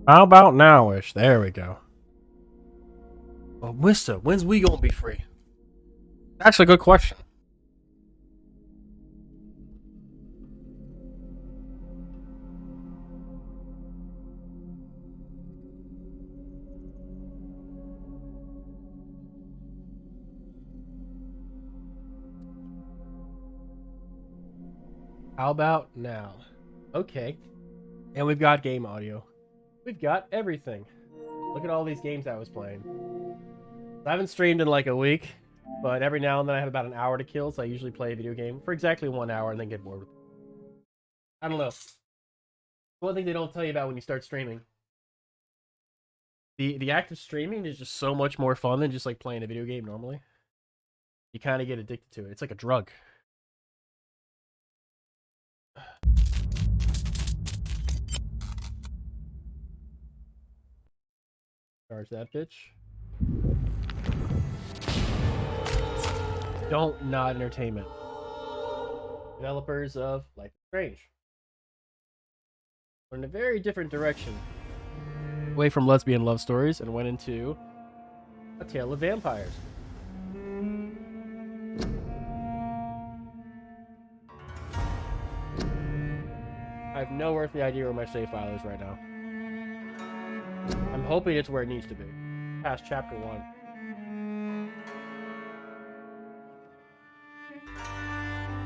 How about now-ish? There we go. Well, mister, when's we gonna be free? That's a good question. How about now? Okay. And we've got game audio. We've got everything. Look at all these games I was playing. I haven't streamed in like a week, but every now and then I have about an hour to kill, so I usually play a video game for exactly 1 hour and then get bored with it. I don't know. One thing they don't tell you about when you start streaming. The act of streaming is just so much more fun than just like playing a video game normally. You kind of get addicted to it. It's like a drug. Charge that bitch. Don't Not Entertainment. Developers of Life is Strange. Went in a very different direction. Away from lesbian love stories and went into A Tale of Vampires. I have no earthly idea where my save file is right now. I'm hoping it's where it needs to be. Past chapter 1.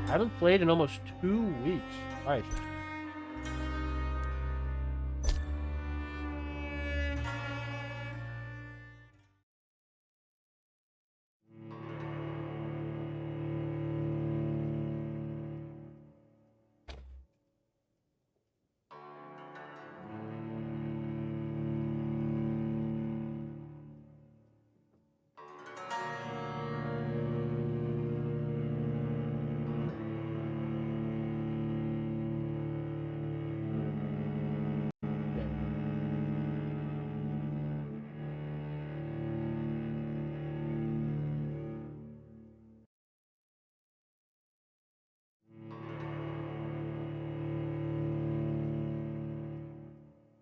I haven't played in almost 2 weeks. Alright.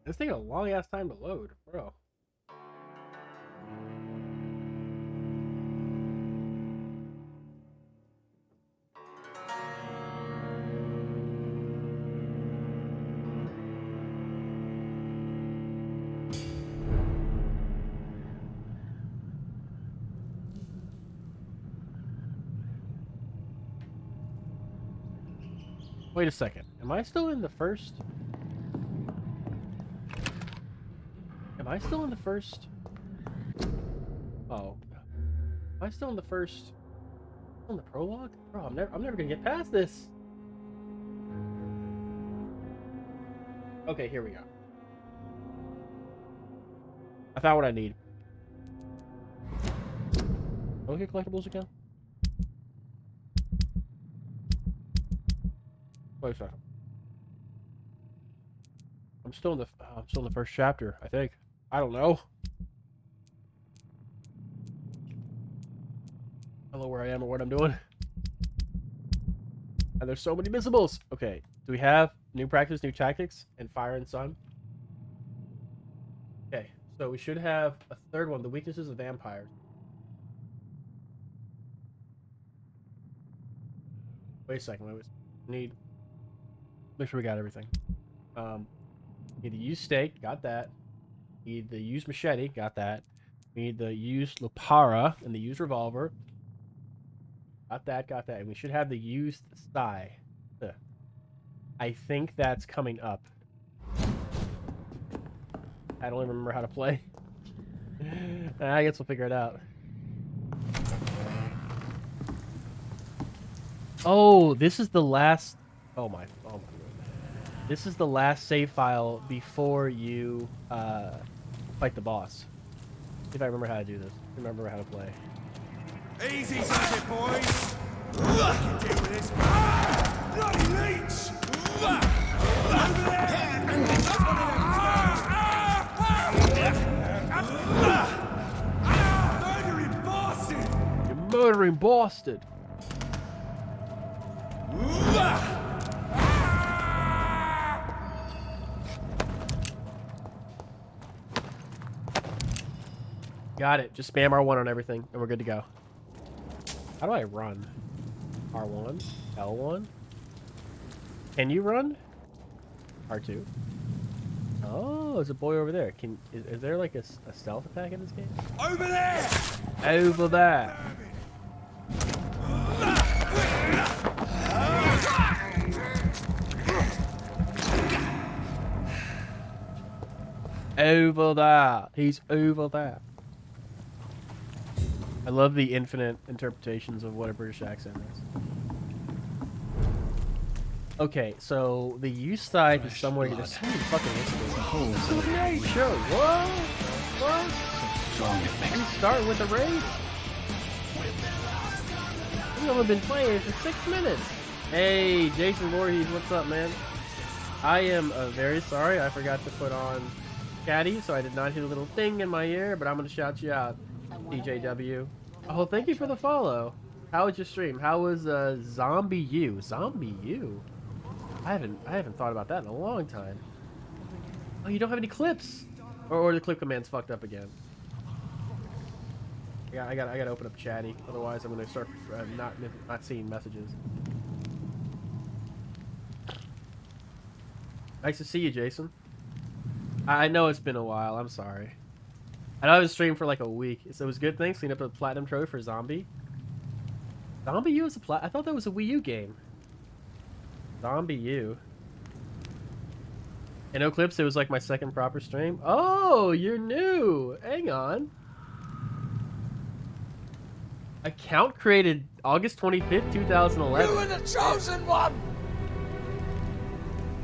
This taking a long ass time to load, bro. Wait a second. Am I still in the first? Am I still in the first? Oh. Am I still in the first? On the prologue? Bro, I'm never gonna get past this. Okay, here we go. I found what I need. Okay, collectibles again. Wait a second. I'm still in the first chapter, I think. I don't know. I don't know where I am or what I'm doing. And there's so many missibles. Okay, do we have new practice, new tactics, and fire and sun? Okay, so we should have a third one. The weaknesses of vampires. Wait a second. Wait. Need. Make sure we got everything. Need to use stake. Got that. Need the use machete. Got that. We need the use lapara and the use revolver. Got that. Got that. And we should have the use thigh. I think that's coming up. I don't even remember how to play. I guess we'll figure it out. Oh, this is the last. Oh my. This is the last save file before you fight the boss. If I remember how to do this. Remember how to play. Easy, it, boys. I can deal with this. Bloody leech! Murdering bastard! You murdering bastard! Got it. Just spam R1 on everything, and we're good to go. How do I run? R1? L1? Can you run? R2? Oh, there's a boy over there. Is there like a stealth attack in this game? Over there! Over there. Over there. He's over there. I love the infinite interpretations of what a British accent is. Okay, so the U side is somewhere. There's so many fucking incidents. Yeah, sure. What? What? You start with the raid. We've only been playing for 6 minutes. Hey, Jason Voorhees, what's up, man? I am very sorry. I forgot to put on Caddy, so I did not hear the little thing in my ear, but I'm gonna shout you out, DJW. Oh, thank you for the follow. How was your stream? How was Zombie U? Zombie U? I haven't thought about that in a long time. Oh, you don't have any clips, or the clip command's fucked up again. Yeah, I gotta open up Chatty, otherwise I'm gonna start not seeing messages. Nice to see you, Jason. I know it's been a while. I'm sorry. I know I was streaming for like a week, so it was good. Thanks. Clean up a platinum trophy for Zombie. Zombie U is a I thought that was a Wii U game. Zombie U. In Eclipse, it was like my second proper stream. Oh, you're new. Hang on. Account created August 25th, 2011. You were the chosen one!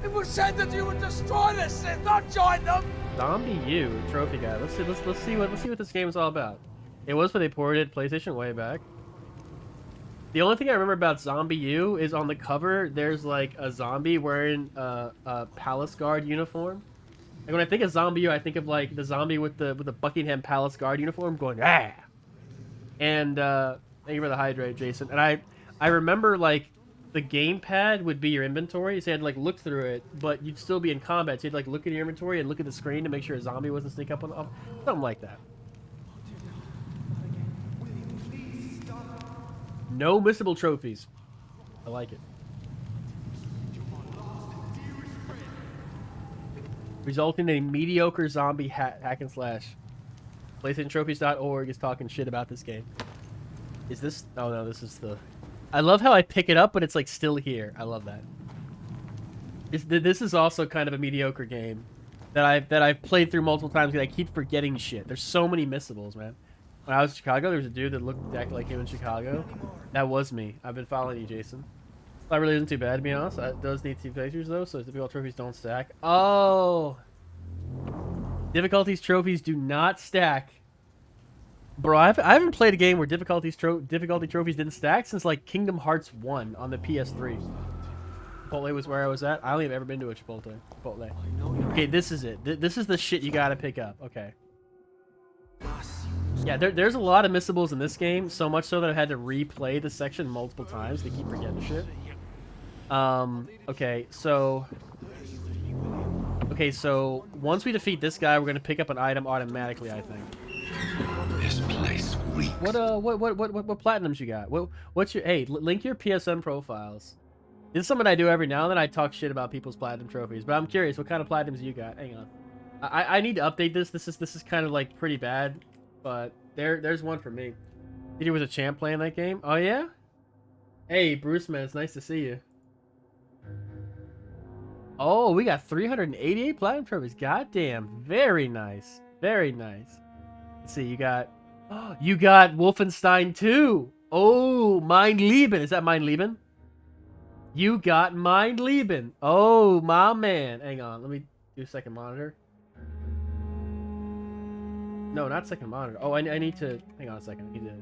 It was said that you would destroy the Sith, not join them! Zombie U, trophy guy. Let's see what this game is all about. It was when they ported PlayStation way back. The only thing I remember about Zombie U is on the cover there's like a zombie wearing a Palace Guard uniform. And when I think of Zombie U, I think of like the zombie with the Buckingham Palace Guard uniform going ah. And thank you for the hydrate, Jason. And I remember like the gamepad would be your inventory, so you had to like look through it, but you'd still be in combat. So you'd like look at your inventory and look at the screen to make sure a zombie wasn't sneak up on something like that. No missable trophies. I like it. Resulting in a mediocre zombie hack and slash. PlayStationTrophies.org is talking shit about this game. Is this? Oh no, this is the. I love how I pick it up, but it's like still here. I love that. This is also kind of a mediocre game that I've played through multiple times because I keep forgetting shit. There's so many missables, man. When I was in Chicago, there was a dude that looked exactly like him in Chicago. That was me. I've been following you, Jason. That really isn't too bad, to be honest. It does need 2 pictures, though, so difficult trophies don't stack. Oh! Difficulties trophies do not stack. Bro, I haven't played a game where difficulty trophies didn't stack since, like, Kingdom Hearts 1 on the PS3. Chipotle was where I was at. I only have ever been to a Chipotle. Okay, this is it. This is the shit you gotta pick up. Okay. Yeah, there's a lot of missables in this game, so much so that I've had to replay the section multiple times to keep forgetting shit. Okay, so once we defeat this guy, we're gonna pick up an item automatically, I think. This place reeks. What platinums you got? What's your link your PSN profiles. This is something I do every now and then. I talk shit about people's platinum trophies, but I'm curious, what kind of platinums you got? Hang on. I need to update this. This is kind of like pretty bad. But there's one for me. Did you was a champ playing that game? Oh yeah? Hey Bruce, man, it's nice to see you. Oh, we got 388 platinum trophies. Goddamn, very nice, very nice. Let's see, you got Wolfenstein 2. Oh, Mein Leben. Is that Mein Leben? You got Mein Leben. Oh, my man. Hang on, let me do second monitor. No, not second monitor. Oh, I need to... Hang on a second. I need to...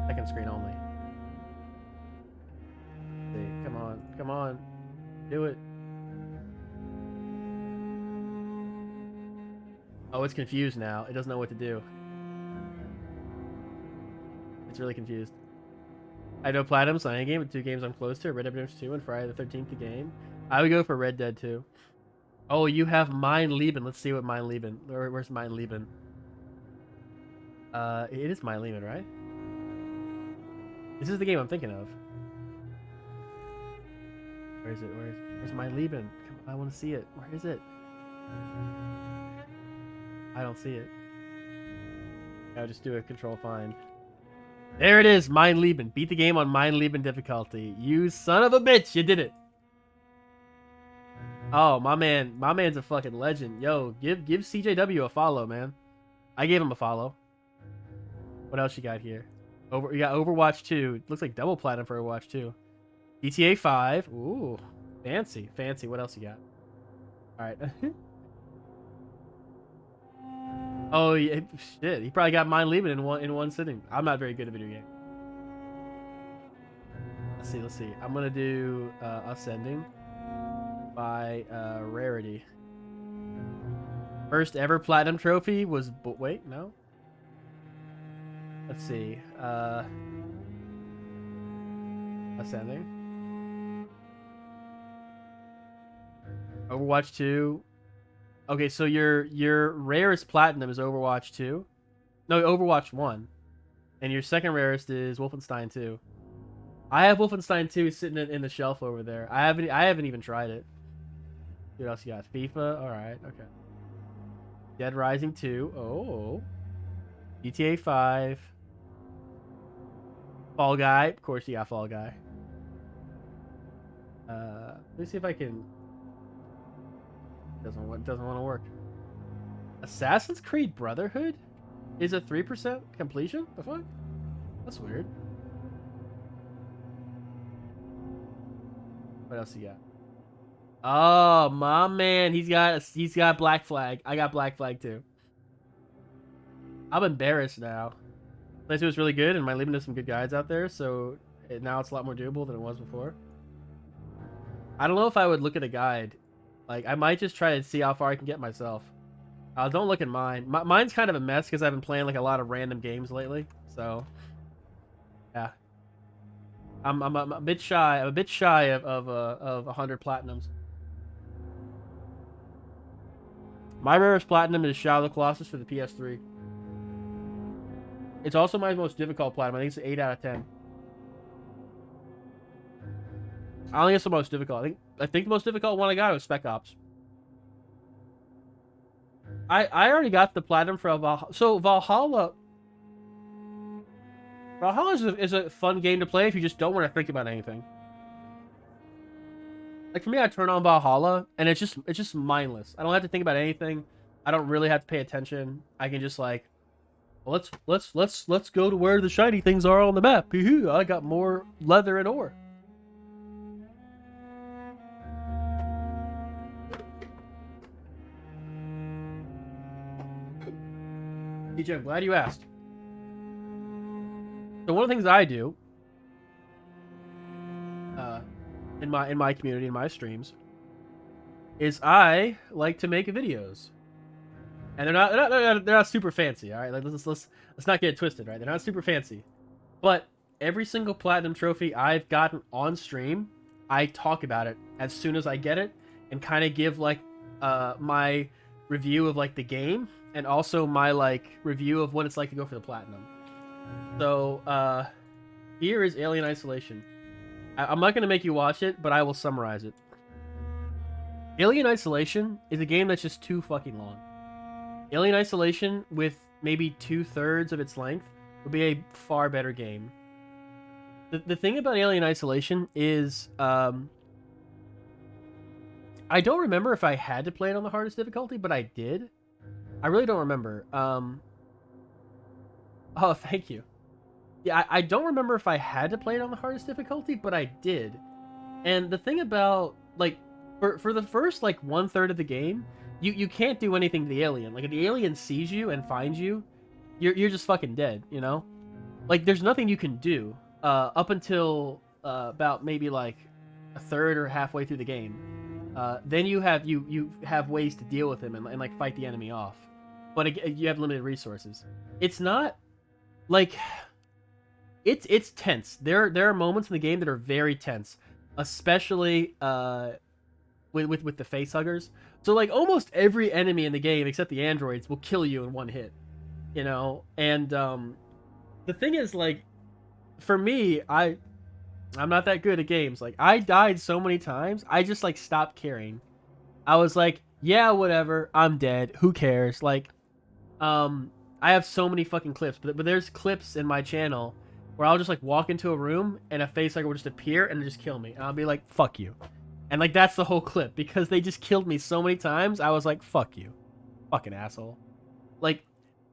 Second screen only. See, come on. Come on. Do it. Oh, it's confused now. It doesn't know what to do. It's really confused. I know Platinum's on any game, but 2 games I'm close to. Red Dead Redemption 2 and Friday the 13th the game. I would go for Red Dead 2. Oh, you have Mein Leben. Let's see what Mein Leben. Where's Mein Leben? It is My Lehman, right? This is the game I'm thinking of. Where is it? Where's My Lehman? Come on, I want to see it. Where is it? I don't see it. I'll just do a control find. There it is, Mein Leben. Beat the game on Mein Leben difficulty. You son of a bitch, you did it. Oh, my man's a fucking legend. Yo, give CJW a follow, man. I gave him a follow. What else you got here? You got Overwatch 2. Looks like double platinum for Overwatch 2. GTA 5. Ooh, fancy. What else you got? All right. Oh yeah, shit. He probably got Mein Leben in one sitting. I'm not very good at video game. Let's see. I'm gonna do Ascending by rarity. First ever platinum trophy was. Wait, no. Let's see. Ascending. Overwatch 2. Okay, so your rarest platinum is Overwatch 2. No, Overwatch 1. And your second rarest is Wolfenstein 2. I have Wolfenstein 2 sitting in the shelf over there. I haven't even tried it. What else you got? FIFA? Alright, okay. Dead Rising 2. Oh. GTA 5. Fall Guy. Of course you got Fall Guy. Let me see if I can... Doesn't want to work. Assassin's Creed Brotherhood is a 3% completion? The fuck? That's weird. What else you got? Oh, my man, he's got Black Flag. I got Black Flag too. I'm embarrassed now. Playthrough was really good, and my leaving to some good guides out there, so now it's a lot more doable than it was before. I don't know if I would look at a guide. Like, I might just try to see how far I can get myself. Don't look at mine. Mine's kind of a mess because I've been playing like a lot of random games lately. So, yeah, I'm a bit shy. I'm a bit shy of 100 platinums. My rarest platinum is Shadow of the Colossus for the PS3. It's also my most difficult platinum. I think it's an 8 out of 10. I don't think it's the most difficult. I think the most difficult one I got was Spec Ops. I already got the platinum for Valhalla. So Valhalla is a fun game to play if you just don't want to think about anything. Like for me, I turn on Valhalla and it's just mindless. I don't have to think about anything. I don't really have to pay attention. I can just like, well, let's go to where the shiny things are on the map. I got more leather and ore. DJ, I'm glad you asked. So one of the things I do in my community, in my streams, is I like to make videos, and they're not super fancy. All right, like let's not get it twisted. Right, they're not super fancy, but every single platinum trophy I've gotten on stream, I talk about it as soon as I get it, and kind of give like my review of like the game. And also my like review of what it's like to go for the platinum. So here is Alien Isolation. I'm not gonna make you watch it, but I will summarize it. Alien Isolation is a game that's just too fucking long. Alien Isolation with maybe 2/3 of its length would be a far better game. The thing about Alien Isolation is I don't remember if I had to play it on the hardest difficulty, but I did. I really don't remember. Oh, thank you. Yeah, I don't remember if I had to play it on the hardest difficulty, but I did. And the thing about, like, for the first, like, 1/3 of the game, you can't do anything to the alien. Like, if the alien sees you and finds you, you're just fucking dead, you know? Like, there's nothing you can do up until about maybe, like, 1/3 or halfway through the game. Then you have ways to deal with him and like fight the enemy off, but again, you have limited resources. It's not like it's tense. There are moments in the game that are very tense, especially with the face huggers. So like almost every enemy in the game except the androids will kill you in one hit. you know. And the thing is, like, for me, I'm not that good at games. Like, I died so many times, I just like stopped caring. I was like, yeah, whatever, I'm dead. Who cares? Like, I have so many fucking clips, but there's clips in my channel where I'll just like walk into a room and a facehugger will just appear and just kill me, and I'll be like, fuck you. And like that's the whole clip because they just killed me so many times. I was like, fuck you, fucking asshole. Like,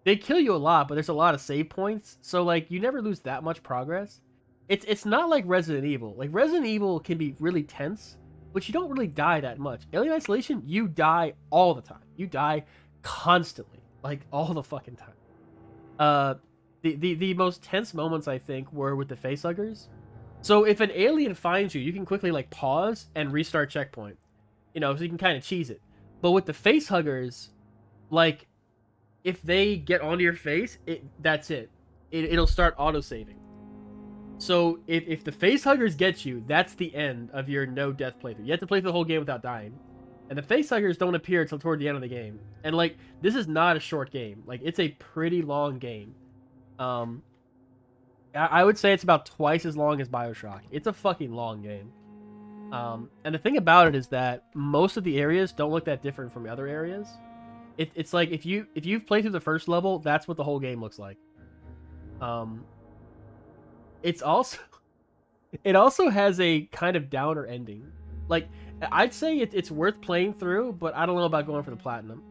they kill you a lot, but there's a lot of save points, so like you never lose that much progress. It's not like Resident Evil. Like, Resident Evil can be really tense, but you don't really die that much. Alien Isolation, you die all the time. You die constantly, like all the fucking time. The most tense moments, I think, were with the facehuggers. So if an alien finds you, you can quickly like pause and restart checkpoint, you know, so you can kind of cheese it. But with the facehuggers, like, if they get onto your face, that's it. It'll start auto-saving. So if the facehuggers get you, that's the end of your no-death playthrough. You have to play through the whole game without dying. And the facehuggers don't appear until toward the end of the game. And, like, this is not a short game. Like, it's a pretty long game. I would say it's about twice as long as BioShock. It's a fucking long game. And the thing about it is that most of the areas don't look that different from the other areas. It's like if you've played through the first level, that's what the whole game looks like. It also has a kind of downer ending. Like, I'd say it's worth playing through, but I don't know about going for the platinum.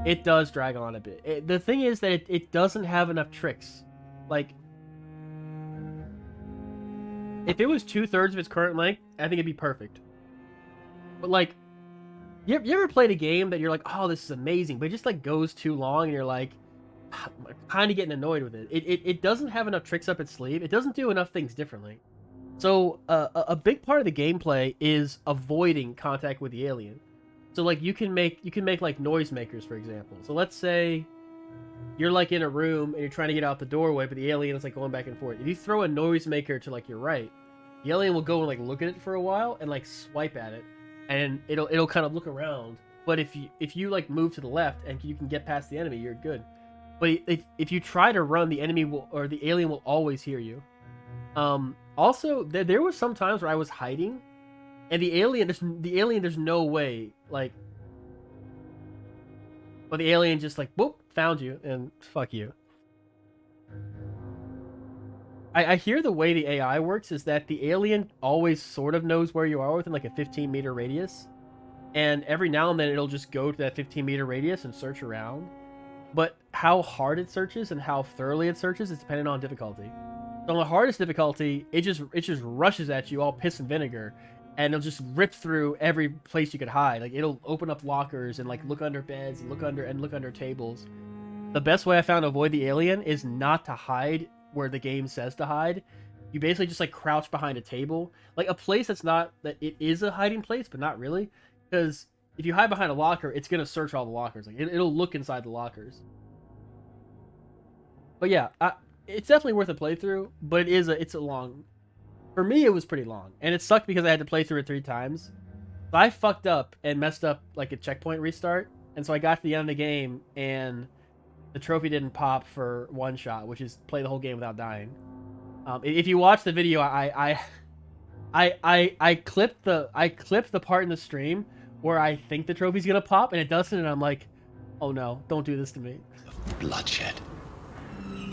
It does drag on a bit. The thing is that it doesn't have enough tricks. Like, if it was 2/3 of its current length, I think it'd be perfect. But like, you ever played a game that you're like, oh, this is amazing, but it just like goes too long, and you're like, I'm kind of getting annoyed with it. It doesn't have enough tricks up its sleeve. It doesn't do enough things differently. So a big part of the gameplay is avoiding contact with the alien. So like you can make like noisemakers, for example. So let's say you're like in a room and you're trying to get out the doorway, but the alien is like going back and forth. If you throw a noisemaker to like your right, the alien will go and like look at it for a while and like swipe at it, and it'll kind of look around. But if you like move to the left and you can get past the enemy, you're good. But if you try to run, the enemy will, or the alien will always hear you. Also, there was some times where I was hiding, and the alien, there's no way, like, but the alien just like, whoop, found you, and fuck you. I hear the way the AI works is that the alien always sort of knows where you are within like a 15-meter radius, and every now and then it'll just go to that 15-meter radius and search around. But how hard it searches and how thoroughly it searches is dependent on difficulty. So on the hardest difficulty, it just rushes at you all piss and vinegar, and it'll just rip through every place you could hide. Like, it'll open up lockers and like look under beds and look under tables. The best way I found to avoid the alien is not to hide where the game says to hide. You basically just like crouch behind a table, like a place that's not, that it is a hiding place, but not really, because if you hide behind a locker, it's gonna search all the lockers. Like it'll look inside the lockers. But yeah, it's definitely worth a playthrough. But it's a long. For me, it was pretty long, and it sucked because I had to play through it 3 times. So I fucked up and messed up like a checkpoint restart, and so I got to the end of the game, and the trophy didn't pop for one shot, which is play the whole game without dying. If you watch the video, I clipped the part in the stream where I think the trophy's gonna pop and it doesn't, and I'm like, oh no, don't do this to me. Bloodshed.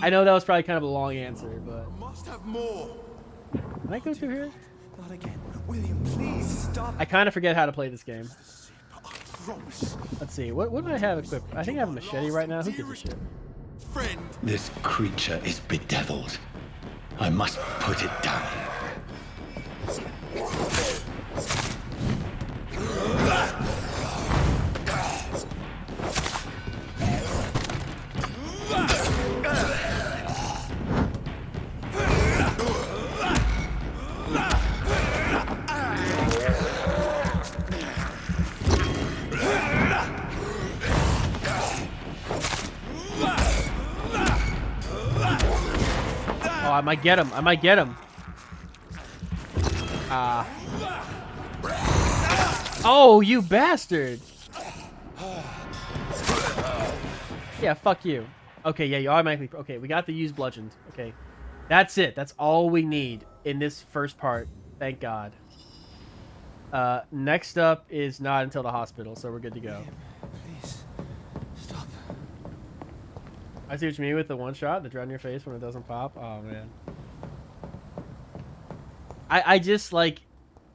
I know that was probably kind of a long answer, but Must have more. can I go through here? Not again. William, please stop. I kind of forget how to play this game. I promise. Let's see, what do I have equipped? I think I have a machete right now. Who gives a shit? Friend. This creature is bedeviled. I must put it down. Oh, I might get him. I might get him. Oh, you bastard. Yeah, fuck you. Okay, yeah, you automatically... Okay, we got the used bludgeons. Okay. That's it. That's all we need in this first part. Thank God. Next up is not until the hospital, so we're good to go. Please, stop. I see what you mean with the one shot, the dread in your face when it doesn't pop. Oh, man. I just, like...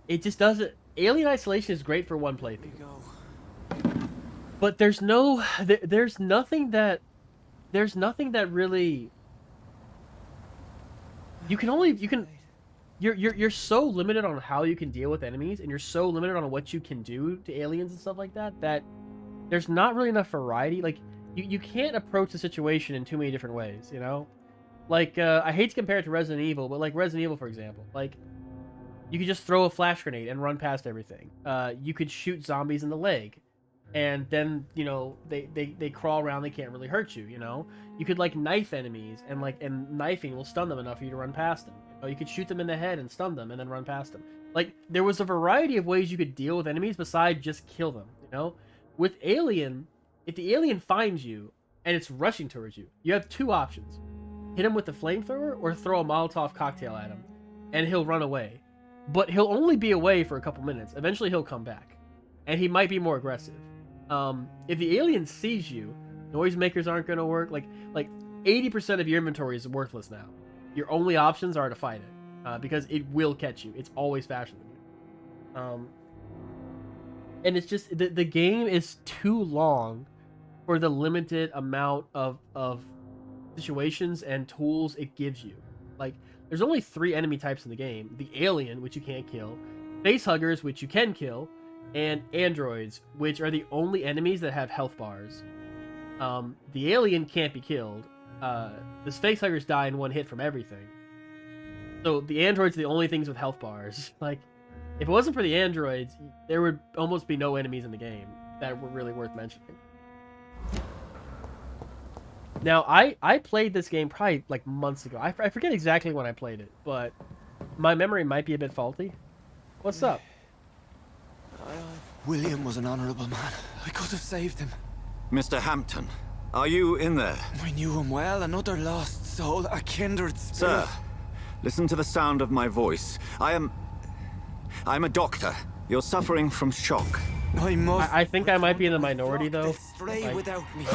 It just doesn't... Alien Isolation is great for one playthrough. But there's no... There's nothing that really... You can... You're so limited on how you can deal with enemies, and you're so limited on what you can do to aliens and stuff like that, that there's not really enough variety. Like, you can't approach the situation in too many different ways, you know? Like, I hate to compare it to Resident Evil, but like Resident Evil, for example, like, you could just throw a flash grenade and run past everything. You could shoot zombies in the leg, and then, you know, they crawl around, they can't really hurt you, you know? You could, like, knife enemies, and knifing will stun them enough for you to run past them. You could shoot them in the head and stun them and then run past them. Like, there was a variety of ways you could deal with enemies besides just kill them, you know? With Alien, if the alien finds you and it's rushing towards you, you have two options. Hit him with the flamethrower or throw a Molotov cocktail at him, and he'll run away. But he'll only be away for a couple minutes. Eventually he'll come back, and he might be more aggressive. If the alien sees you, noisemakers aren't going to work. Like 80% of your inventory is worthless now. Your only options are to fight it, because it will catch you. It's always faster than you. And it's just the game is too long for the limited amount of situations and tools it gives you. Like, there's only 3 enemy types in the game: the alien, which you can't kill, facehuggers, which you can kill, and androids, which are the only enemies that have health bars. The alien can't be killed. The facehuggers die in one hit from everything. So the androids are the only things with health bars. Like, if it wasn't for the androids, there would almost be no enemies in the game that were really worth mentioning. Now, I played this game probably like months ago. I forget exactly when I played it, but my memory might be a bit faulty. What's up? William was an honorable man. I could have saved him. Mr. Hampton, are you in there? I knew him well, another lost soul, a kindred spirit. Sir, listen to the sound of my voice. I'm a doctor. You're suffering from shock. I must. I think I might be in the minority, though. Stray Like, without me.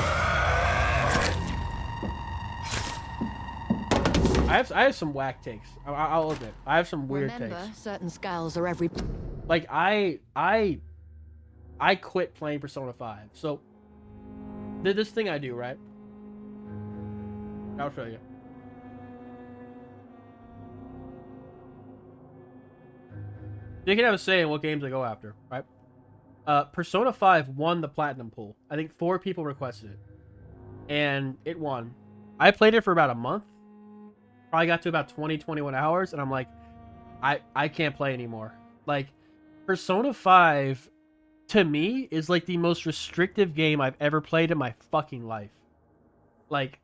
I have some whack takes. I'll admit, I have some weird Remember, takes. certain skulls are every... Like, I quit playing Persona 5. So this thing I do, right? I'll show you. You can have a say in what games I go after, right? Persona 5 won the Platinum pool. I think 4 people requested it, and it won. I played it for about a month. Probably got to about 21 hours, and I'm like, I can't play anymore. Like, Persona 5, to me, is like the most restrictive game I've ever played in my fucking life. Like,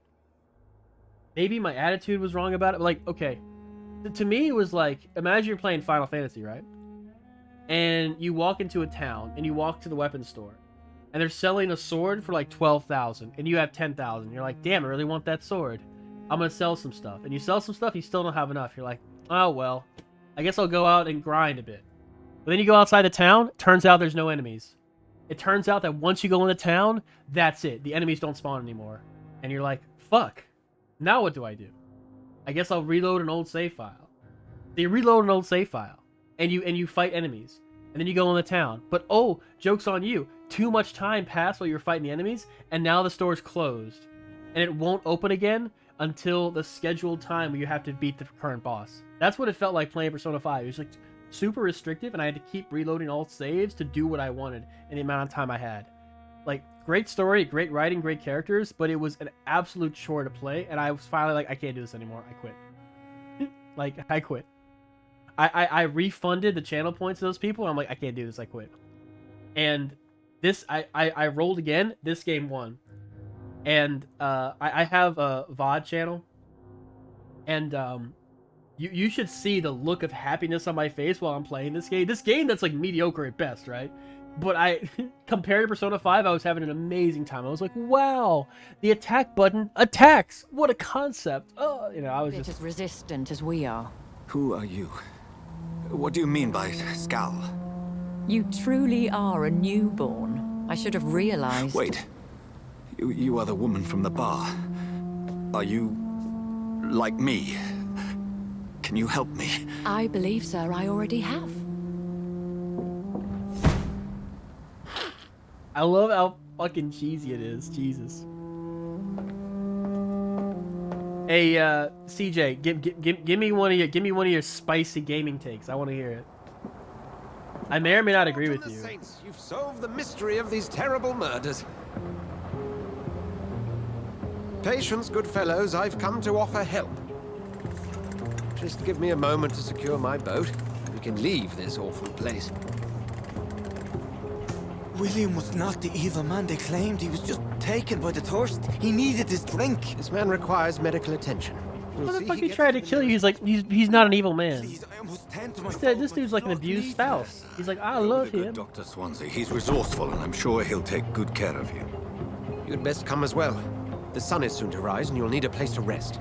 maybe my attitude was wrong about it, but like, okay. To me, it was like, imagine you're playing Final Fantasy, right? And you walk into a town, and you walk to the weapons store, and they're selling a sword for like 12,000, and you have 10,000. You're like, damn, I really want that sword. I'm gonna sell some stuff. And you sell some stuff, you still don't have enough. You're like, oh, well, I guess I'll go out and grind a bit. But then you go outside the town, turns out there's no enemies. It turns out that once you go into town, that's it. The enemies don't spawn anymore. And you're like, fuck. Now what do I do? I guess I'll reload an old save file. So you reload an old save file, and you fight enemies. And then you go in the town. But oh, joke's on you. Too much time passed while you were fighting the enemies, and now the store's closed. And it won't open again until the scheduled time where you have to beat the current boss. That's what it felt like playing Persona 5. It was like super restrictive, and I had to keep reloading all saves to do what I wanted in the amount of time I had. Like, great story, great writing, great characters, but it was an absolute chore to play, and I was finally like, I can't do this anymore. I quit. Like, I quit. I refunded the channel points to those people, and I'm like, I can't do this. I quit. And this, I rolled again. This game won. And I have a VOD channel, and you should see the look of happiness on my face while I'm playing this game. This game that's like mediocre at best, right? But I, compared to Persona 5, I was having an amazing time. I was like, wow, the attack button attacks. What a concept. Oh, you know, I was Bit just... as resistant as we are. Who are you? What do you mean by Scal? You truly are a newborn. I should have realized. Wait. You are the woman from the bar. Are you... like me? Can you help me? I believe, sir, I already have. I love how fucking cheesy it is. Jesus. Hey, CJ, give me one of your spicy gaming takes. I want to hear it. I may or may not agree with you. Saints, you've solved the mystery of these terrible murders. Patience, good fellows, I've come to offer help. Just give me a moment to secure my boat. We can leave this awful place. William was not the evil man they claimed. He was just taken by the thirst. He needed his drink. This man requires medical attention. What the fuck he tried to kill you? He's like, he's not an evil man. Please, I must tend to my This dude's like an abused spouse. He's like, I love him. Dr. Swansea. He's resourceful, and I'm sure he'll take good care of you. You'd best come as well. The sun is soon to rise, and you'll need a place to rest.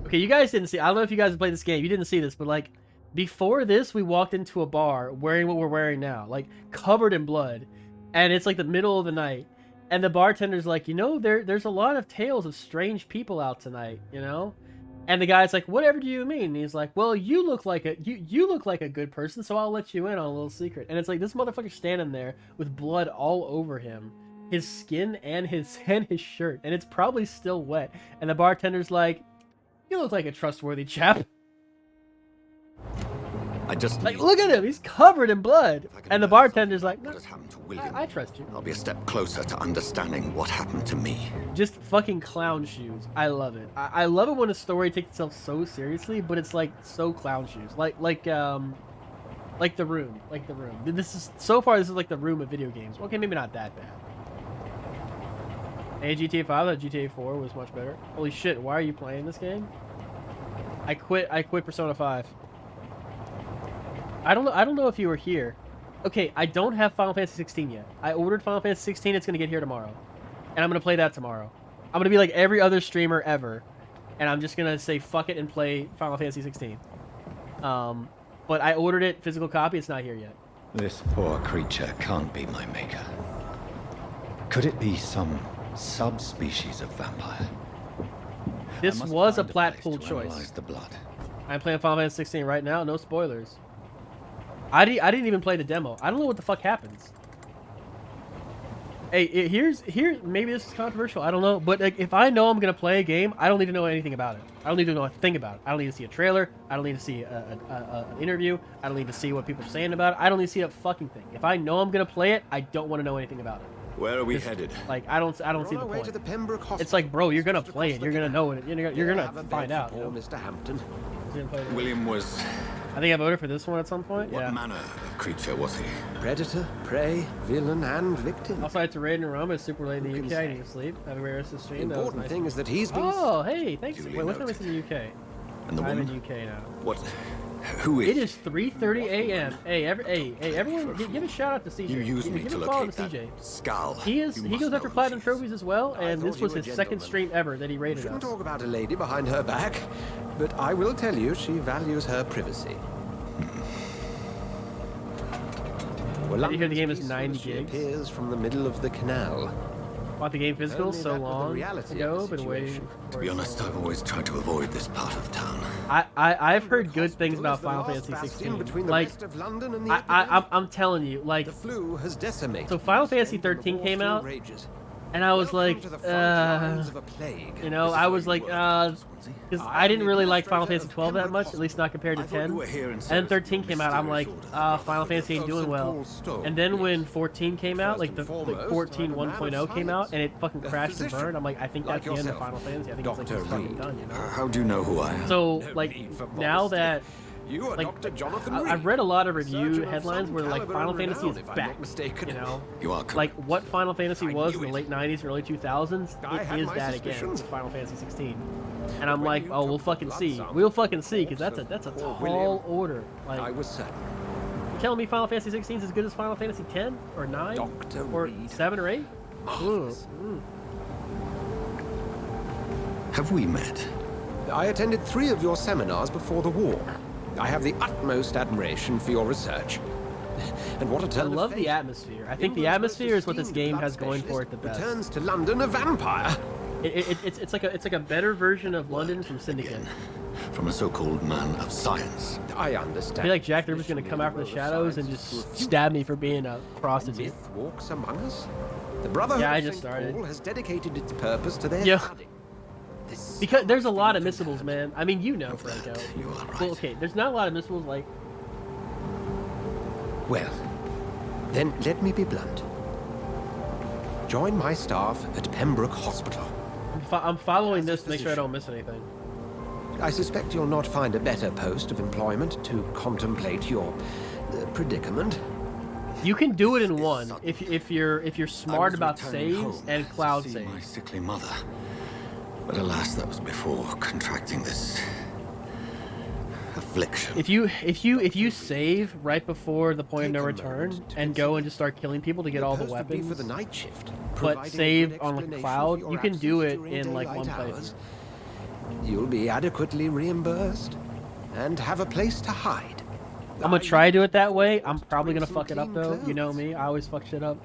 Okay, you guys didn't see. I don't know if you guys played this game. You didn't see this, but like, before this, we walked into a bar wearing what we're wearing now, like covered in blood, and it's like the middle of the night, and the bartender's like, you know, there's a lot of tales of strange people out tonight, you know. And the guy's like, whatever do you mean? And he's like, well, you look like a good person, so I'll let you in on a little secret. And it's like this motherfucker standing there with blood all over him, his skin and his shirt, and it's probably still wet. And the bartender's like, you look like a trustworthy chap. I just Like, look at him, he's covered in blood. And the bartender's like, no, what has happened to William? I trust you. I'll be a step closer to understanding what happened to me. Just fucking clown shoes. I love it. I love it when a story takes itself so seriously, but it's like so clown shoes. Like the Room. Like the Room. This is so far. This is like the Room of video games. Okay, maybe not that bad. Hey, GTA 5. That GTA 4 was much better. Holy shit! Why are you playing this game? I quit Persona 5. I don't know if you were here. Okay, I don't have Final Fantasy 16 yet. I ordered Final Fantasy 16. It's gonna get here tomorrow, and I'm gonna play that tomorrow. I'm gonna be like every other streamer ever, and I'm just gonna say fuck it and play Final Fantasy 16. But I ordered it physical copy. It's not here yet. This poor creature can't be my maker. Could it be some subspecies of vampire? This I must was a find plat place pool to choice. analyze the blood. I'm playing Final Fantasy 16 right now. No spoilers. I didn't even play the demo. I don't know what the fuck happens. Hey, maybe this is controversial. I don't know, but like, if I know I'm gonna play a game, I don't need to know anything about it. I don't need to know a thing about it. I don't need to see a trailer. I don't need to see an interview. I don't need to see what people are saying about it. I don't need to see a fucking thing. If I know I'm gonna play it, I don't want to know anything about it. Where are we headed? Like, I don't see the To point. the Pembroke Hospital. It's like, bro, you're gonna play it. You're gonna know it. You're Have gonna a bed find for out. poor You know? Mr. Hampton. William was... I think I voted for this one at some point. What Yeah. manner of creature was he? Predator, prey, villain, and victim. Also, I had to raid in Rome. It's super late in the Who can UK. I say? need to sleep. Have a great rest of the The stream. That was important nice. thing is that he's been... Oh, hey, thanks. Duly Wait, what time noted. is it in the UK? And the I'm in woman? UK now. What? Who is... It is 3:30 a.m. Hey, everyone, give a shout out to CJ. You used me give to a follow locate to that CJ. skull. He You goes must after know who platinum she is. trophies as well, I and thought this you was were a his second gentleman. stream ever that he rated Shouldn't us. talk about a lady behind her back, but I will tell you she values her privacy. Well, Did you hear the game is London's 90 peaceful, gigs? She appears from the middle of the canal. Bought the game physical Only so that with the long reality ago, of the been waiting. situation. To be honest, I've always tried to avoid this part of town. I've heard good things Hospital about is the Final last Fantasy bastion 16. between the Like, rest of London and the epidemic. I'm telling you, like, The flu has decimated. so Final the Fantasy spread, and the 13 war came still out, rages. and I was Welcome like, to the front lines of a plague. you know, This is I where was you like, work, Swansea. because I I am didn't the really like Final administrator Fantasy of 12 that Pembroke much, at least not compared to I thought 10. you were here in And service 13 of came out, I'm like, mysterious order, the Final Brotherhood Fantasy ain't of doing St. well. Paul's Stone. And then when Yes. 14 came out, First like and the foremost, 14 I'm a man of 1.0 came out, science. and it fucking A crashed and physician, burned. I'm like, I think like that's the end of yourself. Final Fantasy. I think it's like Dr. it's fucking Reed. done, you know? How do you know who I am? So, No like, need for now modesty. that You are like, Dr. Jonathan I've Reed, read a lot of review surgeon of headlines some where like caliber Final and Fantasy renown, is if I'm back, not mistaken. you know? You are correct. Like what Final Fantasy I was knew in the it. late 90s and early 2000s, I it had is my that again suspicions. with Final Fantasy 16. And I'm when like, you oh, took we'll the fucking blood see. sample We'll fucking see, because corpse that's a of poor tall William, order. I Like, was certain. telling me Final Fantasy 16 is as good as Final Fantasy 10 or 9 Dr. or Reed. 7 or 8? Marvelous. Have we met? I attended 3 of your seminars before the war. I have the utmost admiration for your research. And what a I turn of love the fate. atmosphere. I think the England's atmosphere most is what this esteemed game blood has going for it specialist the best. Returns to London a vampire. It's like a better version of London from Syndicate. Again, from a so-called man of science. I I understand. feel like Jack the Ripper's gonna come out from the shadows and just stab me for being a prostitute. Myth walks among us. The Brotherhood Yeah, I of just St. started. Paul has dedicated its purpose to their Yeah. study. This Because there's a lot of missables, man. I mean, you know, Of Franco. that, you are right. Well, okay, there's not a lot of missables like. Well, then let me be blunt. Join my staff at Pembroke Hospital. I'm following this to make sure I don't miss anything. I suspect you'll not find a better post of employment to contemplate your predicament. You can do it in It's one sudden. if you're I smart was about returning saves home and to cloud see my saves. sickly mother. But alas, that was before contracting this affliction. If you save right before the point of no Take a return moment to and go and just start killing people to get all the post would be weapons, for the night shift, but providing a save good on the explanation cloud, for your you can do absence it during in like daylight one playthrough. hours. You'll be adequately reimbursed and have a place to hide. I'm gonna try to do it that way. I'm probably bring gonna some fuck it up clean though. You know clothes. me, I always fuck shit up.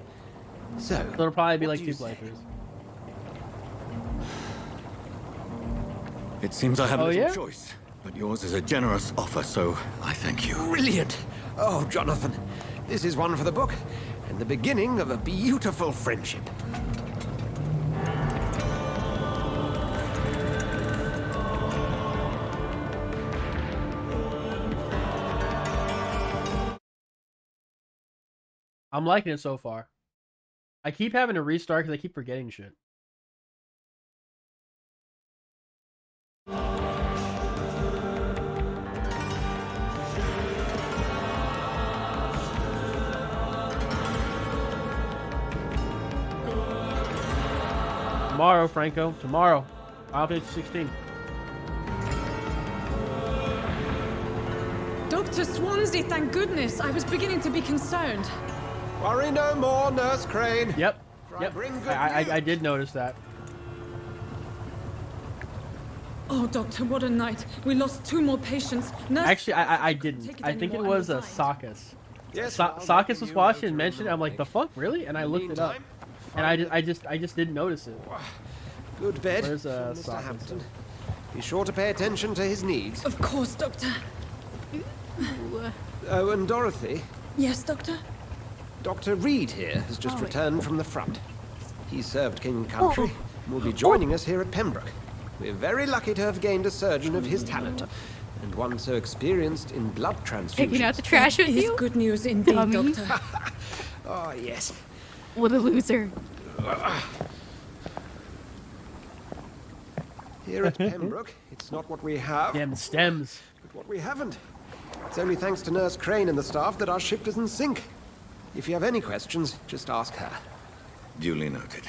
So, So it'll probably be what like do 2 you say? playthroughs. It seems I have Oh, little yeah? choice, but yours is a generous offer, so I thank you. Brilliant! Oh, Jonathan, this is one for the book and the beginning of a beautiful friendship. I'm liking it so far. I keep having to restart because I keep forgetting shit. Tomorrow, Franco. Tomorrow. Final Fantasy 16. Dr. Swansea, thank goodness. I was beginning to be concerned. Worry no more, Nurse Crane. Yep. For I Yep. bring good I news. did notice that. Oh, Doctor, what a night. We lost 2 more patients. Nurse Actually, I didn't. Take it I think it anymore, was I'm a resigned. Sakis. Yes, Sa- I'll Sakis make was you watching out and your mentioned it. I'm like, the fuck, really? And I looked it up, Meantime, and I just didn't notice it. Good bed, Where's, Mr. Sakis? Hampton. Be sure to pay attention to his needs. Of course, Doctor. Oh, and Dorothy, Yes, Doctor? Dr. Reed here has just Oh. returned from the front. He served King and Country and will be joining us here at Pembroke. We're very lucky to have gained a surgeon of his talent, and one so experienced in blood transfusions. Taking out the trash with It's you? good news indeed, Dummy. Doctor. Oh, yes. What a loser. Here at Pembroke, it's not what we have, Damn stems. but what we haven't. It's only thanks to Nurse Crane and the staff that our ship doesn't sink. If you have any questions, just ask her. Duly noted.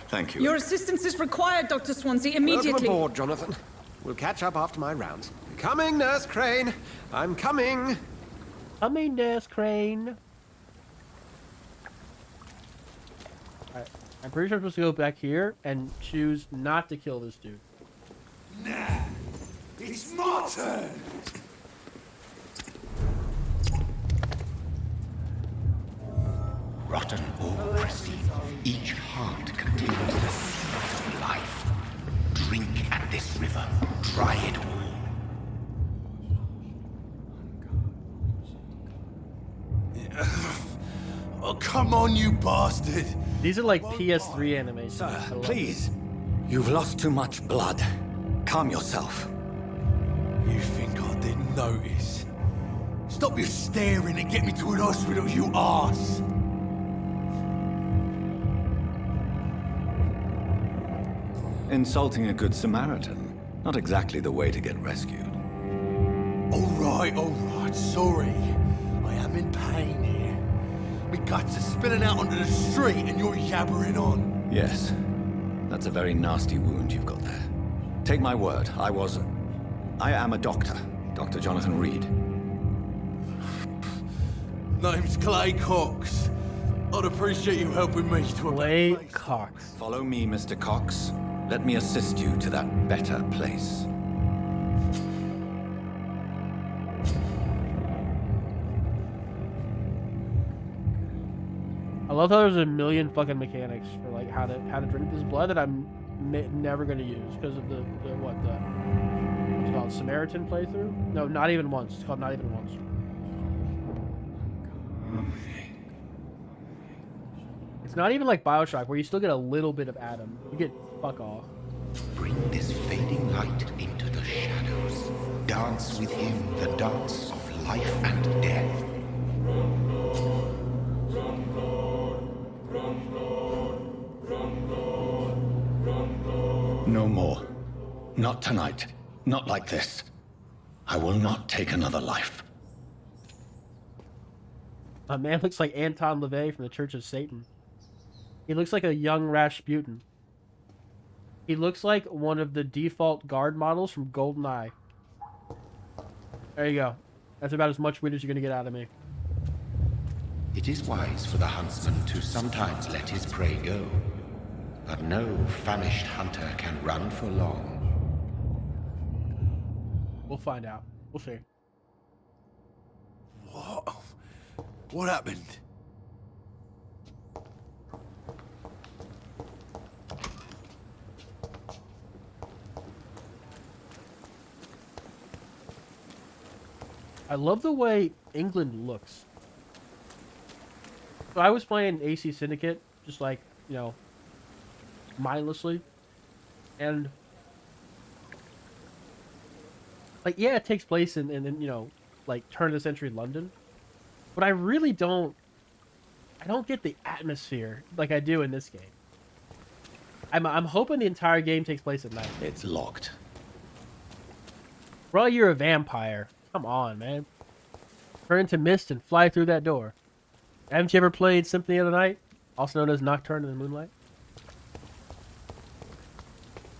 Thank you. Your assistance is required, Dr. Swansea, Welcome immediately. aboard, Jonathan. We'll catch up after my rounds. Coming, Nurse Crane. I'm coming. Coming, Nurse Crane. Alright, I'm pretty sure I'm supposed to go back here and choose not to kill this dude. It's my turn! Rotten or crusty, each heart contains the seed of life. Drink at this river, try it all. Oh, come on, you bastard! These are like PS3 animations. Sir, I love please. You've lost too much blood. Calm yourself. You think I didn't notice? Stop your staring and get me to an hospital, you arse! Insulting a good Samaritan. Not exactly the way to get rescued. Alright, sorry. I am in pain here. My guts are spilling out onto the street and you're yabbering on. Yes. That's a very nasty wound you've got there. Take my word, I am a doctor. Dr. Jonathan Reed. Name's Clay Cox. I'd appreciate you helping me to a Clay better place. Cox. Follow me, Mr. Cox. Let me assist you to that better place. I love how there's a million fucking mechanics for like how to drink this blood that I'm never gonna use because of the what's it called, Samaritan playthrough? No, not even once. It's called not even once. It's not even like BioShock where you still get a little bit of Adam. You get fuck all. Bring this fading light into the shadows. Dance with him the dance of life and death. No more. Not tonight. Not like this. I will not take another life. A man looks like Anton LaVey from the Church of Satan. He looks like a young Rasputin. He looks like one of the default guard models from GoldenEye. There you go. That's about as much weed as you're gonna get out of me. It is wise for the huntsman to sometimes let his prey go. But no famished hunter can run for long. We'll find out. We'll see. What? What happened? I love the way England looks. So I was playing AC Syndicate, just like, you know, mindlessly. And, like, yeah, it takes place in you know, like, turn of the century London. But I really don't get the atmosphere like I do in this game. I'm hoping the entire game takes place at night. It's locked. Bro, you're a vampire. Come on, man. Turn into mist and fly through that door. Haven't you ever played Symphony of the Night? Also known as Nocturne in the Moonlight?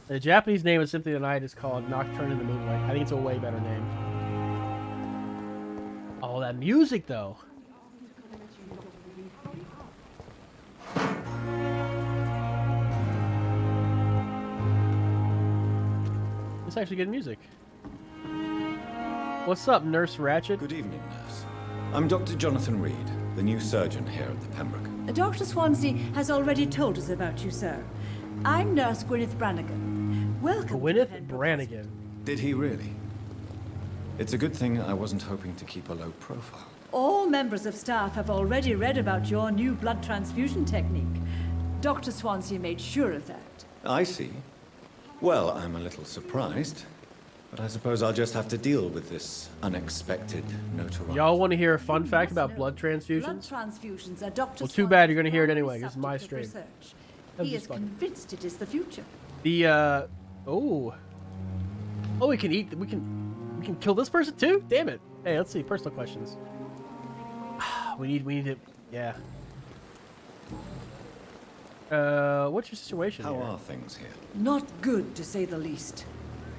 The Japanese name of Symphony of the Night is called Nocturne in the Moonlight. I think it's a way better name. Oh, that music, though. It's actually good music. What's up, Nurse Ratchet? Good evening, nurse. I'm Dr. Jonathan Reed, the new surgeon here at the Pembroke. Dr. Swansea has already told us about you, sir. I'm Nurse Gwyneth Brannigan. Welcome. Gwyneth Brannigan. Did he really? It's a good thing I wasn't hoping to keep a low profile. All members of staff have already read about your new blood transfusion technique. Dr. Swansea made sure of that. I see. Well, I'm a little surprised, but I suppose I'll just have to deal with this unexpected notoriety. Y'all want to hear a fun fact about blood transfusions? Blood transfusions are Dr. Well, too bad you're going to hear it anyway. This is my stream. He is convinced it is the future. The oh, we can eat. We can kill this person too. Damn it. Hey, let's see. Personal questions. We need it. Yeah. What's your situation? How here? are things here? Not good, to say the least.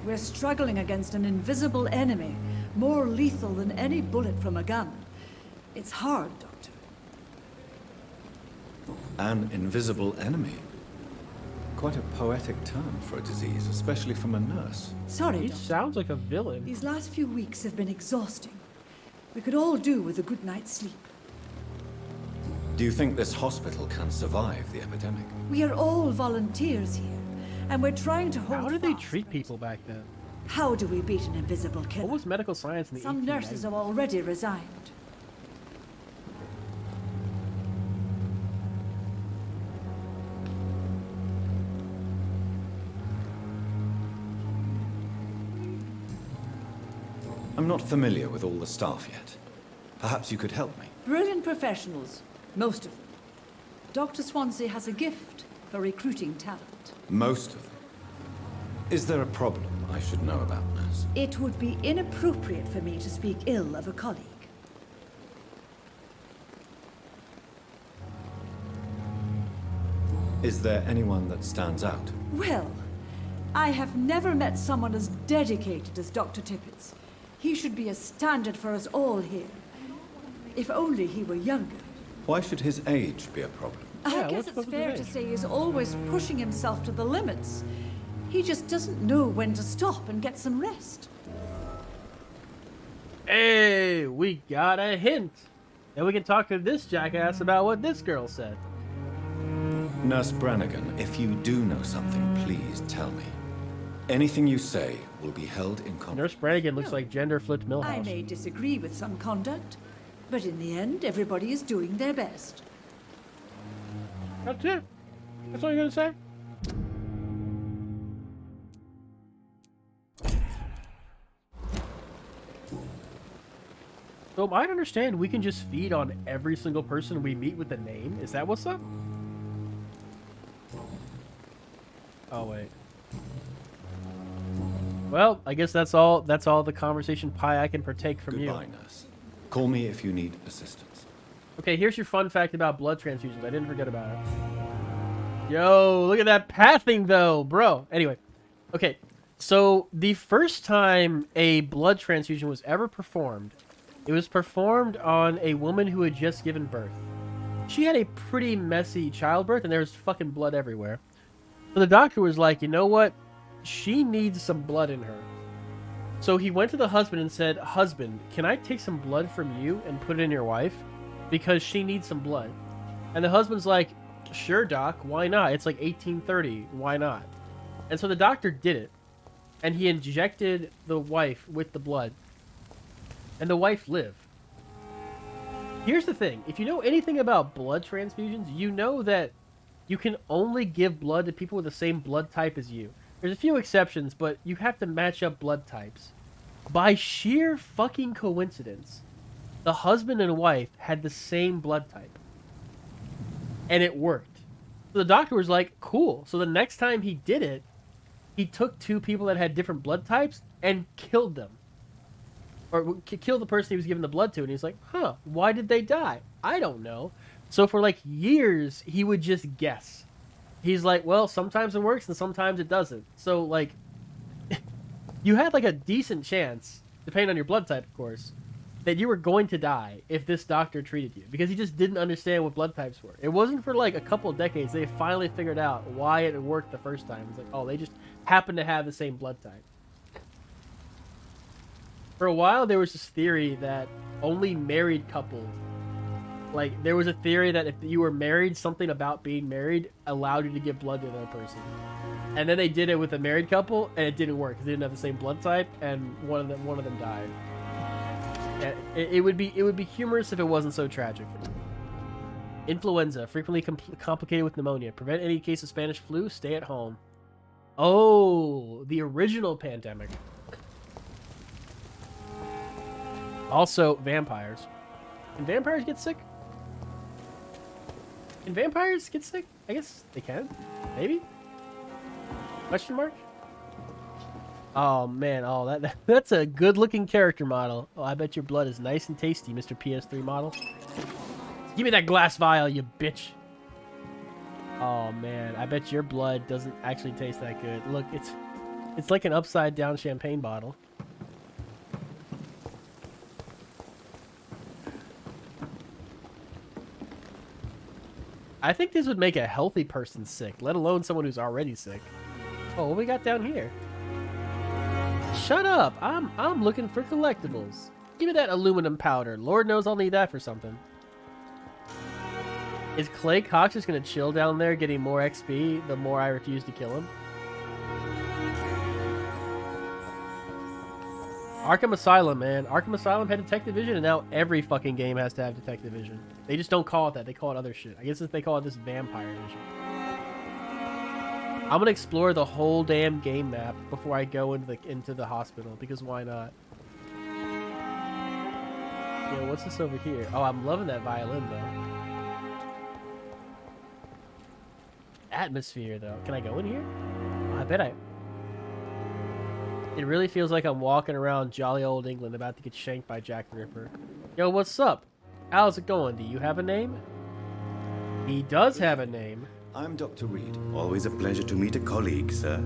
We're struggling against an invisible enemy, more lethal than any bullet from a gun. It's hard, Doctor. An invisible enemy? Quite a poetic term for a disease, especially from a nurse. Sorry, He Doctor. sounds like a villain. These last few weeks have been exhausting. We could all do with a good night's sleep. Do you think this hospital can survive the epidemic? We are all volunteers here, and we're trying to hold How did they fast. treat people back then? How do we beat an invisible killer? What was medical science in the Some 1890s? nurses have already resigned. I'm not familiar with all the staff yet. Perhaps you could help me. Brilliant professionals, most of them. Dr. Swansea has a gift for recruiting talent. Most of them. Is there a problem I should know about, nurse? It would be inappropriate for me to speak ill of a colleague. Is there anyone that stands out? Well, I have never met someone as dedicated as Dr. Tippett's. He should be a standard for us all here. If only he were younger. Why should his age be a problem? I guess it's fair to say he's always pushing himself to the limits. He just doesn't know when to stop and get some rest. Hey, we got a hint. And we can talk to this jackass about what this girl said. Nurse Brannigan, if you do know something, please tell me. Anything you say will be held in confidence. Nurse Brannigan looks like gender-flipped Milhouse. I may disagree with some conduct, but in the end, everybody is doing their best. That's it. That's all you're gonna say? So I understand we can just feed on every single person we meet with a name. Is that what's up? Oh wait. Well, I guess that's all the conversation pie I can partake from you. Goodbye, nurse. Call me if you need assistance. Okay, here's your fun fact about blood transfusions. I didn't forget about it. Yo, look at that pathing though, bro. Anyway, okay. So the first time a blood transfusion was ever performed, it was performed on a woman who had just given birth. She had a pretty messy childbirth and there was fucking blood everywhere. So the doctor was like, you know what? She needs some blood in her. So he went to the husband and said, husband, can I take some blood from you and put it in your wife? Because she needs some blood. And the husband's like, sure, doc, why not? It's like 1830, why not? And so the doctor did it. And he injected the wife with the blood. And the wife lived. Here's the thing. If you know anything about blood transfusions, you know that you can only give blood to people with the same blood type as you. There's a few exceptions, but you have to match up blood types. By sheer fucking coincidence, the husband and wife had the same blood type. And it worked. So the doctor was like, cool. So the next time he did it, he took two people that had different blood types and killed them. Or killed the person he was giving the blood to. And he's like, huh, why did they die? I don't know. So for like years, he would just guess. He's like, well, sometimes it works and sometimes it doesn't. So, like, you had, like, a decent chance, depending on your blood type, of course, that you were going to die if this doctor treated you. Because he just didn't understand what blood types were. It wasn't for, like, a couple of decades. They finally figured out why it worked the first time. It's like, oh, they just happen to have the same blood type. For a while, there was this theory that only married couples... Like, there was a theory that if you were married, something about being married allowed you to give blood to another person. And then they did it with a married couple, and it didn't work because they didn't have the same blood type, and one of them died. Yeah, it would be humorous if it wasn't so tragic. Influenza, frequently complicated with pneumonia. Prevent any case of Spanish flu. Stay at home. Oh, the original pandemic. Also, vampires. Can vampires get sick? Can vampires get sick? I guess they can. Maybe? Question mark? Oh, man. Oh, that's a good-looking character model. Oh, I bet your blood is nice and tasty, Mr. PS3 model. Give me that glass vial, you bitch. Oh, man. I bet your blood doesn't actually taste that good. Look, it's like an upside-down champagne bottle. I think this would make a healthy person sick, let alone someone who's already sick. Oh, what we got down here? Shut up! I'm looking for collectibles. Give me that aluminum powder. Lord knows I'll need that for something. Is Clay Cox just gonna chill down there getting more XP the more I refuse to kill him? Arkham Asylum, man. Arkham Asylum had Detective Vision, and now every fucking game has to have Detective Vision. They just don't call it that. They call it other shit. I guess they call it this Vampire Vision. I'm gonna explore the whole damn game map before I go into the hospital, because why not? Yo, what's this over here? Oh, I'm loving that violin, though. Atmosphere, though. Can I go in here? Oh, I bet I... It really feels like I'm walking around jolly old England about to get shanked by Jack the Ripper. Yo, what's up? How's it going? Do you have a name? He does have a name. I'm Dr. Reed. Always a pleasure to meet a colleague, sir.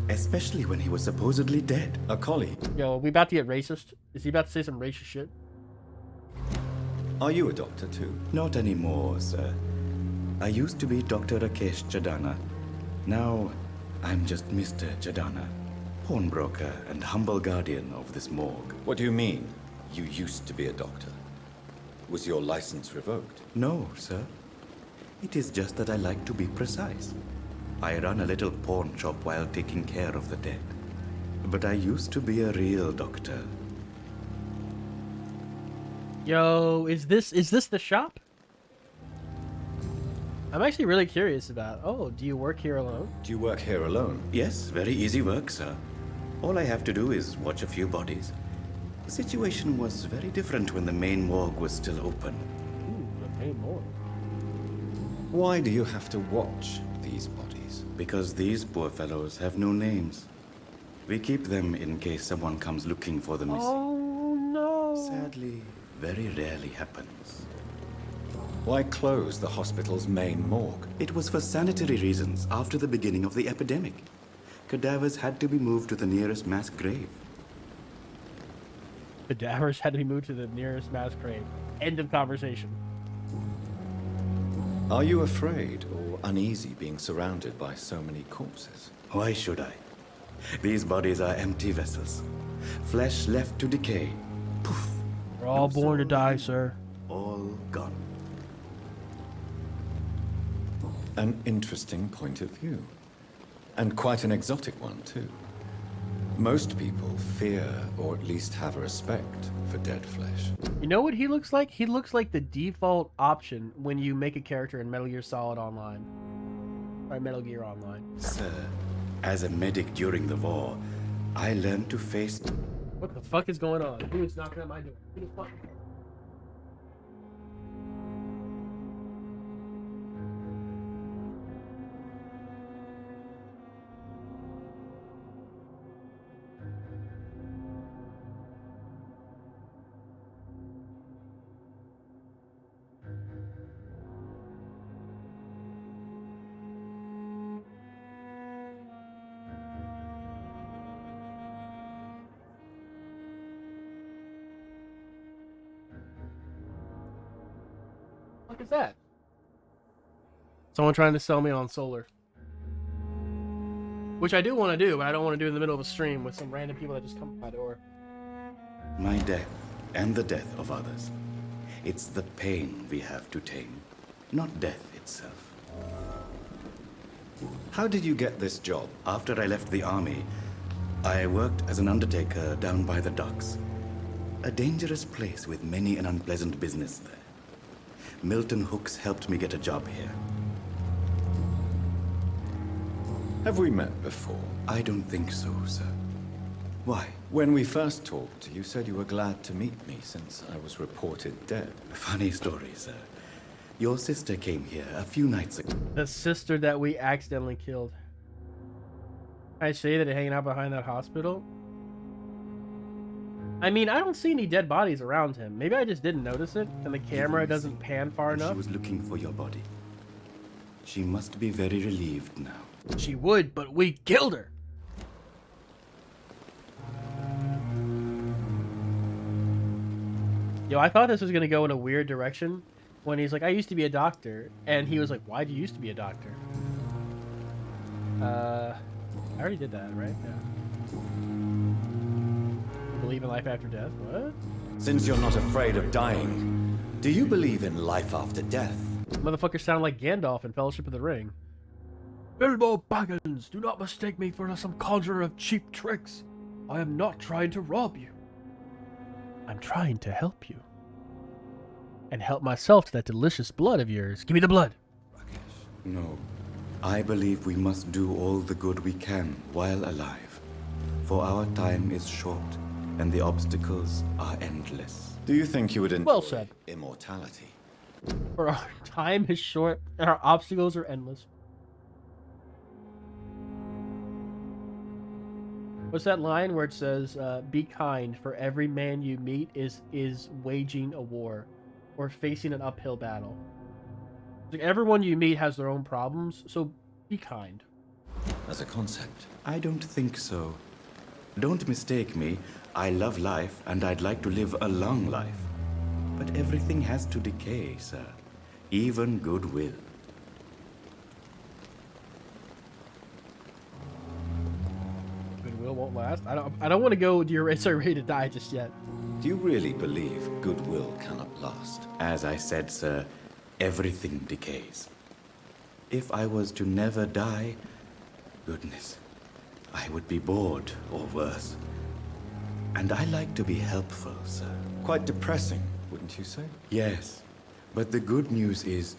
Especially when he was supposedly dead. A colleague? Yo, are we about to get racist? Is he about to say some racist shit? Are you a doctor too? Not anymore, sir. I used to be Dr. Rakesh Chadana. Now, I'm just Mr. Chadana, pawnbroker and humble guardian of this morgue. What do you mean, you used to be a doctor? Was your license revoked? No, sir. It is just that I like to be precise. I run a little pawn shop while taking care of the dead. But I used to be a real doctor. Yo, is this the shop? I'm actually really curious about. Oh, do you work here alone? Do you work here alone? Yes, very easy work, sir. All I have to do is watch a few bodies. The situation was very different when the main morgue was still open. Ooh, the main morgue. Why do you have to watch these bodies? Because these poor fellows have no names. We keep them in case someone comes looking for the missing. Oh no! Sadly, very rarely happens. Why close the hospital's main morgue? It was for sanitary reasons after the beginning of the epidemic. Cadavers had to be moved to the nearest mass grave. Cadavers had to be moved to the nearest mass grave. End of conversation. Are you afraid or uneasy being surrounded by so many corpses? Why should I? These bodies are empty vessels. Flesh left to decay. Poof. We're all born to die, sir. All gone. An interesting point of view. And quite an exotic one, too. Most people fear, or at least have a respect, for dead flesh. You know what he looks like? He looks like the default option when you make a character in Metal Gear Solid Online. Or Metal Gear Online. Sir, as a medic during the war, I learned to face... What the fuck is going on? Who is knocking at my door? Who the fuck? What is that? Someone trying to sell me on solar. Which I do want to do, but I don't want to do in the middle of a stream with some random people that just come to my door. My death, and the death of others. It's the pain we have to tame, not death itself. How did you get this job? After I left the army, I worked as an undertaker down by the docks. A dangerous place with many an unpleasant business there. Milton Hooks helped me get a job here. Have we met before? I don't think so, sir. Why? When we first talked, you said you were glad to meet me since I was reported dead. Funny story, sir. Your sister came here a few nights ago. The sister that we accidentally killed. I say that hanging out behind that hospital. I mean, I don't see any dead bodies around him. Maybe I just didn't notice it, and the camera doesn't pan far enough. She was looking for your body. She must be very relieved now. She would, but we killed her. Yo, I thought this was gonna go in a weird direction when he's like, I used to be a doctor, and he was like, why do you used to be a doctor? I already did that, right? Yeah. Believe in life after death? What? Since you're not afraid of dying, do you believe in life after death? Motherfuckers sound like Gandalf in Fellowship of the Ring. Bilbo Baggins, do not mistake me for some conjurer of cheap tricks. I am not trying to rob you. I'm trying to help you. And help myself to that delicious blood of yours. Give me the blood. No. I believe we must do all the good we can while alive. For our time is short, and the obstacles are endless. Do you think you would enjoy Well said. Immortality? For our time is short, and our obstacles are endless. What's that line where it says, be kind, for every man you meet is waging a war, or facing an uphill battle. Like, everyone you meet has their own problems, so be kind. As a concept? I don't think so. Don't mistake me. I love life, and I'd like to live a long life. But everything has to decay, sir. Even goodwill. Goodwill won't last. I don't want to go to your so ready to die just yet. Do you really believe goodwill cannot last? As I said, sir, everything decays. If I was to never die, goodness, I would be bored or worse. And I like to be helpful, sir. Quite depressing, wouldn't you say? Yes, but the good news is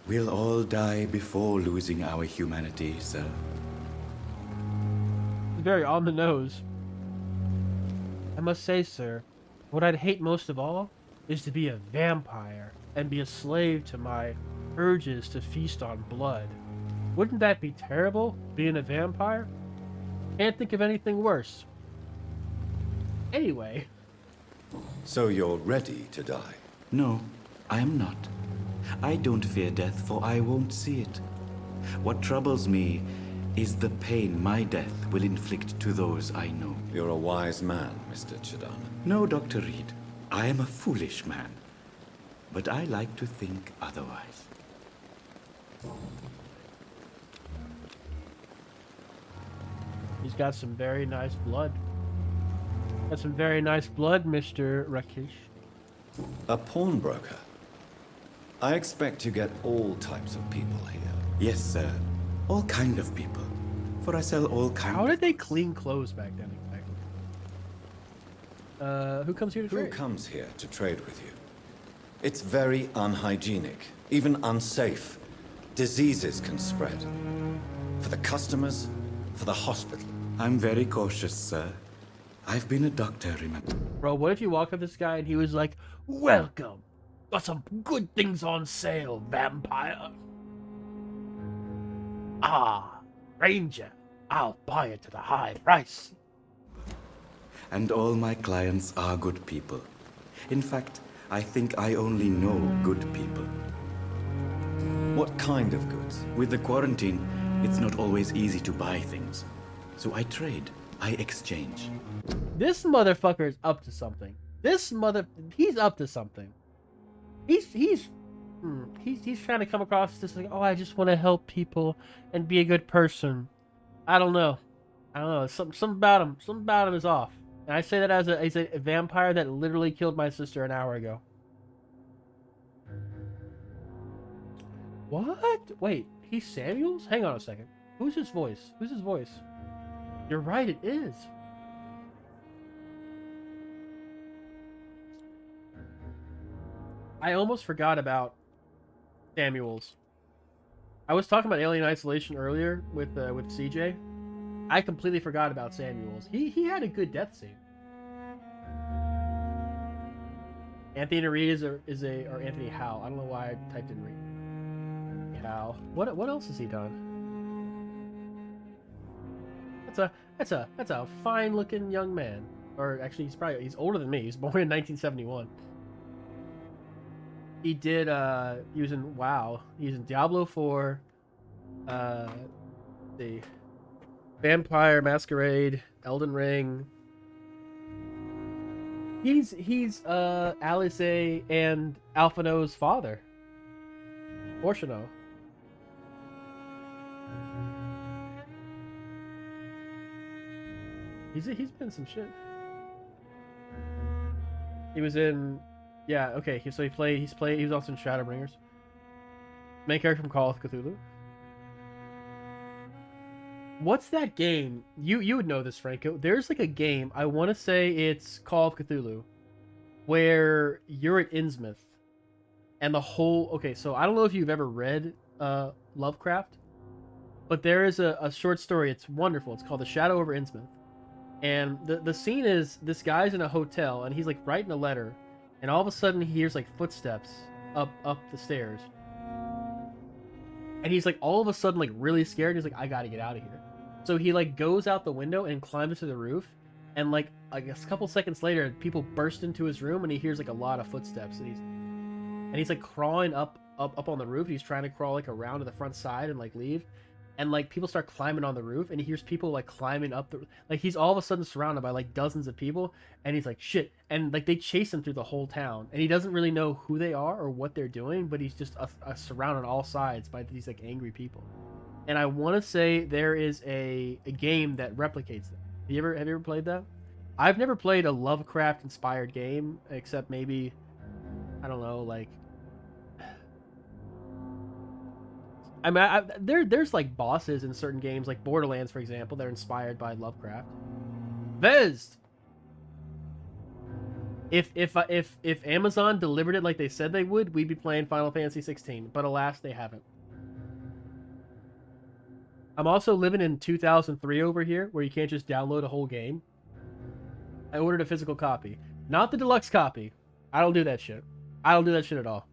we'll all die before losing our humanity, sir. Very on the nose. I must say, sir, what I'd hate most of all is to be a vampire and be a slave to my urges to feast on blood. Wouldn't that be terrible, being a vampire? Can't think of anything worse. Anyway. So you're ready to die? No, I am not. I don't fear death, for I won't see it. What troubles me is the pain my death will inflict to those I know. You're a wise man, Mr. Chidana. No, Dr. Reed. I am a foolish man. But I like to think otherwise. He's got some very nice blood. Got some very nice blood, Mr. Rakesh. A pawnbroker? I expect you get all types of people here. Yes, sir. All kind of people. For I sell all kind. How did they clean clothes back then, exactly? Who comes here to trade? Who comes here to trade with you? It's very unhygienic, even unsafe. Diseases can spread. For the customers, for the hospital. I'm very cautious, sir. I've been a doctor, remember? Bro, what if you walk up to this guy and he was like, "Welcome! Got some good things on sale, vampire." "Ah, Ranger, I'll buy it to the high price." And all my clients are good people. In fact, I think I only know good people. What kind of goods? With the quarantine, it's not always easy to buy things. So I trade. I exchange. This motherfucker is up to something. He's up to something. He's trying to come across as this like, oh, I just want to help people and be a good person. I don't know. Something about him is off. And I say that as a vampire that literally killed my sister an hour ago. What? Wait, he's Samuels? Hang on a second. Who's his voice? You're right, it is. I almost forgot about Samuels. I was talking about Alien Isolation earlier with CJ. I completely forgot about Samuels. He had a good death scene. Anthony Reed or Anthony Howe. I don't know why I typed in Reed. Howe. What else has he done? That's a fine looking young man. Or actually he's older than me. He's born in 1971. He was in WoW. He was in Diablo 4. The Vampire Masquerade, Elden Ring. He's Alice and Alphino's father. Orshino. He's been some shit. He was in, yeah, okay. He was also in Shadowbringers. Main character from Call of Cthulhu. What's that game? You would know this, Franco. There's like a game, I want to say it's Call of Cthulhu, where you're at Innsmouth, and the whole, okay, so I don't know if you've ever read Lovecraft, but there is a short story. It's wonderful. It's called The Shadow over Innsmouth. And the scene is this guy's in a hotel and he's like writing a letter, and all of a sudden he hears like footsteps up the stairs, and he's like all of a sudden like really scared. He's like, I gotta get out of here. So he like goes out the window and climbs to the roof, and like I guess a couple seconds later people burst into his room and he hears like a lot of footsteps, and he's like crawling up on the roof. He's trying to crawl like around to the front side and like leave, and like people start climbing on the roof, and he hears people like climbing up the, like he's all of a sudden surrounded by like dozens of people, and he's like shit, and like they chase him through the whole town, and he doesn't really know who they are or what they're doing, but he's just surrounded on all sides by these like angry people. And I want to say there is a game that replicates that. Have you ever played that? I've never played a Lovecraft inspired game except maybe, I don't know, like, I mean, there's like bosses in certain games, like Borderlands, for example, they're inspired by Lovecraft. Vezd! If Amazon delivered it like they said they would, we'd be playing Final Fantasy 16, but alas, they haven't. I'm also living in 2003 over here, where you can't just download a whole game. I ordered a physical copy. Not the deluxe copy. I don't do that shit. I don't do that shit at all.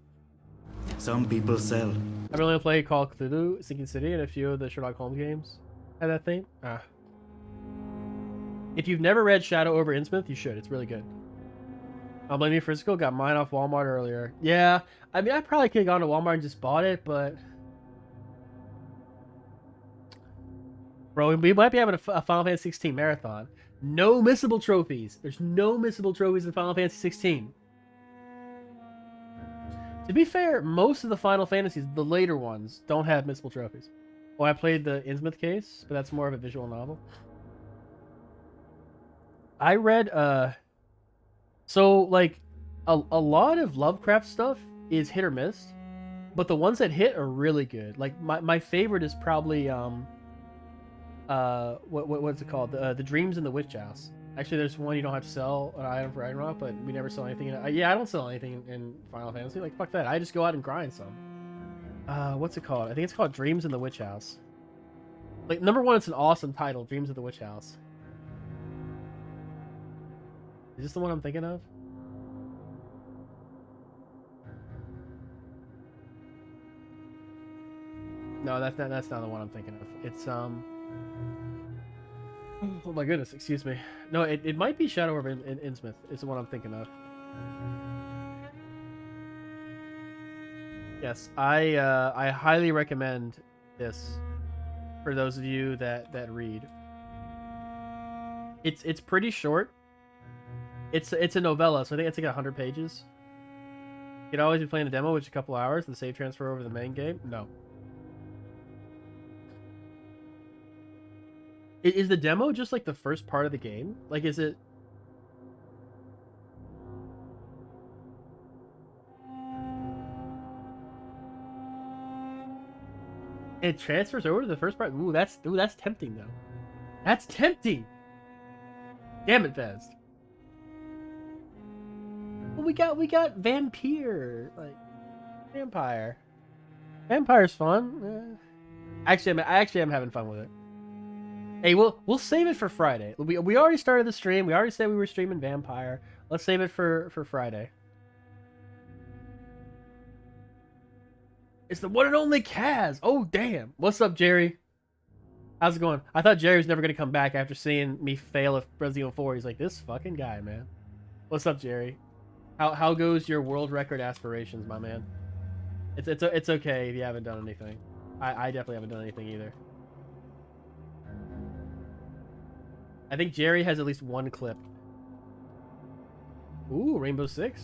Some people sell. I've only played Call of Cthulhu, Sinking City, and a few of the Sherlock Holmes games. Had that theme. If you've never read Shadow over Innsmouth, you should. It's really good. I'm blaming physical. Got mine off Walmart earlier. Yeah, I mean, I probably could have gone to Walmart and just bought it, but... Bro, we might be having a Final Fantasy 16 marathon. No missable trophies. There's no missable trophies in Final Fantasy 16. To be fair, most of the Final Fantasies, the later ones, don't have missable trophies. Well, I played the Innsmouth case, but that's more of a visual novel. I read, so, like, a lot of Lovecraft stuff is hit or miss, but the ones that hit are really good. Like, my favorite is probably, what's it called? The Dreams in the Witch House. Actually, there's one you don't have to sell an item for Ragnarok, but we never sell anything. Yeah, I don't sell anything in Final Fantasy. Like, fuck that. I just go out and grind some. What's it called? I think it's called Dreams in the Witch House. Like, number one, it's an awesome title, Dreams of the Witch House. Is this the one I'm thinking of? No, that's not the one I'm thinking of. It's, oh my goodness, excuse me. No, it might be Shadow over Innsmouth. It's the one I'm thinking of. Yes, I highly recommend this for those of you that read. It's pretty short. It's a novella, so I think it's like 100 pages. You could always be playing the demo, which is a couple hours, and save transfer over the main game. No. Is the demo just like the first part of the game? Like, is it... It transfers over to the first part? Ooh, that's tempting, though. That's tempting! Damn it, Vez. Well, we got Vampyr. Like, Vampire. Vampire's fun. Actually, I actually am having fun with it. Hey, we'll save it for Friday. We already started the stream. We already said we were streaming Vampyr. Let's save it for Friday. It's the one and only Kaz. Oh, damn. What's up, Jerry? How's it going? I thought Jerry was never going to come back after seeing me fail at Resident Evil 4. He's like, this fucking guy, man. What's up, Jerry? How goes your world record aspirations, my man? It's okay if you haven't done anything. I definitely haven't done anything either. I think Jerry has at least one clip. Ooh, Rainbow Six.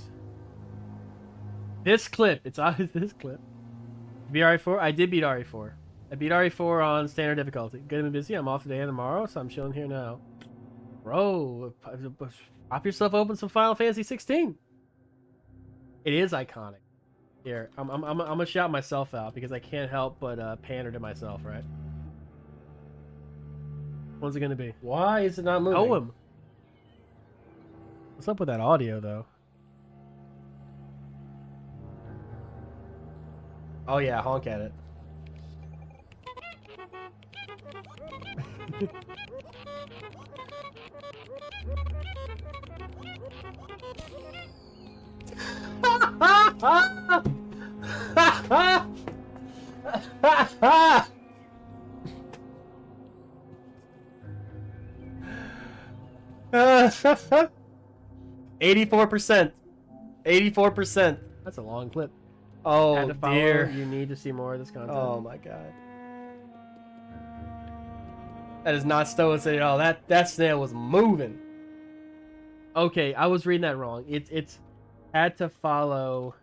This clip. It's always this clip. Beat RE4? I did beat RE4. I beat RE4 on standard difficulty. Good and busy. I'm off today and tomorrow, so I'm chilling here now. Bro, pop yourself open some Final Fantasy 16. It is iconic. Here, I'm gonna shout myself out because I can't help but pander to myself, right? When's it gonna be? Why is it not moving? Oh, him. What's up with that audio, though? Oh yeah, honk at it. %. 84%. That's a long clip. Oh dear. You need to see more of this content. Oh my god. That is not Stowe City at all. That snail was moving. Okay, I was reading that wrong. It's had to follow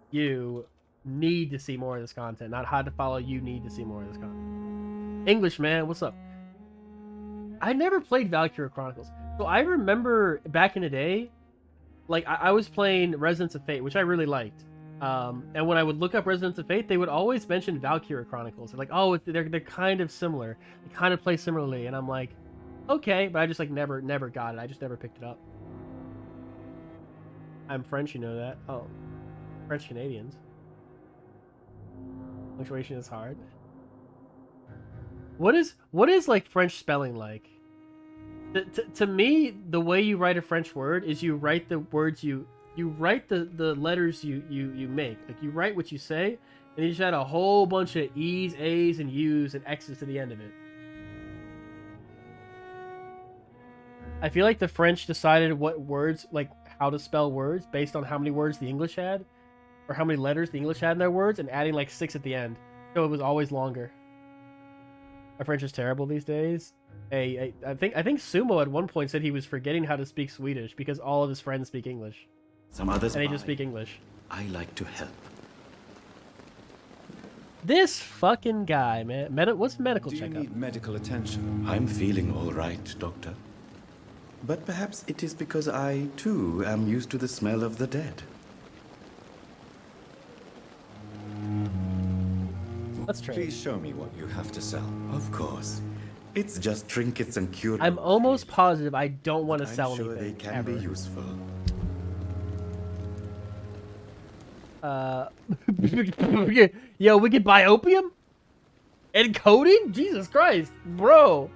you need to see more of this content, not had to follow you need to see more of this content. English, man, what's up? I never played Valkyria Chronicles. So I remember back in the day, like I was playing Residents of Fate, which I really liked. And when I would look up Residents of Fate, they would always mention Valkyria Chronicles. They're like, oh, they're kind of similar. They kind of play similarly. And I'm like, okay, but I just like never got it. I just never picked it up. I'm French, you know that. Oh, French Canadians. Punctuation is hard. What is like French spelling like? To me, the way you write a French word is you write the words you write the letters you make. Like you write what you say, and you just add a whole bunch of E's, A's, and U's and X's to the end of it. I feel like the French decided what words, like how to spell words based on how many words the English had, or how many letters the English had in their words, and adding like 6 at the end, so it was always longer. My French is terrible these days. Hey, I think Sumo at one point said he was forgetting how to speak Swedish because all of his friends speak English. Some others and they just speak English. I like to help. This fucking guy, man. What's medical checkup? Do you need medical attention? I'm feeling all right, Doctor. But perhaps it is because I, too, am used to the smell of the dead. Let's try. Please show me what you have to sell. Of course. It's just trinkets and curios. I'm almost positive I don't want to sell I'm sure anything. they can ever. be useful. Yo, we could buy opium? And codeine? Jesus Christ, bro.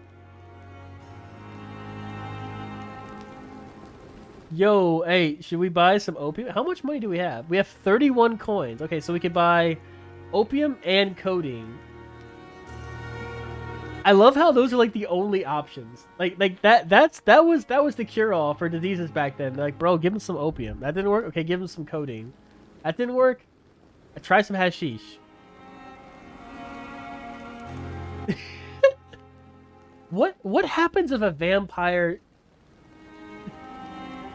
Yo, hey, should we buy some opium? How much money do we have? We have 31 coins. Okay, so we could buy opium and codeine. I love how those are like the only options. Like that was the cure-all for diseases back then. They're like, bro, give him some opium. That didn't work. Okay, give him some codeine. That didn't work. I tried some hashish. What happens if a vampire?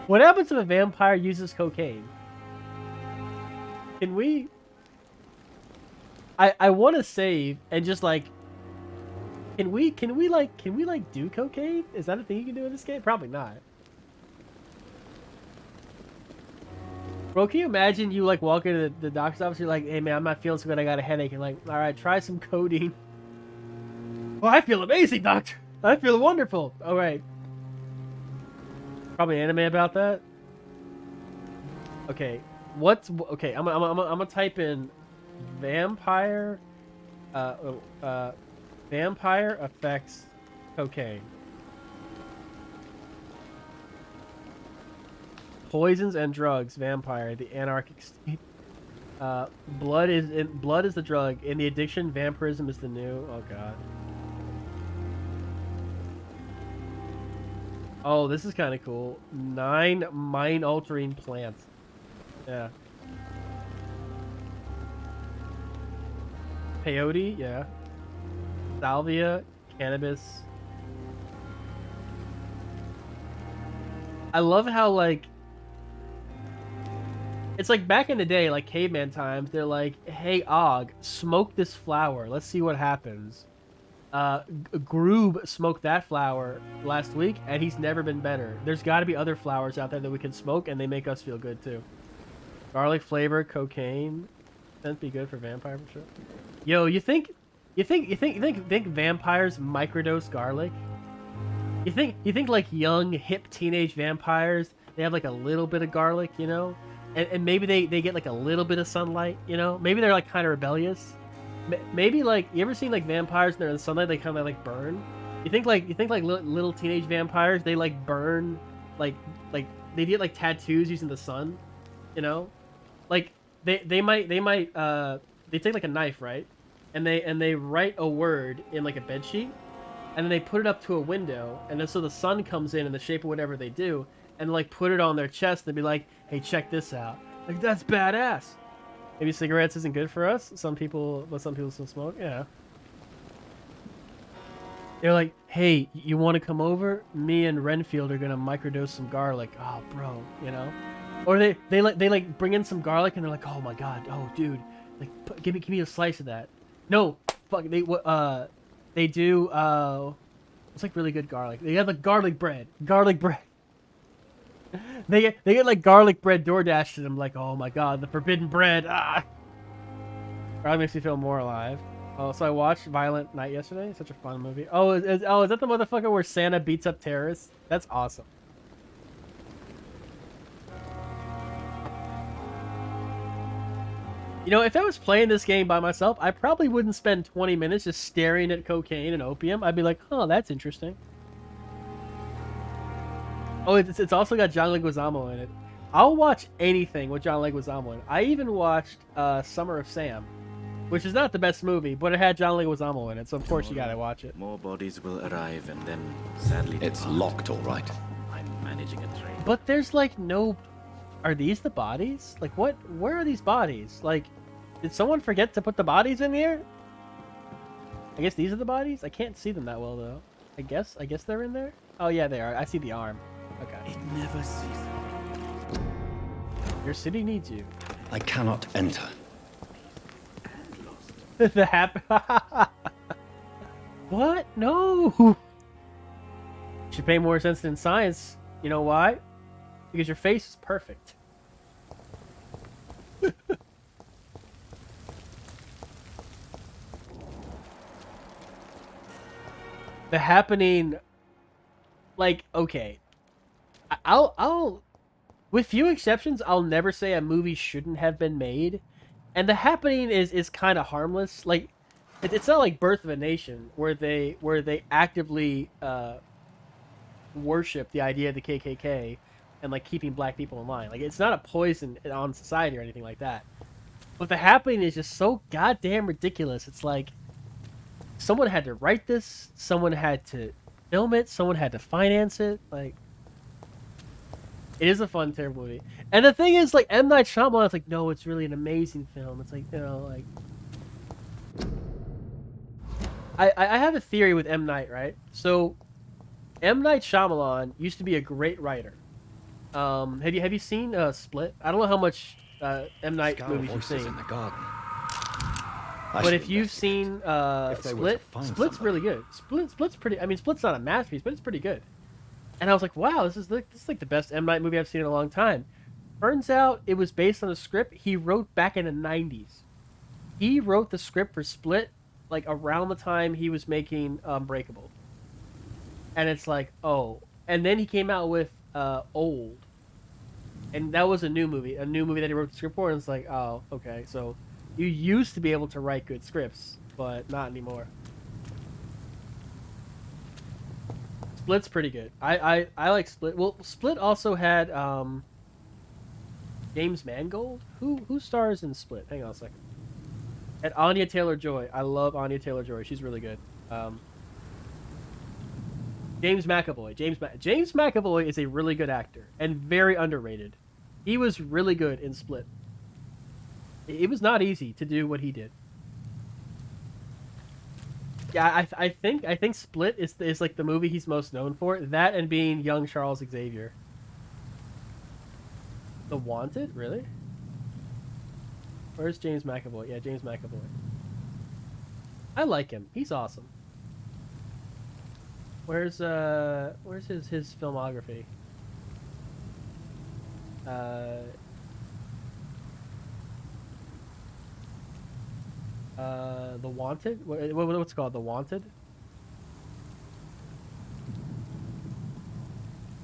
What happens if a vampire uses cocaine? Can we? I want to save and just like. Can we do cocaine? Is that a thing you can do in this game? Probably not. Bro, can you imagine you like walk into the doctor's office, you're like, hey man, I'm not feeling so good, I got a headache, and like, alright, try some codeine. Well, I feel amazing, doctor. I feel wonderful. Alright. Probably anime about that. Okay. Okay, I'm gonna type in vampire vampire affects cocaine. Poisons and drugs, vampire, the anarchic state. Blood is the drug. In the addiction, vampirism is the new. Oh god. Oh, this is kind of cool. 9 mind-altering plants. Yeah. Peyote, yeah. Salvia, cannabis. I love how like it's like back in the day, like caveman times, they're like, hey Og, smoke this flower, let's see what happens. Groob smoked that flower last week and he's never been better. There's got to be other flowers out there that we can smoke and they make us feel good too. Garlic flavor, cocaine, that'd be good for vampire for sure. Yo, you think vampires microdose garlic? You think like young hip teenage vampires, they have like a little bit of garlic, you know, and maybe they get like a little bit of sunlight, you know, maybe they're like kind of rebellious. Maybe like you ever seen like vampires and they're in the sunlight, they kind of like burn. You think like little teenage vampires, they like burn, like they get like tattoos using the sun, you know, like they might they take like a knife, right? And they write a word in like a bed sheet, and then they put it up to a window, and then so the sun comes in the shape of whatever they do, and like put it on their chest and be like, hey, check this out. Like, that's badass. Maybe cigarettes isn't good for us. Some people still smoke. Yeah. They're like, hey, you want to come over? Me and Renfield are gonna microdose some garlic. Oh, bro, you know. Or they bring in some garlic and they're like, oh my god, oh dude, like give me a slice of that. No, fuck they do it's like really good garlic. They have like garlic bread. They get like garlic bread DoorDash to them. Like, oh my god, the forbidden bread. Ah, probably makes me feel more alive. Oh, so I watched Violent Night yesterday. Such a fun movie. Oh, is that the motherfucker where Santa beats up terrorists? That's awesome. You know, if I was playing this game by myself, I probably wouldn't spend 20 minutes just staring at cocaine and opium. I'd be like, oh, that's interesting. Oh, it's also got John Leguizamo in it. I'll watch anything with John Leguizamo in it. I even watched Summer of Sam, which is not the best movie, but it had John Leguizamo in it, so of course you gotta watch it. More bodies will arrive, and then, sadly, It's locked, all right. I'm managing a train. But there's like no... Are these the bodies? Like what? Where are these bodies? Like, did someone forget to put the bodies in here? I guess these are the bodies? I can't see them that well though. I guess they're in there? Oh yeah, they are. I see the arm. Okay. It never ceases. Your city needs you. I cannot enter. The What? No! Should pay more attention in science. You know why? Because your face is perfect. The Happening, like, okay. I'll with few exceptions, I'll never say a movie shouldn't have been made. And The Happening is kind of harmless. Like, it's not like Birth of a Nation where they actively worship the idea of the KKK and like keeping black people in line. Like, it's not a poison on society or anything like that. But The Happening is just so goddamn ridiculous. It's like someone had to write this, someone had to film it, someone had to finance it. Like, it is a fun, terrible movie. And the thing is, like, M. Night Shyamalan is like, no, it's really an amazing film. It's like, you know, like... I have a theory with M. Night, right? So, M. Night Shyamalan used to be a great writer. Have you seen Split? I don't know how much M. Night movies you've seen. In the garden. But if you've seen Split, Split's really good. Split's pretty... I mean, Split's not a masterpiece, but it's pretty good. And I was like, wow, this is like the best M. Night movie I've seen in a long time. Turns out it was based on a script he wrote back in the 90s. He wrote the script for Split like around the time he was making Unbreakable. And it's like, oh. And then he came out with Old. And that was a new movie that he wrote the script for. And it's like, oh, okay. So you used to be able to write good scripts, but not anymore. Split's pretty good. I like Split. Well, Split also had James Mangold. Who stars in Split? Hang on a second. And Anya Taylor-Joy. I love Anya Taylor-Joy. She's really good. James McAvoy. James McAvoy is a really good actor and very underrated. He was really good in Split. It was not easy to do what he did. Yeah, I think Split is like the movie he's most known for. That and being young Charles Xavier. The Wanted, really? Where's James McAvoy? Yeah, James McAvoy. I like him. He's awesome. Where's his filmography? The Wanted? What's it called? The Wanted?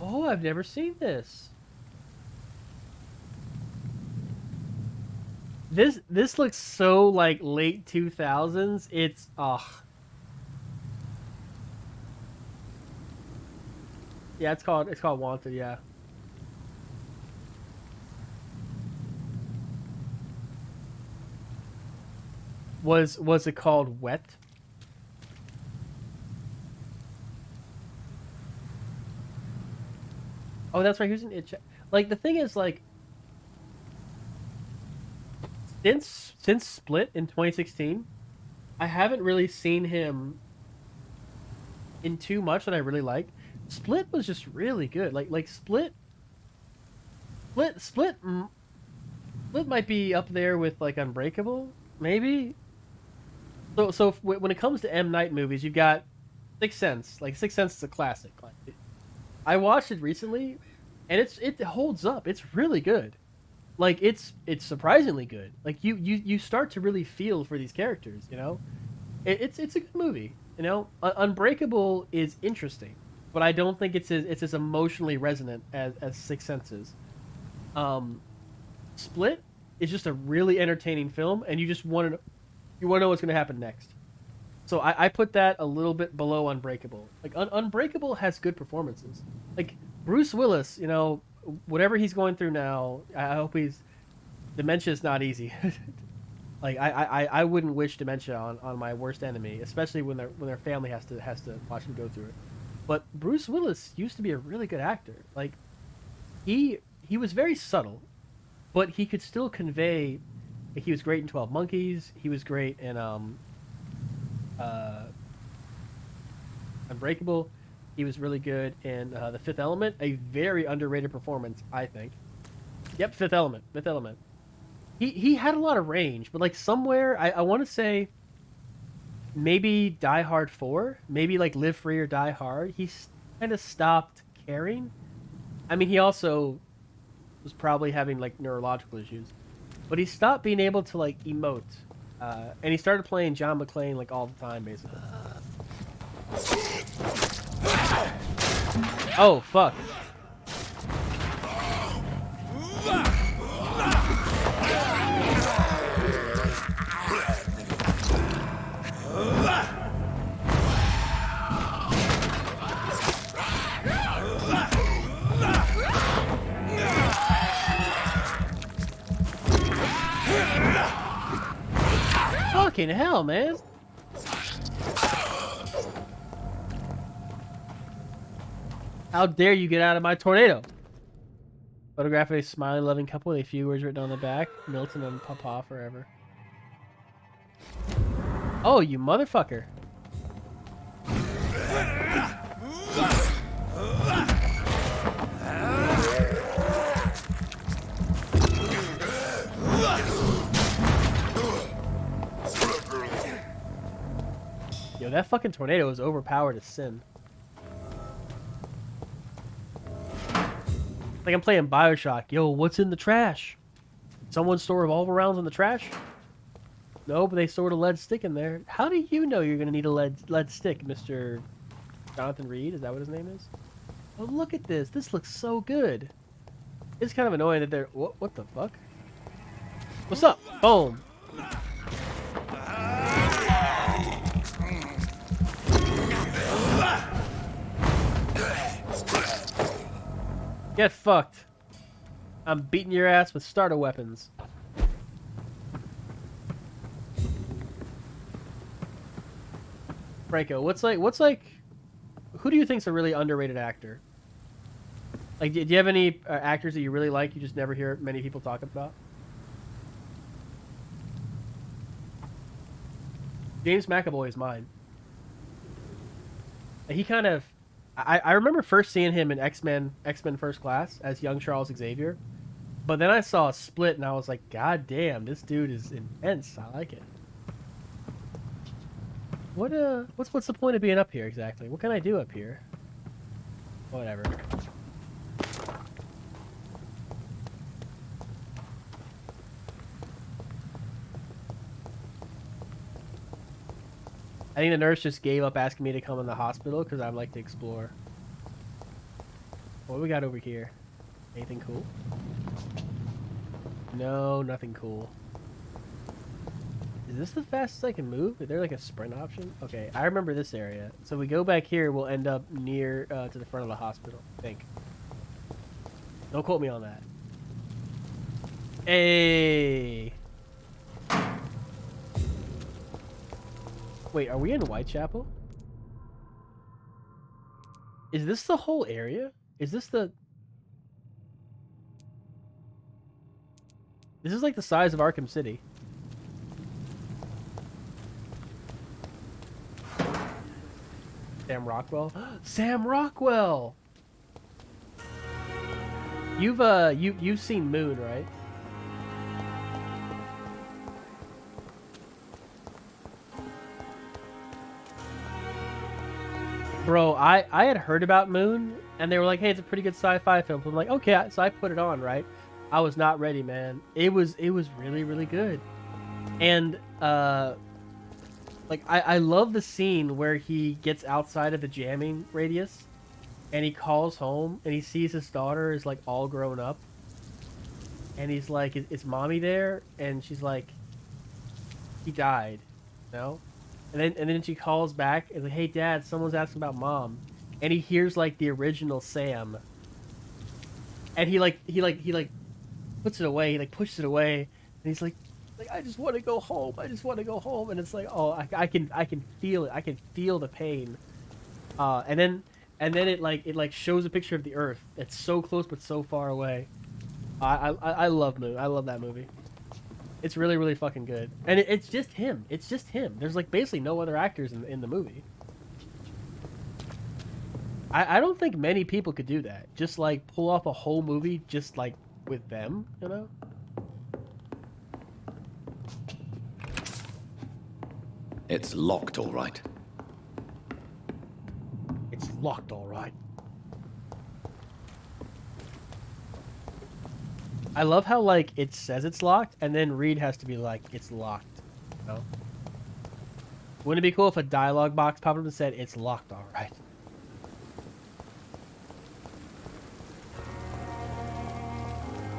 Oh, I've never seen this. This looks so like late 2000s. It's yeah, it's called Wanted, yeah. Was it called Wet? Oh, that's right. Who's in it? Like, the thing is, like, since Split in 2016, I haven't really seen him in too much that I really like. Split was just really good. Like Split might be up there with like Unbreakable, maybe. When it comes to M. Night movies, you've got Sixth Sense. Like Sixth Sense is a classic. Like, I watched it recently, and it holds up. It's really good. Like it's surprisingly good. Like you start to really feel for these characters. You know, it's a good movie. You know, Unbreakable is interesting, but I don't think it's as emotionally resonant as Sixth Sense is. Split is just a really entertaining film, and you want to know what's going to happen next. So I put that a little bit below Unbreakable. Like Unbreakable has good performances. Like Bruce Willis, you know, whatever he's going through now, I hope dementia is not easy. Like I wouldn't wish dementia on my worst enemy, especially when their family has to watch him go through it. But Bruce Willis used to be a really good actor. Like he was very subtle, but he could still convey. Like, he was great in 12 Monkeys. He was great in Unbreakable. He was really good in The Fifth Element, a very underrated performance, I think. Yep, Fifth Element. He had a lot of range, but like somewhere, I want to say maybe Die Hard 4, maybe like Live Free or Die Hard, he kind of stopped caring. I mean, he also was probably having like neurological issues, but he stopped being able to like emote, and he started playing John McClane like all the time, basically. Oh, fuck. Fucking hell, man. How dare you get out of my tornado? Photograph a smiling, loving couple with a few words written on the back. Milton and Papa forever. Oh, you motherfucker. Yo, that fucking tornado is overpowered as sin. Like I'm playing Bioshock. Yo, what's in the trash? Someone store revolver rounds in the trash? No, but they stored a lead stick in there. How do you know you're gonna need a lead stick, Mr. Jonathan Reed? Is that what his name is? Oh, look at this. This looks so good. It's kind of annoying that they're... What the fuck? What's up? Boom. Get fucked. I'm beating your ass with starter weapons. Franco, what's like who do you think's a really underrated actor? Like, do you have any actors that you really like you just never hear many people talk about? James McAvoy is mine. He kind of... I remember first seeing him in X-Men First Class as young Charles Xavier. But then I saw Split and I was like, God damn, this dude is intense. I like it. What's the point of being up here exactly? What can I do up here? Whatever. I think the nurse just gave up asking me to come in the hospital because I'd like to explore. What do we got over here? Anything cool? No, nothing cool. Is this the fastest I can move? Is there like a sprint option? Okay, I remember this area. So we go back here, we'll end up near to the front of the hospital, I think. Don't quote me on that. Hey! Wait, are we in Whitechapel? Is this the whole area? Is this the... This is like the size of Arkham City. Sam Rockwell. Sam Rockwell. You've seen Moon, right? Bro, I had heard about Moon, and they were like, "Hey, it's a pretty good sci-fi film." So I'm like, "Okay," so I put it on, right? I was not ready, man. It was really, really good, and like I love the scene where he gets outside of the jamming radius, and he calls home, and he sees his daughter is like all grown up, and he's like, "Is mommy there?" And she's like, "He died," you know? And then she calls back and like, "Hey Dad, someone's asking about Mom," and he hears like the original Sam, and he puts it away, he like pushes it away, and he's like I just want to go home, I just want to go home, and it's like, oh, I can feel it, I can feel the pain, and then it shows a picture of the Earth. It's so close but so far away. I love Moon. I love that movie. It's really, really fucking good. And it's just him. It's just him. There's like basically no other actors in the movie. I don't think many people could do that. Just like pull off a whole movie just like with them, you know? It's locked, all right. It's locked, all right. I love how, like, it says it's locked, and then Reed has to be like, it's locked. You know? Wouldn't it be cool if a dialogue box popped up and said, it's locked, alright?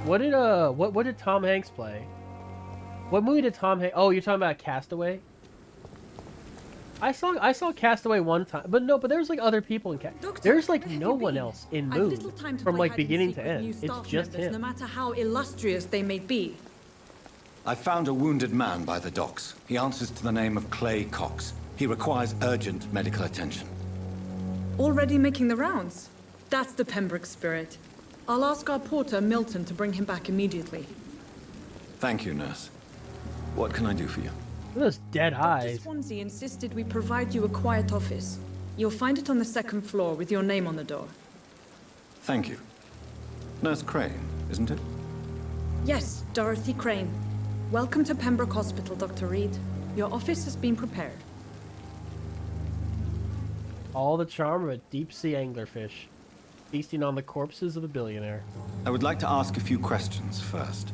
What did Tom Hanks play? What movie did Tom Hanks... Oh, you're talking about Castaway? I saw Castaway one time, but there's like other people in Castaway. There's like no one else in Moon from like beginning to end. It's just him. No matter how illustrious they may be. I found a wounded man by the docks. He answers to the name of Clay Cox. He requires urgent medical attention. Already making the rounds. That's the Pembroke spirit. I'll ask our porter, Milton, to bring him back immediately. Thank you, nurse. What can I do for you? Look at those dead eyes. Dr. Swansea insisted we provide you a quiet office. You'll find it on the second floor with your name on the door. Thank you. Nurse Crane, isn't it? Yes, Dorothy Crane. Welcome to Pembroke Hospital, Dr. Reed. Your office has been prepared. All the charm of a deep-sea anglerfish, feasting on the corpses of a billionaire. I would like to ask a few questions first.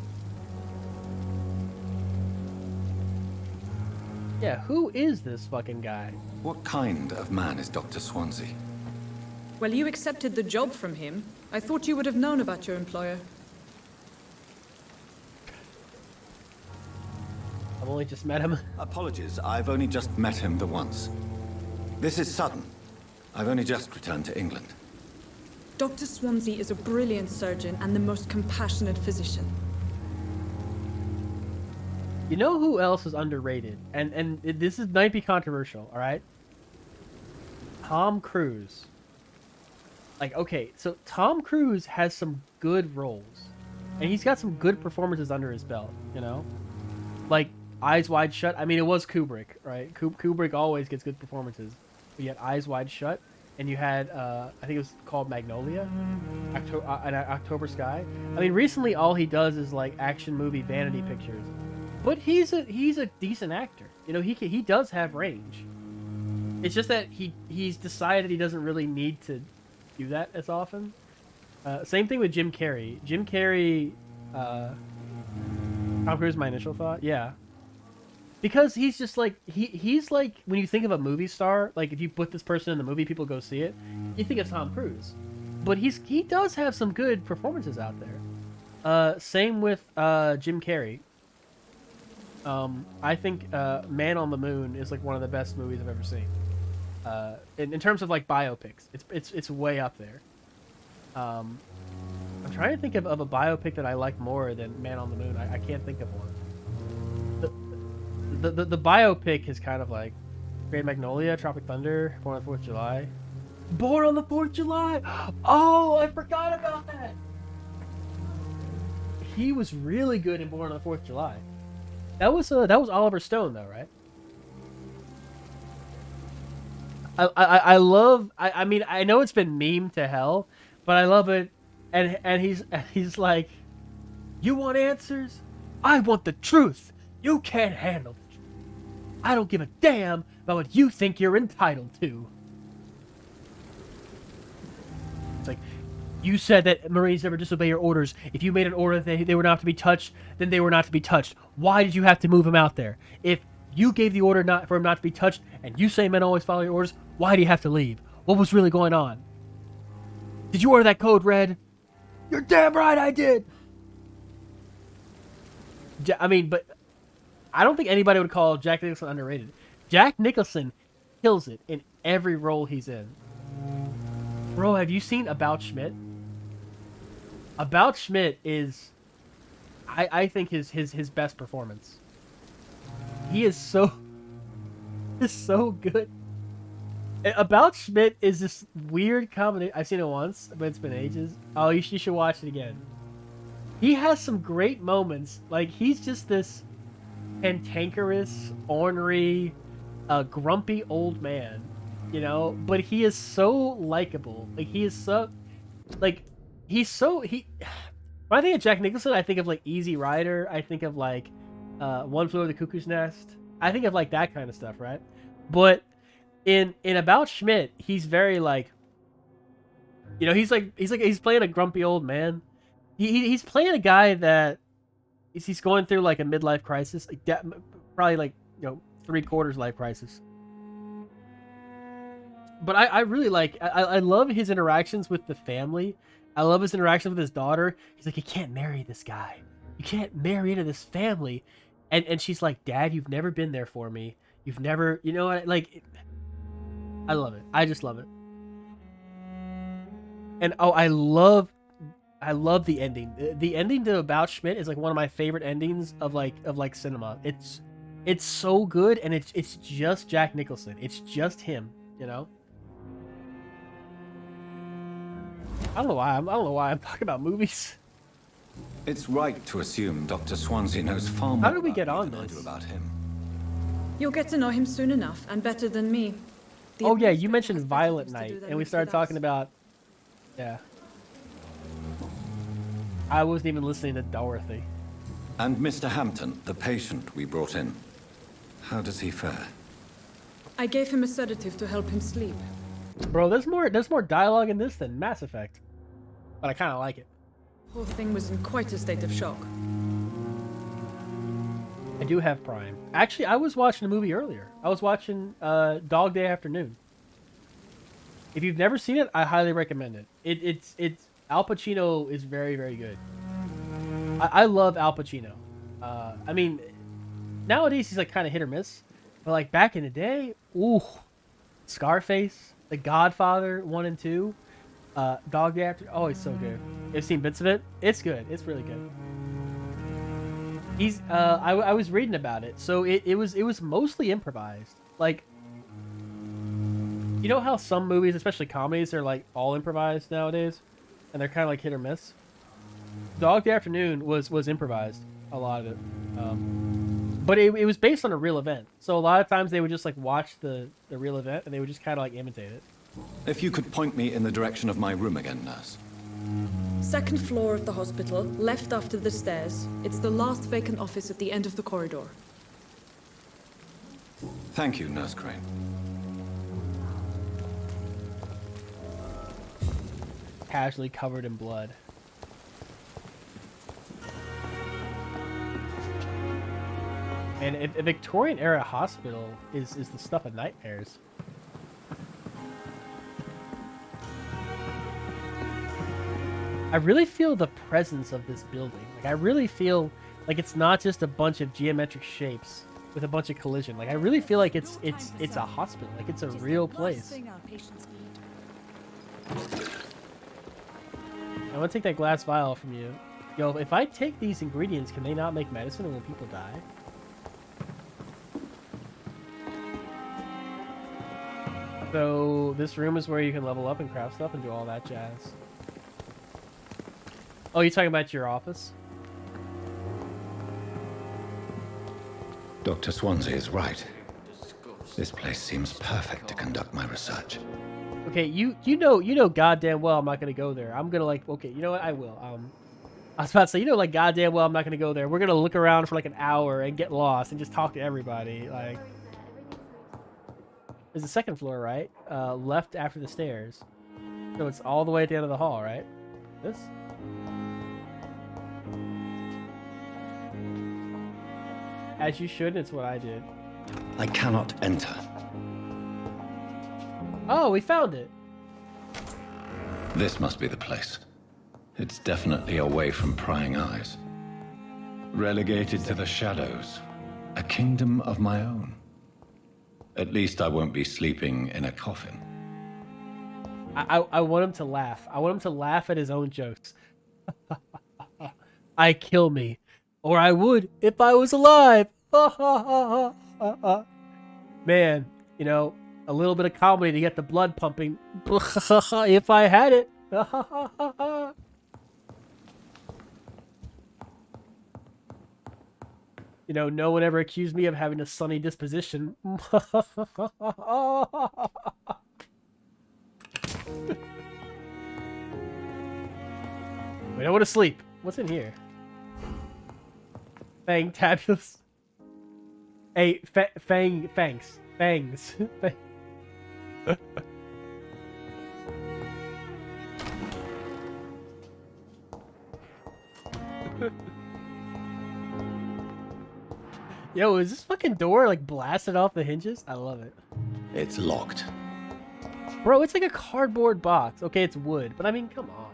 Yeah, who is this fucking guy? What kind of man is Dr. Swansea? Well, you accepted the job from him. I thought you would have known about your employer. I've only just met him. Apologies, I've only just met him the once. This is sudden. I've only just returned to England. Dr. Swansea is a brilliant surgeon and the most compassionate physician. You know who else is underrated? And this might be controversial, all right? Tom Cruise. Like, okay, so Tom Cruise has some good roles. And he's got some good performances under his belt, you know? Like, Eyes Wide Shut. I mean, it was Kubrick, right? Kubrick always gets good performances. But you had Eyes Wide Shut, and you had, I think it was called Magnolia? An October Sky. I mean, recently all he does is, like, action movie vanity pictures. But he's a decent actor. You know, he does have range. It's just that he's decided he doesn't really need to do that as often. Same thing with Jim Carrey. Jim Carrey, Tom Cruise, my initial thought, yeah. Because he's just like, he's like, when you think of a movie star, like if you put this person in the movie, people go see it, you think of Tom Cruise. But he does have some good performances out there. Same with Jim Carrey. I think Man on the Moon is like one of the best movies I've ever seen. In terms of like biopics, it's way up there. I'm trying to think of a biopic that I like more than Man on the Moon. I can't think of one. The biopic is kind of like Great Magnolia, Tropic Thunder, Born on the 4th of July. Born on the 4th of July! Oh, I forgot about that! He was really good in Born on the 4th of July. That was Oliver Stone, though, right? I love. I mean, I know it's been meme to hell, but I love it. And he's like, you want answers? I want the truth. You can't handle the truth. I don't give a damn about what you think you're entitled to. It's like, you said that Marines never disobey your orders. If you made an order that they were not to be touched, then they were not to be touched. Why did you have to move him out there? If you gave the order not for him not to be touched, and you say men always follow your orders, why do you have to leave? What was really going on? Did you order that code red? You're damn right I did! I mean, but I don't think anybody would call Jack Nicholson underrated. Jack Nicholson kills it in every role he's in. Bro, have you seen About Schmidt? About Schmidt is, I think, his best performance. He is so good. About Schmidt is this weird comedy. I've seen it once, but it's been ages. Oh, you should watch it again. He has some great moments. Like, he's just this cantankerous, ornery, grumpy old man, you know? But he is so likable. Like, he is so... Like, he's so... When I think of Jack Nicholson, I think of, like, Easy Rider. I think of, like, One Flew Over the Cuckoo's Nest. I think of, like, that kind of stuff, right? But in About Schmidt, he's very, like... You know, he's playing a grumpy old man. He's playing a guy that he's going through like a midlife crisis, like probably like, you know, 3/4 life crisis. But I really like, I love his interactions with the family. I love his interactions with his daughter. He's like, you can't marry this guy. You can't marry into this family. And she's like, Dad, you've never been there for me. You've never, you know what? Like, I love it. I just love it. And oh, I love the ending. The ending to About Schmidt is like one of my favorite endings of like cinema. It's so good, and it's just Jack Nicholson. It's just him, you know. I don't know why I'm talking about movies. It's right to assume Dr. Swansea knows far more How did we get on than I this? do about him. You'll get to know him soon enough, and better than me. The Oh yeah, you administrator mentioned has better Violent things to do Night, than and we mix started with talking us. about, yeah. I wasn't even listening to Dorothy. And Mr. Hampton, the patient we brought in. How does he fare? I gave him a sedative to help him sleep. Bro, there's more dialogue in this than Mass Effect, but I kind of like it. Poor thing was in quite a state of shock. I do have Prime. Actually, I was watching a movie earlier. I was watching Dog Day Afternoon. If you've never seen it, I highly recommend it. It's Al Pacino is very, very good. I love Al Pacino. I mean, nowadays he's like kind of hit or miss, but like back in the day, ooh, Scarface, The Godfather 1 and 2, Dog Day After. Oh, he's so good. You've seen bits of it? It's good. It's really good. He's I was reading about it, so it was mostly improvised. Like, you know how some movies, especially comedies, are like all improvised nowadays, and they're kind of like hit or miss. Dog Day Afternoon was improvised, a lot of it, but it was based on a real event. So a lot of times they would just like watch the real event, and they would just kind of like imitate it. If you could point me in the direction of my room again, nurse. Second floor of the hospital, left after the stairs. It's the last vacant office at the end of the corridor. Thank you, Nurse Crane. Casually covered in blood. And a Victorian era hospital is the stuff of nightmares. I really feel the presence of this building. Like, I really feel like it's not just a bunch of geometric shapes with a bunch of collision. Like, I really feel like it's a hospital. Like, it's a real place. I want to take that glass vial from you. Yo, if I take these ingredients, can they not make medicine when people die? So, this room is where you can level up and craft stuff and do all that jazz. Oh, you're talking about your office? Dr. Swansea is right. This place seems perfect to conduct my research. Okay, you know goddamn well I'm not gonna go there. I'm gonna like, okay, you know what? I will. I was about to say, you know, like goddamn well I'm not gonna go there. We're gonna look around for like an hour and get lost and just talk to everybody. Like, there's the second floor, right? Left after the stairs. So it's all the way at the end of the hall, right? This? As you should, it's what I did. I cannot enter. Oh, we found it. This must be the place. It's definitely away from prying eyes. Relegated to the shadows. A kingdom of my own. At least I won't be sleeping in a coffin. I want him to laugh. I want him to laugh at his own jokes. I kill me. Or I would if I was alive. Man, you know, a little bit of comedy to get the blood pumping. If I had it. You know, no one ever accused me of having a sunny disposition. Wait, I want to sleep. What's in here? Fangs. Hey, fangs. Yo, is this fucking door like blasted off the hinges? I love it. It's locked. Bro, it's like a cardboard box. Okay, it's wood, but I mean, come on.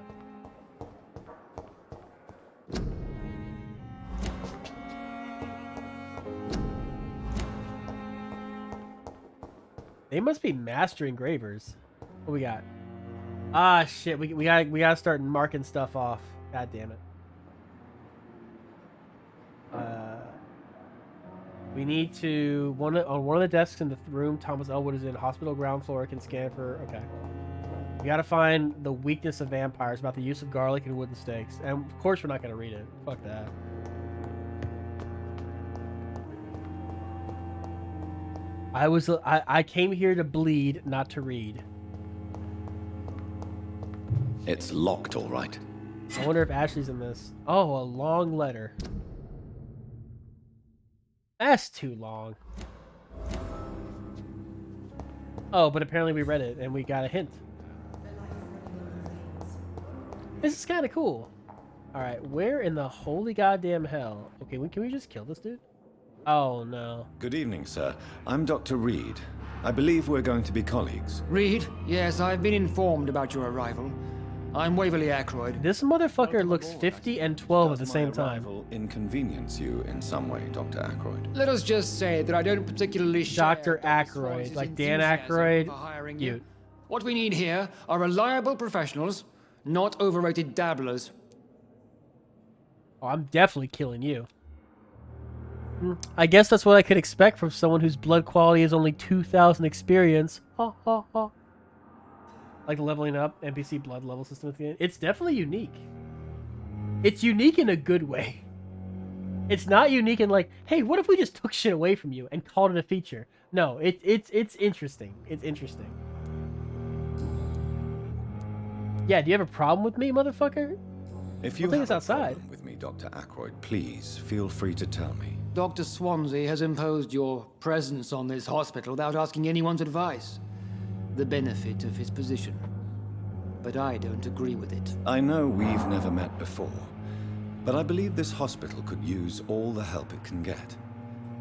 They must be master engravers. What we got? Ah, shit. We gotta start marking stuff off. God damn it. We need to on one of the desks in the room Thomas Elwood is in, hospital ground floor, can scan for. Okay. We gotta find the weakness of vampires about the use of garlic and wooden stakes, and of course we're not gonna read it. Fuck that. I came here to bleed, not to read. It's locked, all right. I wonder if Ashley's in this. Oh, a long letter. That's too long. Oh, but apparently we read it and we got a hint. This is kind of cool. All right, where in the holy goddamn hell? Okay, can we just kill this dude? Oh, no. Good evening, sir. I'm Dr. Reed. I believe we're going to be colleagues. Reed? Yes, I've been informed about your arrival. I'm Waverly Ackroyd. This motherfucker looks 50 and 12 at the same time. Does my arrival inconvenience you in some way, Dr. Ackroyd? Let us just say that I don't particularly share Dr. Ackroyd, like Dan Aykroyd. You. What we need here are reliable professionals, not overrated dabblers. Oh, I'm definitely killing you. I guess that's what I could expect from someone whose blood quality is only 2,000 experience. Ha ha ha. Like the leveling up NPC blood level system at the end. It's definitely unique. It's unique in a good way. It's not unique in like, hey, what if we just took shit away from you and called it a feature? No, it's interesting. It's interesting. Yeah, do you have a problem with me, motherfucker? If you think have it's a outside. problem with me, Dr. Ackroyd, please feel free to tell me. Dr. Swansea has imposed your presence on this hospital without asking anyone's advice. The benefit of his position. But I don't agree with it. I know we've never met before, but I believe this hospital could use all the help it can get.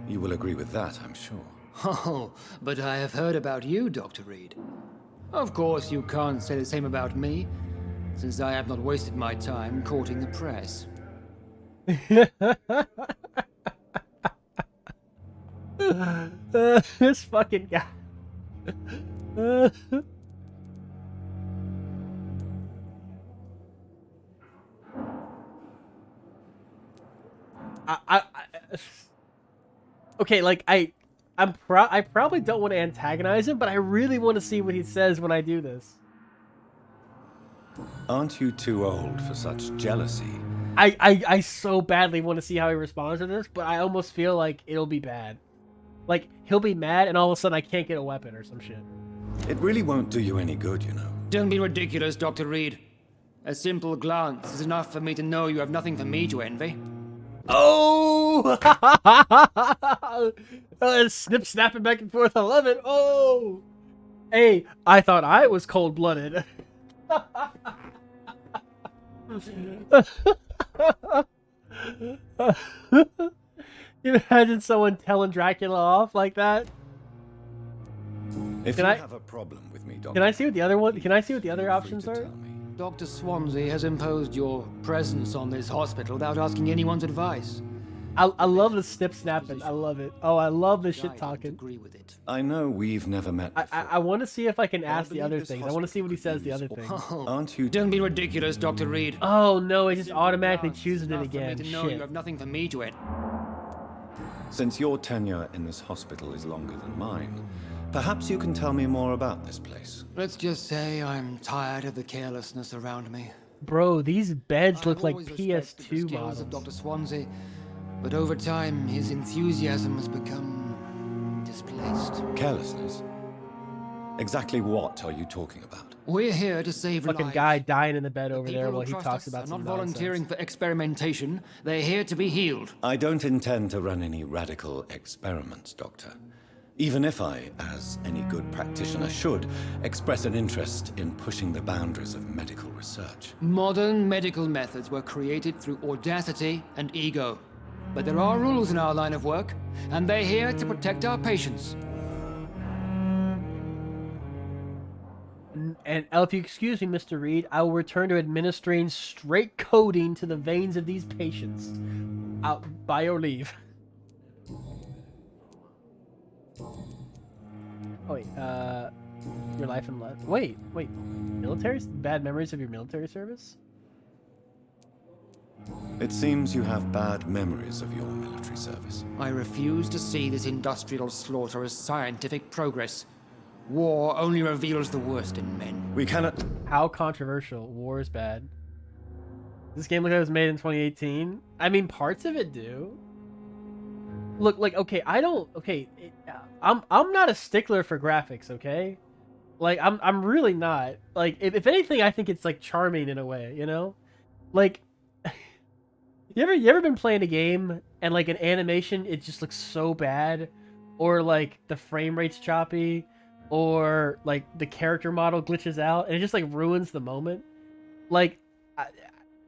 You will agree with that, I'm sure. Oh, but I have heard about you, Dr. Reed. Of course, you can't say the same about me, since I have not wasted my time courting the press. This fucking guy. Okay, like I probably don't want to antagonize him, but I really want to see what he says when I do this. Aren't you too old for such jealousy? I so badly want to see how he responds to this, but I almost feel like it'll be bad. Like, he'll be mad, and all of a sudden I can't get a weapon or some shit. It really won't do you any good, you know. Don't be ridiculous, Dr. Reed. A simple glance is enough for me to know you have nothing for me to envy. Oh! Snip snapping back and forth. I love it. Oh! Hey, I thought I was cold-blooded. You imagine someone telling Dracula off like that? If you have a problem with me, Doctor, can I see what the other one? Can I see what the other options are? Dr. Swansea has imposed your presence on this hospital without asking anyone's advice. I love the snip snapping. I love it. Oh, I love the shit talking. I know we've never met before. I want to see if I can ask the other things. I want to see what he says the other things. Aren't you? Don't be ridiculous, Dr. Reed. Oh no, it just automatically chooses it again. For me to know you have nothing for me to envy. Since your tenure in this hospital is longer than mine, perhaps you can tell me more about this place. Let's just say I'm tired of the carelessness around me. Bro, these beds look like I've always respected the PS2 skills models. of Dr. Swansea, but over time his enthusiasm has become displaced. Carelessness? Exactly what are you talking about? We're here to save Fucking lives. guy dying in the bed over there People while who he trust talks us about are some not volunteering nonsense. for experimentation. They're here to be healed. I don't intend to run any radical experiments, Doctor. Even if I, as any good practitioner should, express an interest in pushing the boundaries of medical research. Modern medical methods were created through audacity and ego. But there are rules in our line of work, and they're here to protect our patients. And if you excuse me, Mr. Reed, I will return to administering straight codeine to the veins of these patients. Out by your leave. Oh, wait, your life and love. Wait, military? Bad memories of your military service? It seems you have bad memories of your military service. I refuse to see this industrial slaughter as scientific progress. War only reveals the worst in men. We cannot... How controversial. War is bad. This game looked like it was made in 2018. I mean, parts of it do. Look, like, okay, I don't... Okay, I'm not a stickler for graphics, okay? Like, I'm really not. Like, if anything, I think it's, like, charming in a way, you know? Like... You ever been playing a game and like an animation it just looks so bad, or like the frame rate's choppy, or like the character model glitches out and it just like ruins the moment? Like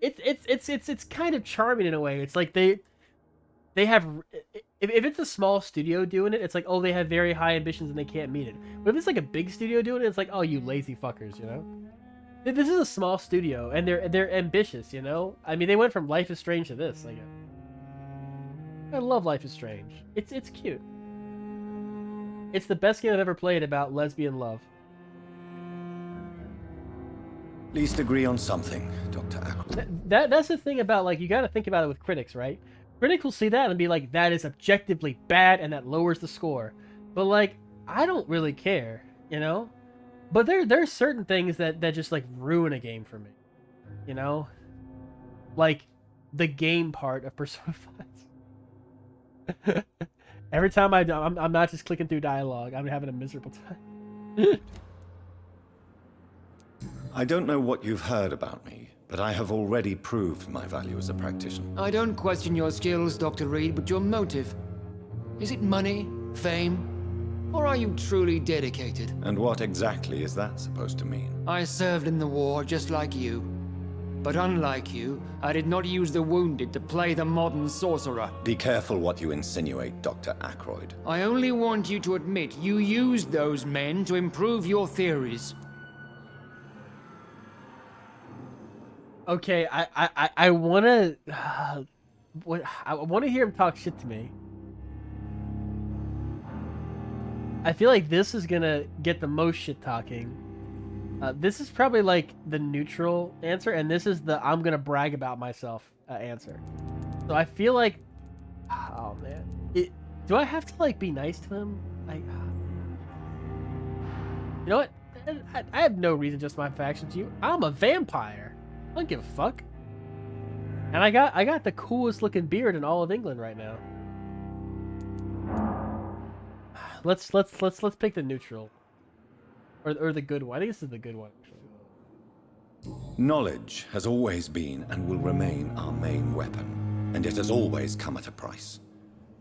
it's kind of charming in a way. It's like they have, if it's a small studio doing it, it's like, oh, they have very high ambitions and they can't meet it. But if it's like a big studio doing it, it's like, oh, you lazy fuckers, you know? This is a small studio, and they're ambitious, you know? I mean, they went from Life is Strange to this. Like, I love Life is Strange. It's cute. It's the best game I've ever played about lesbian love. At least agree on something, Dr. Ackroyd. That's the thing about, like, you got to think about it with critics, right? Critics will see that and be like, that is objectively bad, and that lowers the score. But, like, I don't really care, you know? But there's certain things that just like ruin a game for me, you know, like the game part of Persona 5. Every time I'm not just clicking through dialogue, I'm having a miserable time. I don't know what you've heard about me, but I have already proved my value as a practitioner. I don't question your skills, Dr. Reed, but your motive. Is it money, fame? Or are you truly dedicated? And what exactly is that supposed to mean? I served in the war just like you. But unlike you, I did not use the wounded to play the modern sorcerer. Be careful what you insinuate, Dr. Ackroyd. I only want you to admit you used those men to improve your theories. Okay, I wanna, I wanna hear him talk shit to me. I feel like this is gonna get the most shit talking. This is probably like the neutral answer, and this is the I'm gonna brag about myself answer. So I feel like, oh man, do I have to like be nice to him? Like, you know what? I have no reason to justify my faction to you. I'm a vampire. I don't give a fuck. And I got the coolest looking beard in all of England right now. let's pick the neutral, or the good one. I think this is the good one. Actually. Knowledge has always been and will remain our main weapon, and it has always come at a price.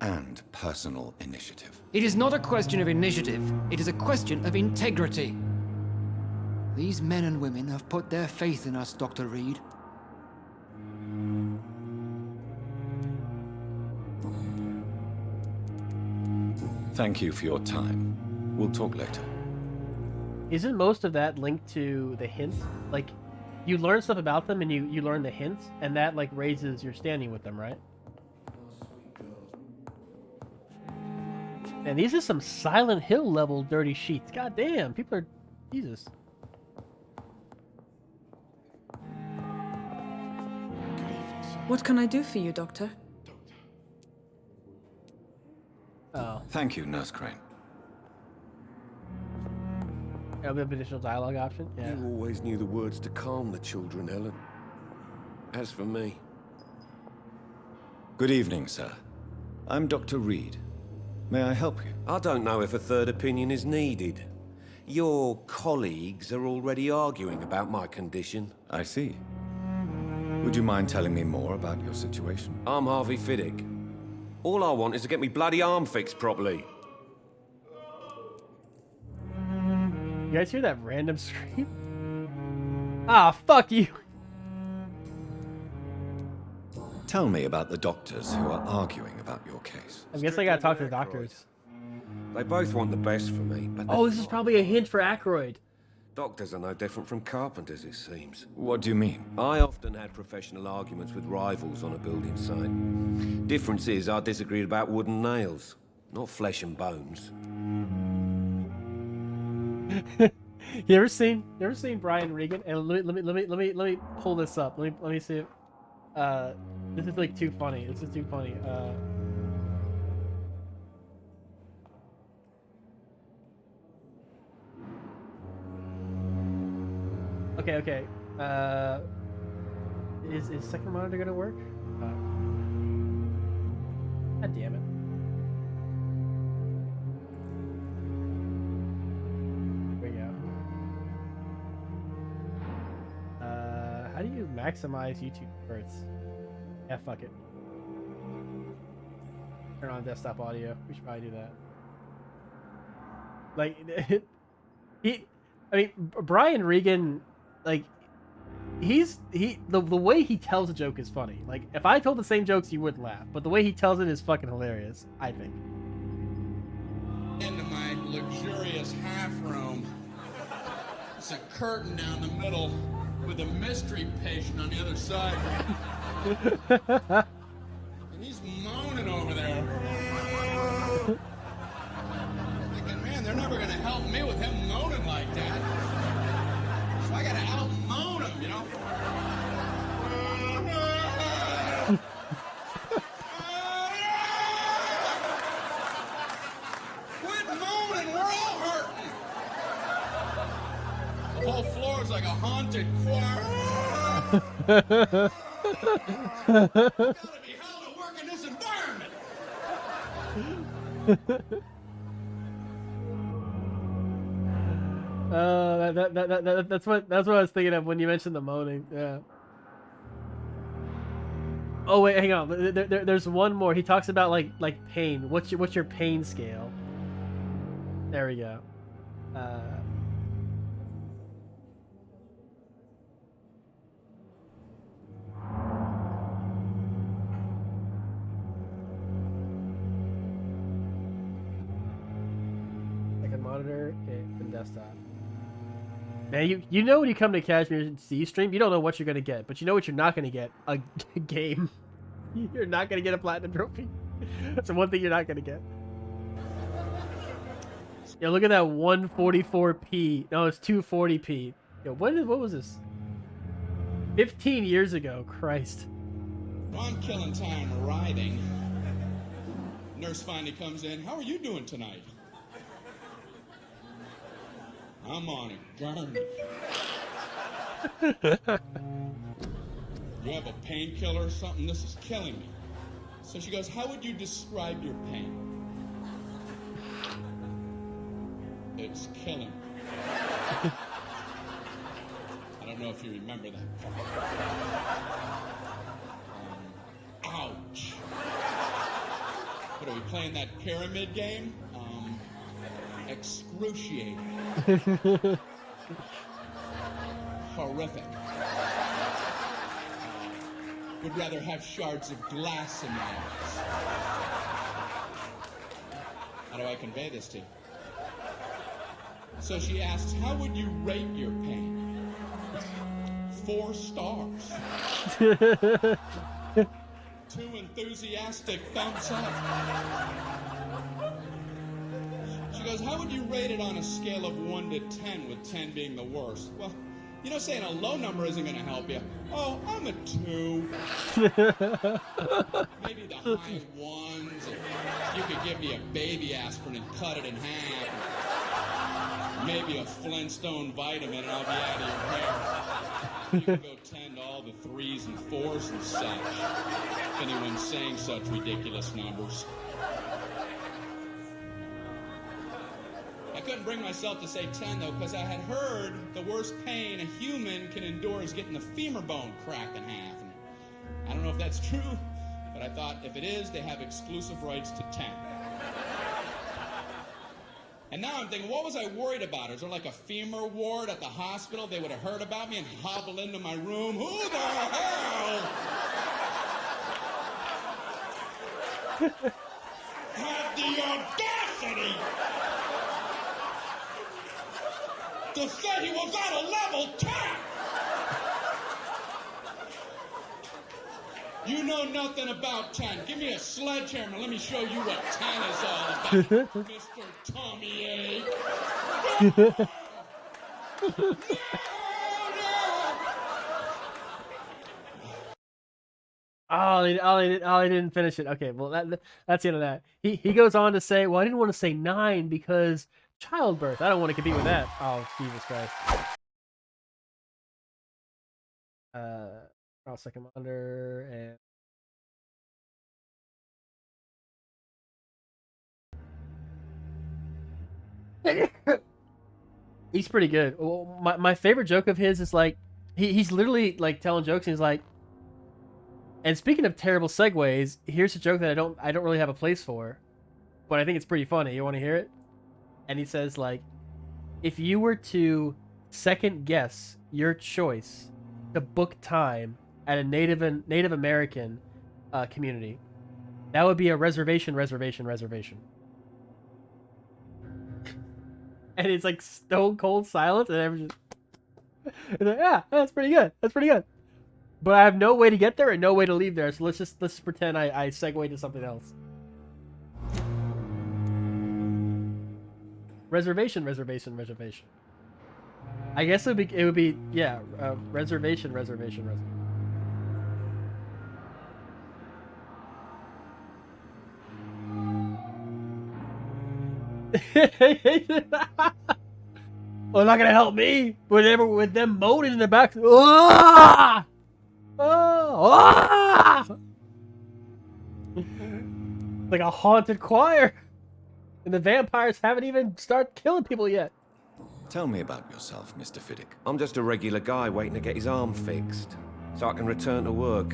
And personal initiative. It is not a question of initiative, it is a question of integrity. These men and women have put their faith in us, Dr. Reed. Thank you for your time. We'll talk later. Isn't most of that linked to the hints? Like, you learn stuff about them and you learn the hints, and that like raises your standing with them, right? And these are some Silent Hill level dirty sheets. God damn, people are... Jesus. What can I do for you, Doctor? Oh. Thank you, Nurse Crane. A bit of additional dialogue option? Yeah. You always knew the words to calm the children, Helen. As for me... Good evening, sir. I'm Dr. Reed. May I help you? I don't know if a third opinion is needed. Your colleagues are already arguing about my condition. I see. Would you mind telling me more about your situation? I'm Harvey Fiddick. All I want is to get me bloody arm fixed properly. You guys hear that random scream? Ah, fuck you! Tell me about the doctors who are arguing about your case. I guess I gotta talk to the doctors. They both want the best for me, but... Oh, this is probably a hint for Aykroyd. Doctors are no different from carpenters, it seems. What do you mean? I often had professional arguments with rivals on a building site. Difference is I disagreed about wooden nails, not flesh and bones. You ever seen Brian Regan? And let me pull this up. Let me see if this is like too funny. This is too funny. Okay. Is second monitor gonna work? God damn it. There we go. How do you maximize YouTube birds? Yeah, fuck it. Turn on desktop audio. We should probably do that. Like, I mean, Brian Regan, like, the way he tells a joke is funny. Like, if I told the same jokes, you wouldn't laugh. But the way he tells it is fucking hilarious, I think. Into my luxurious half room. It's a curtain down the middle with a mystery patient on the other side. And he's moaning over there. Thinking, man, they're never gonna help me with him moaning like that. So I gotta out-moan him, you know? Quit moaning, we're all hurting. The whole floor is like a haunted choir. Gotta be hell to work in this environment. That's what I was thinking of when you mentioned the moaning. Yeah. Oh wait, hang on. There's one more. He talks about like pain. What's your pain scale? There we go. Second monitor, okay, and desktop. Man, you know when you come to Kashmir C stream, you don't know what you're gonna get, but you know what you're not gonna get: a game. You're not gonna get a platinum trophy. That's the one thing you're not gonna get. Yo, look at that 144p. No, it's 240p. Yo, what was this? 15 years ago. Christ. I'm killing time riding. Nurse finally comes in. How are you doing tonight? I'm on a gurney. You have a painkiller or something? This is killing me. So she goes, how would you describe your pain? It's killing. I don't know if you remember that part. Ouch. What are we playing, that pyramid game? Excruciating. Horrific. Would rather have shards of glass in my eyes. How do I convey this to you? So she asks, how would you rate your pain? 4 stars. 2 enthusiastic thumbs up. She goes, how would you rate it on a scale of 1 to 10, with 10 being the worst? Well, you know, saying a low number isn't going to help you. Oh, I'm a 2. Maybe the high 1s. And you could give me a baby aspirin and cut it in half. Maybe a Flintstone vitamin and I'll be out of your hair. You can go 10 to all the 3s and 4s and such. If anyone's saying such ridiculous numbers. I couldn't bring myself to say 10, though, because I had heard the worst pain a human can endure is getting the femur bone cracked in half. And I don't know if that's true, but I thought if it is, they have exclusive rights to 10. And now I'm thinking, what was I worried about? Is there like a femur ward at the hospital? They would have heard about me and hobbled into my room. Who the hell had the audacity to say he was at a level 10? You know nothing about 10. Give me a sledgehammer. Let me show you what 10 is all about, Mr. Tommy A. Oh, he didn't finish it. Okay, well that's the end of that. He goes on to say, well, I didn't want to say 9 because childbirth. I don't want to compete with that. Oh, Jesus Christ. I'll second under and he's pretty good. Well, my favorite joke of his is like he's literally like telling jokes and he's like, and speaking of terrible segues, here's a joke that I don't really have a place for, but I think it's pretty funny. You want to hear it? And he says like, if you were to second guess your choice to book time at a Native American community, that would be a reservation. And it's like stone cold silence, and everyone's just, like, yeah, that's pretty good. But I have no way to get there and no way to leave there, so let's just pretend I segue to something else. Reservation. I guess it would be yeah, reservation. Well, not gonna help me with them moaning in the back. Ah! Ah! Like a haunted choir, and the vampires haven't even started killing people yet. Tell me about yourself, Mr. Fiddick. I'm just a regular guy waiting to get his arm fixed, so I can return to work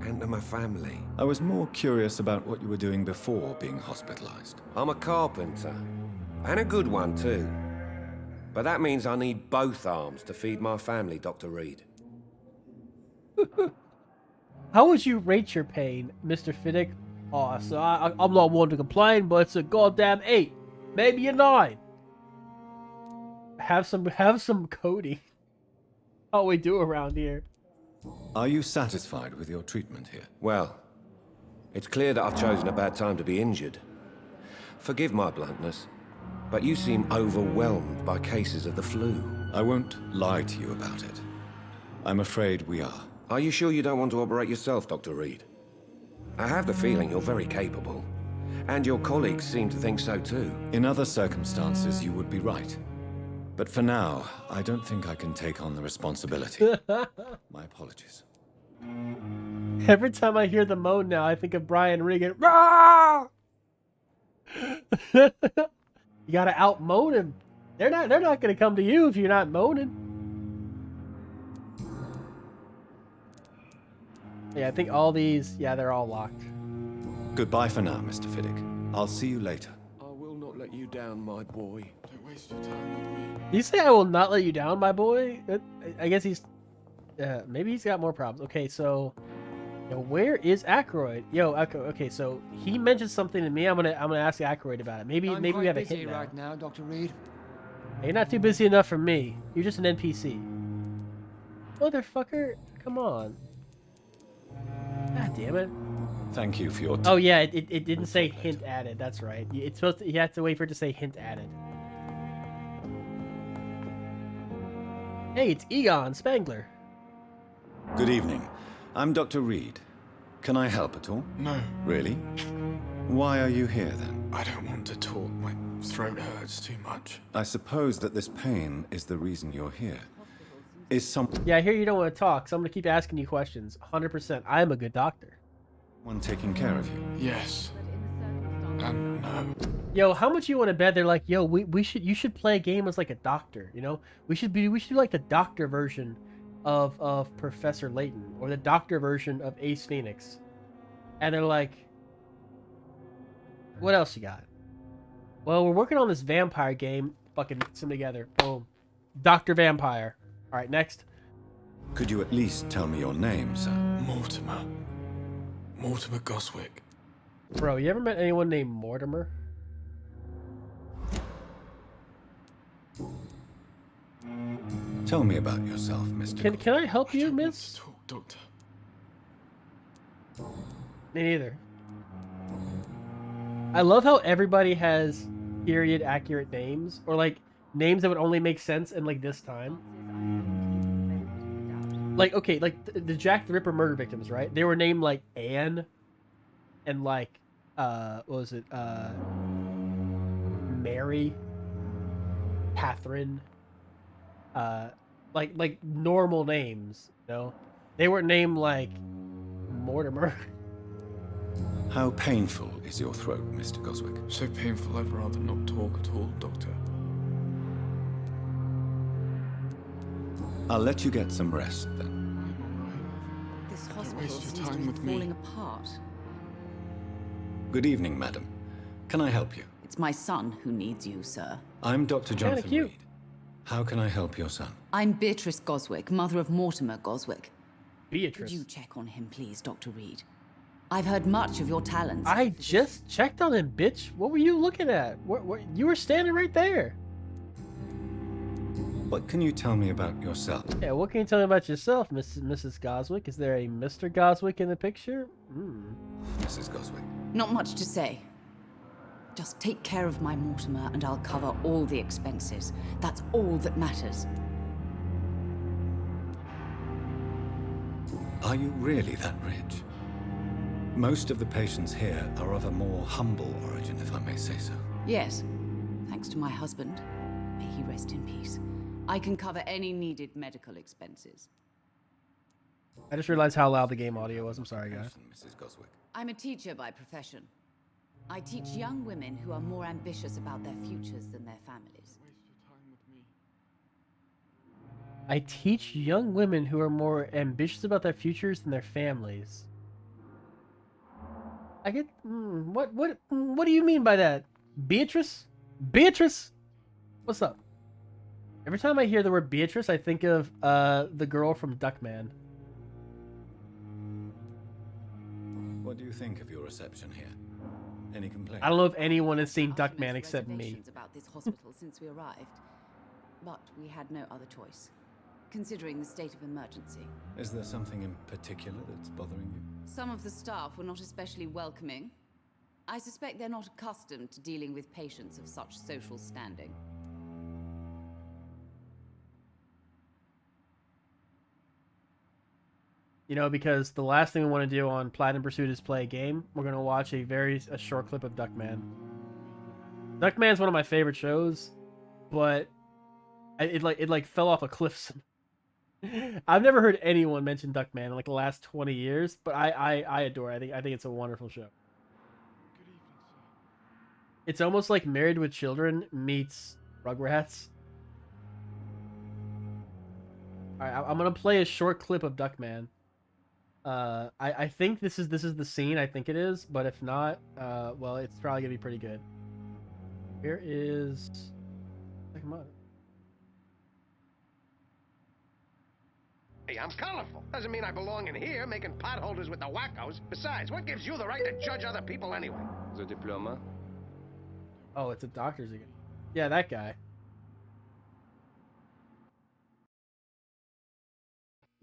and to my family. I was more curious about what you were doing before being hospitalized. I'm a carpenter, and a good one too. But that means I need both arms to feed my family, Dr. Reed. How would you rate your pain, Mr. Fiddick? Oh, so I'm not one to complain, but it's a goddamn 8, maybe a 9. Have some Cody. How we do around here. Are you satisfied with your treatment here? Well, it's clear that I've chosen a bad time to be injured. Forgive my bluntness, but you seem overwhelmed by cases of the flu. I won't lie to you about it. I'm afraid we are. Are you sure you don't want to operate yourself, Dr. Reed? I have the feeling you're very capable, and your colleagues seem to think so too. In other circumstances, you would be right. But for now, I don't think I can take on the responsibility. My apologies. Every time I hear the moan now, I think of Brian Regan. Rah! You gotta out-moan him. They're not gonna come to you if you're not moaning. Yeah, I think all these, yeah, they're all locked. Goodbye for now, Mr. Fiddick. I'll see you later. I will not let you down, my boy. Don't waste your time with me. You say I will not let you down, my boy? I guess he's, maybe he's got more problems. Okay, so, yo, where is Aykroyd? Yo, okay, so he mentioned something to me. I'm gonna ask Aykroyd about it. Maybe I'm we quite have a busy hint now. right now, Dr. Reed. You're not too busy enough for me. You're just an NPC. Motherfucker, come on. God damn it. Thank you for your Oh yeah, it didn't say hint added. That's right. It's supposed to, you have to wait for it to say hint added. Hey, it's Egon Spangler. Good evening. I'm Dr. Reed. Can I help at all? No. Really? Why are you here then? I don't want to talk. My throat hurts too much. I suppose that this pain is the reason you're here. Is someone Yeah, I hear you don't want to talk, so I'm gonna keep asking you questions. 100%. I am a good doctor. taking care of you? Yes. And no. Yo, how much you want to bet? They're like, yo, you should play a game as like a doctor. You know, we should do like the doctor version of Professor Layton or the doctor version of Ace Phoenix. And they're like, what else you got? Well, we're working on this vampire game. Fucking mix them together. Boom. Dr. Vampire. All right, next. Could you at least tell me your name, sir? Mortimer. Mortimer Goswick. Bro, you ever met anyone named Mortimer? Tell me about yourself, Mr. Can I help you, miss? Talk, doctor. Me neither. I love how everybody has period accurate names, or like names that would only make sense in like this time. Like, okay, like the Jack the Ripper murder victims, right? They were named like Anne and like what was it? Mary, Catherine, like normal names, you know? They weren't named like Mortimer. How painful is your throat, Mr. Goswick? So painful I'd rather not talk at all, Doctor. I'll let you get some rest then. This Don't hospital waste your seems to time be with me. falling apart. Good evening, madam. Can I help you? It's my son who needs you, sir. I'm Dr. Jonathan cute. Reed. How can I help your son? I'm Beatrice Goswick, mother of Mortimer Goswick. Beatrice. Could you check on him, please, Dr. Reed? I've heard much of your talents. I just checked on him, bitch. What were you looking at? You were standing right there. What can you tell me about yourself? Yeah, what can you tell me about yourself, Mrs. Goswick? Is there a Mr. Goswick in the picture? Mrs. Goswick. Not much to say. Just take care of my Mortimer and I'll cover all the expenses. That's all that matters. Are you really that rich? Most of the patients here are of a more humble origin, if I may say so. Yes, thanks to my husband. May he rest in peace. I can cover any needed medical expenses. I just realized how loud the game audio was. I'm sorry, guys. Mrs. Goswick. I'm a teacher by profession. I teach young women who are more ambitious about their futures than their families. I teach young women who are more ambitious about their futures than their families. I get what do you mean by that? Beatrice? Beatrice? What's up? Every time I hear the word Beatrice, I think of the girl from Duckman. What do you think of your reception here? Any complaints? I don't know if anyone has seen Asked Duckman most except me. reservations about this hospital since we arrived, but we had no other choice, considering the state of emergency. Is there something in particular that's bothering you? Some of the staff were not especially welcoming. I suspect they're not accustomed to dealing with patients of such social standing. You know, because the last thing we want to do on Platinum Pursuit is play a game. We're gonna watch a short clip of Duckman. Duckman's one of my favorite shows, but it fell off a cliff. I've never heard anyone mention Duckman in like the last 20 years, but I adore it. I think it's a wonderful show. It's almost like Married with Children meets Rugrats. All right, I'm gonna play a short clip of Duckman. I think this is the scene. I think it is, but if not, well, it's probably gonna be pretty good. Here is. Come on. Hey, I'm colorful. Doesn't mean I belong in here making potholders with the wackos. Besides, what gives you the right to judge other people anyway? The diploma? Oh, it's a doctor's again. Yeah, that guy.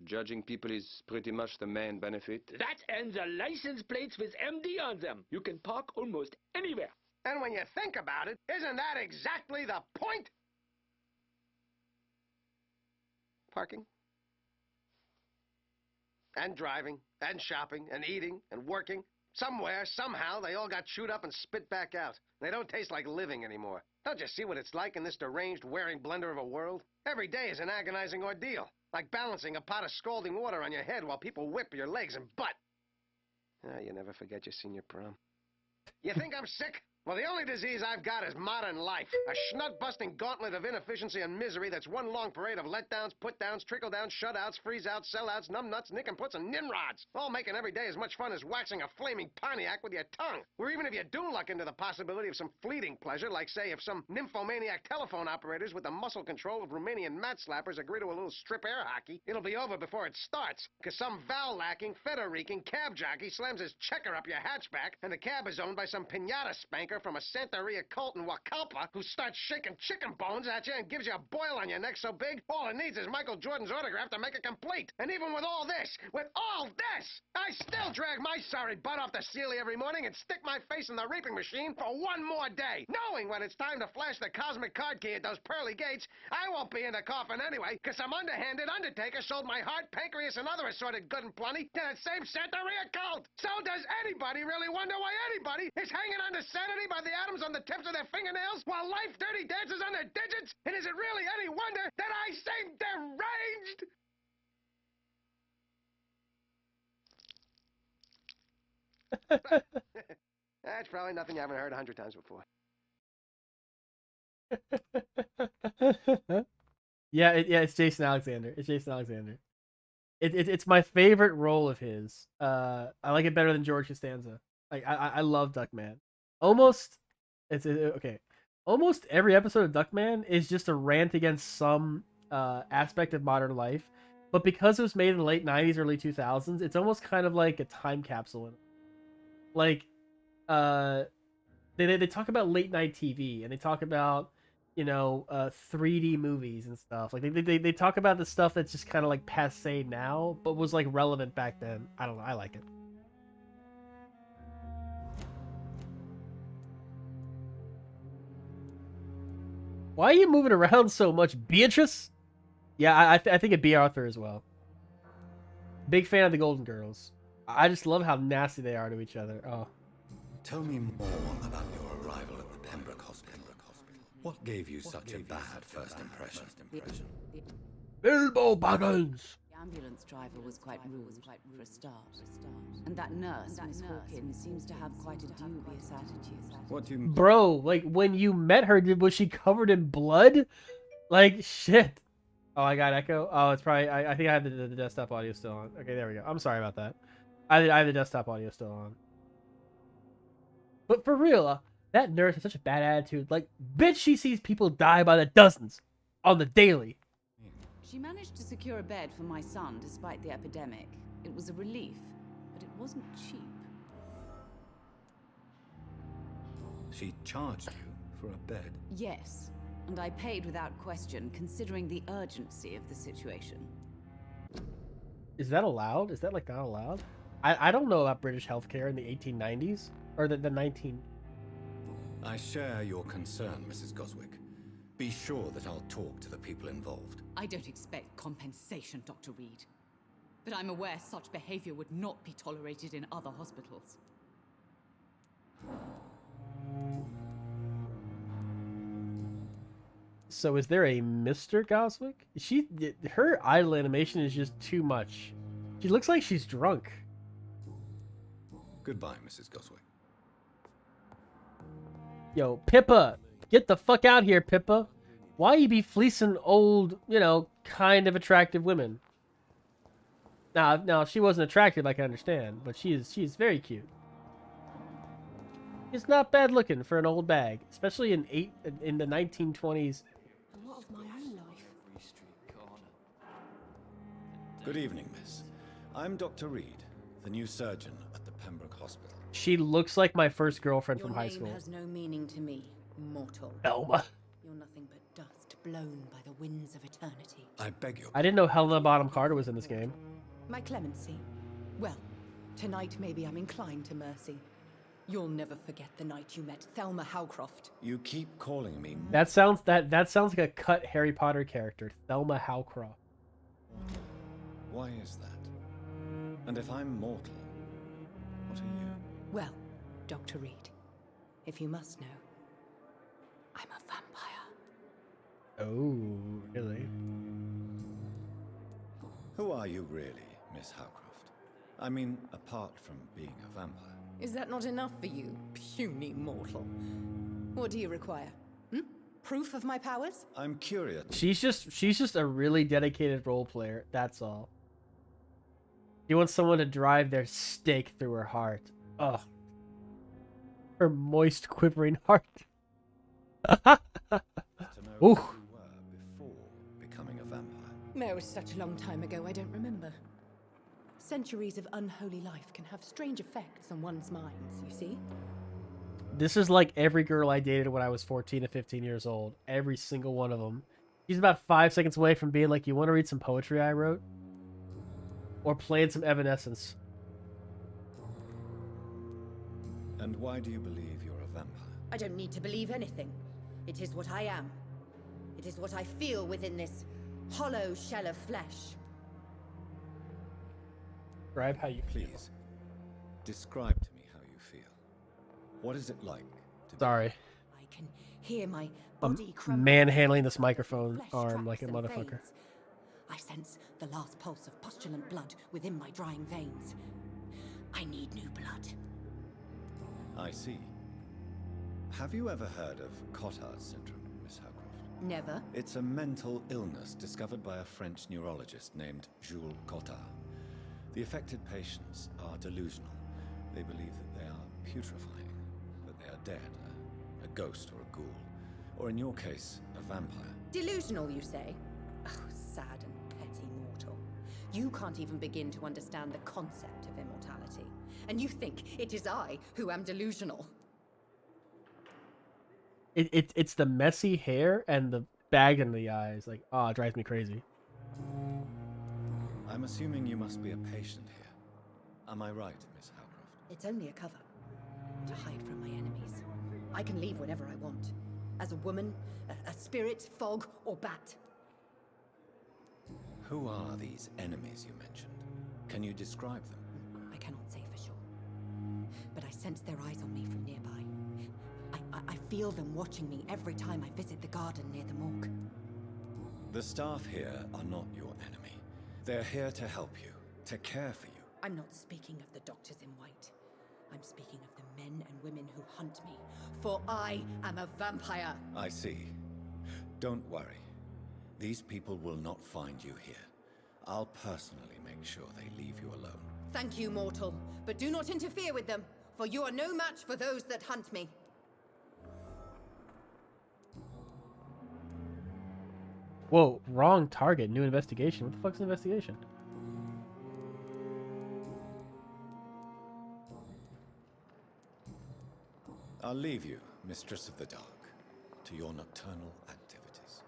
Judging people is pretty much the main benefit. That and the license plates with MD on them. You can park almost anywhere. And when you think about it, isn't that exactly the point? Parking. And driving, and shopping, and eating, and working. Somewhere, somehow, they all got chewed up and spit back out. They don't taste like living anymore. Don't you see what it's like in this deranged, wearing blender of a world? Every day is an agonizing ordeal. Like balancing a pot of scalding water on your head while people whip your legs and butt. Ah, you never forget your senior prom. You think I'm sick? Well, the only disease I've got is modern life. A schnut-busting gauntlet of inefficiency and misery that's one long parade of letdowns, put-downs, trickle-downs, shutouts, freeze-outs, sellouts, numbnuts, nick-and-puts, and nimrods. All making every day as much fun as waxing a flaming Pontiac with your tongue. Or even if you do luck into the possibility of some fleeting pleasure, like, say, if some nymphomaniac telephone operators with the muscle control of Romanian mat slappers agree to a little strip air hockey, it'll be over before it starts. Because some vowel-lacking, feta-reeking cab jockey slams his checker up your hatchback, and the cab is owned by some pinata spanker from a Santeria cult in Wakalpa who starts shaking chicken bones at you and gives you a boil on your neck so big, all it needs is Michael Jordan's autograph to make it complete. And even with all this, I still drag my sorry butt off the ceiling every morning and stick my face in the reaping machine for one more day, knowing when it's time to flash the cosmic card key at those pearly gates, I won't be in the coffin anyway, because some underhanded undertaker sold my heart, pancreas, and other assorted good and plenty to that same Santeria cult. So does anybody really wonder why anybody is hanging on to sanity by the atoms on the tips of their fingernails while life dirty dances on their digits? And is it really any wonder that I seem deranged? That's probably nothing you haven't heard 100 times before. Yeah, it's Jason Alexander. It's Jason Alexander. It's my favorite role of his. I like it better than George Costanza. Like I love Duckman. Almost every episode of Duckman is just a rant against some aspect of modern life. But because it was made in the late 90s, early 2000s, it's almost kind of like a time capsule. Like, they talk about late night TV, and they talk about, 3D movies and stuff. Like they talk about the stuff that's just kind of like passé now, but was like relevant back then. I don't know. I like it. Why are you moving around so much, Beatrice? Yeah, I think it'd be Arthur as well. Big fan of the Golden Girls. I just love how nasty they are to each other. Oh. Tell me more about your arrival at the Pembroke Hospital. What gave you such a bad first impression? Bilbo Baggins! The ambulance driver was quite rude, for a start. And that nurse, Miss Hawkins, seems to have quite a dubious attitude. What do you... Bro, like, when you met her, was she covered in blood? Like, shit. Oh, I got echo? Oh, it's probably... I think I have the desktop audio still on. Okay, there we go. I'm sorry about that. I have the desktop audio still on. But for real, that nurse has such a bad attitude. Like, bitch, she sees people die by the dozens on the daily. She managed to secure a bed for my son despite the epidemic. It was a relief, but it wasn't cheap. She charged you for a bed? Yes, and I paid without question, considering the urgency of the situation. Is that allowed? Is that, like, not allowed? I don't know about British healthcare in the 1890s. Or the 19... I share your concern, Mrs. Goswick. Be sure that I'll talk to the people involved. I don't expect compensation, Dr. Reed. But I'm aware such behavior would not be tolerated in other hospitals. So is there a Mr. Goswick? Her idle animation is just too much. She looks like she's drunk. Goodbye, Mrs. Goswick. Yo, Pippa! Get the fuck out here, Pippa! Why you be fleecing old, you know, kind of attractive women? Now she wasn't attractive, I can understand, but she's very cute. She's not bad looking for an old bag, especially in the 1920s. A lot of my own life. Good evening, miss. I'm Dr. Reed, the new surgeon at the Pembroke Hospital. She looks like my first girlfriend Your from high name school. has no meaning to me, mortal. Thelma. You're nothing but dust blown by the winds of eternity. I beg your I didn't know Helena Bonham Carter was in this game. My clemency? Well, tonight maybe I'm inclined to mercy. You'll never forget the night you met Thelma Howcroft. You keep calling me. That sounds like a cut Harry Potter character, Thelma Howcroft. Why is that? And if I'm mortal, what are you? Well, Dr. Reed, if you must know, I'm a vampire. Oh, really? Who are you really, Miss Howcroft? I mean, apart from being a vampire. Is that not enough for you, puny mortal? What do you require? Proof of my powers? I'm curious. She's just a really dedicated role player, that's all. She wants someone to drive their stake through her heart. Ugh. Her moist, quivering heart. Ooh. Before becoming a vampire. No, it's such a long time ago, I don't remember. Centuries of unholy life can have strange effects on one's minds, you see? This is like every girl I dated when I was 14 to 15 years old. Every single one of them. She's about 5 seconds away from being like, you want to read some poetry I wrote? Or playing some Evanescence. And why do you believe you're a vampire? I don't need to believe anything. It is what I am. It is what I feel within this hollow shell of flesh. Describe how you Please, describe to me how you feel. What is it like to Sorry. I can hear my I'm body crumble. manhandling this microphone Flesh arm like a tracts and motherfucker. veins. I sense the last pulse of postulant blood within my drying veins. I need new blood. I see. Have you ever heard of Cotard's syndrome, Miss Howcroft? Never. It's a mental illness discovered by a French neurologist named Jules Cotard. The affected patients are delusional. They believe that they are putrefying, that they are dead, a ghost or a ghoul, or in your case, a vampire. Delusional, you say? Oh, sad and petty mortal. You can't even begin to understand the concept of immortality. And you think it is I who am delusional. It's the messy hair and the bag in the eyes. Like, oh, it drives me crazy. I'm assuming you must be a patient here. Am I right, Miss Howcroft? It's only a cover. To hide from my enemies. I can leave whenever I want. As a woman, a spirit, fog, or bat. Who are these enemies you mentioned? Can you describe them? I cannot say for sure. But I sense their eyes on me from nearby. I feel them watching me every time I visit the garden near the morgue. The staff here are not your enemy. They're here to help you, to care for you. I'm not speaking of the doctors in white. I'm speaking of the men and women who hunt me. For I am a vampire. I see. Don't worry. These people will not find you here. I'll personally make sure they leave you alone. Thank you, mortal. But do not interfere with them, for you are no match for those that hunt me. Whoa, wrong target. New investigation. What the fuck's an investigation? I'll leave you, Mistress of the Dark, to your nocturnal activities.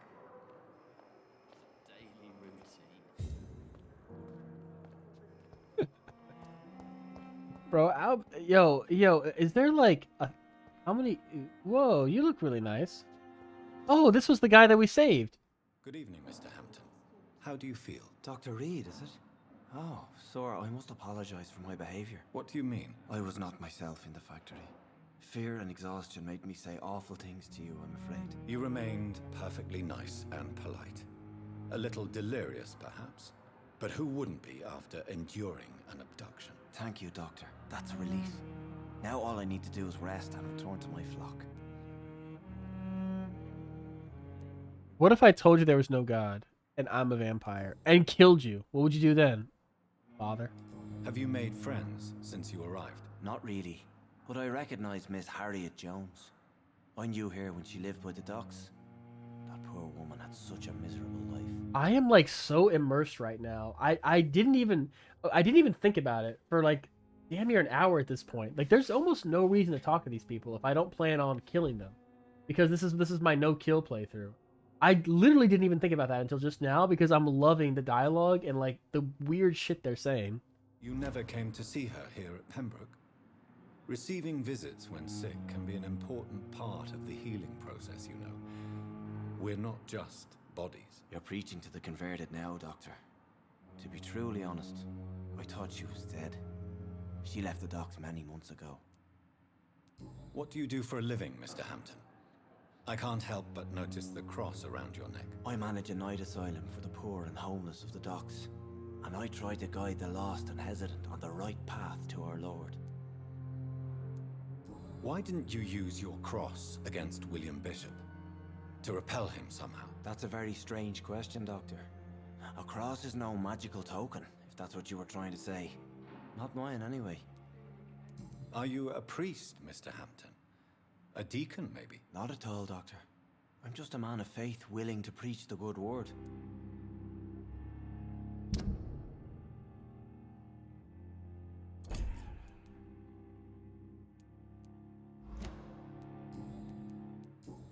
Daily routine. Bro, yo, is there like a... How many... Whoa, you look really nice. Oh, this was the guy that we saved. Good evening, Mr. Hampton. How do you feel? Dr. Reed, is it? Oh, sir, I must apologize for my behavior. What do you mean? I was not myself in the factory. Fear and exhaustion made me say awful things to you, I'm afraid. You remained perfectly nice and polite. A little delirious, perhaps. But who wouldn't be after enduring an abduction? Thank you, Doctor. That's a relief. Now all I need to do is rest and return to my flock. What if I told you there was no God and I'm a vampire and killed you? What would you do then, father? Have you made friends since you arrived? Not really, but I recognize Miss Harriet Jones. I knew her when she lived by the docks. That poor woman had such a miserable life. I am like so immersed right now. I didn't even think about it for like damn near an hour at this point. Like there's almost no reason to talk to these people if I don't plan on killing them. Because this is my no kill playthrough. I literally didn't even think about that until just now because I'm loving the dialogue and like the weird shit they're saying. You never came to see her here at Pembroke. Receiving visits when sick can be an important part of the healing process, you know. We're not just bodies. You're preaching to the converted now, Doctor. To be truly honest, I thought she was dead. She left the docks many months ago. What do you do for a living, Mr. Hampton? I can't help but notice the cross around your neck. I manage a night asylum for the poor and homeless of the docks. And I try to guide the lost and hesitant on the right path to our Lord. Why didn't you use your cross against William Bishop? To repel him somehow? That's a very strange question, Doctor. A cross is no magical token, if that's what you were trying to say. Not mine, anyway. Are you a priest, Mr. Hampton? A deacon, maybe? Not at all, Doctor. I'm just a man of faith willing to preach the good word.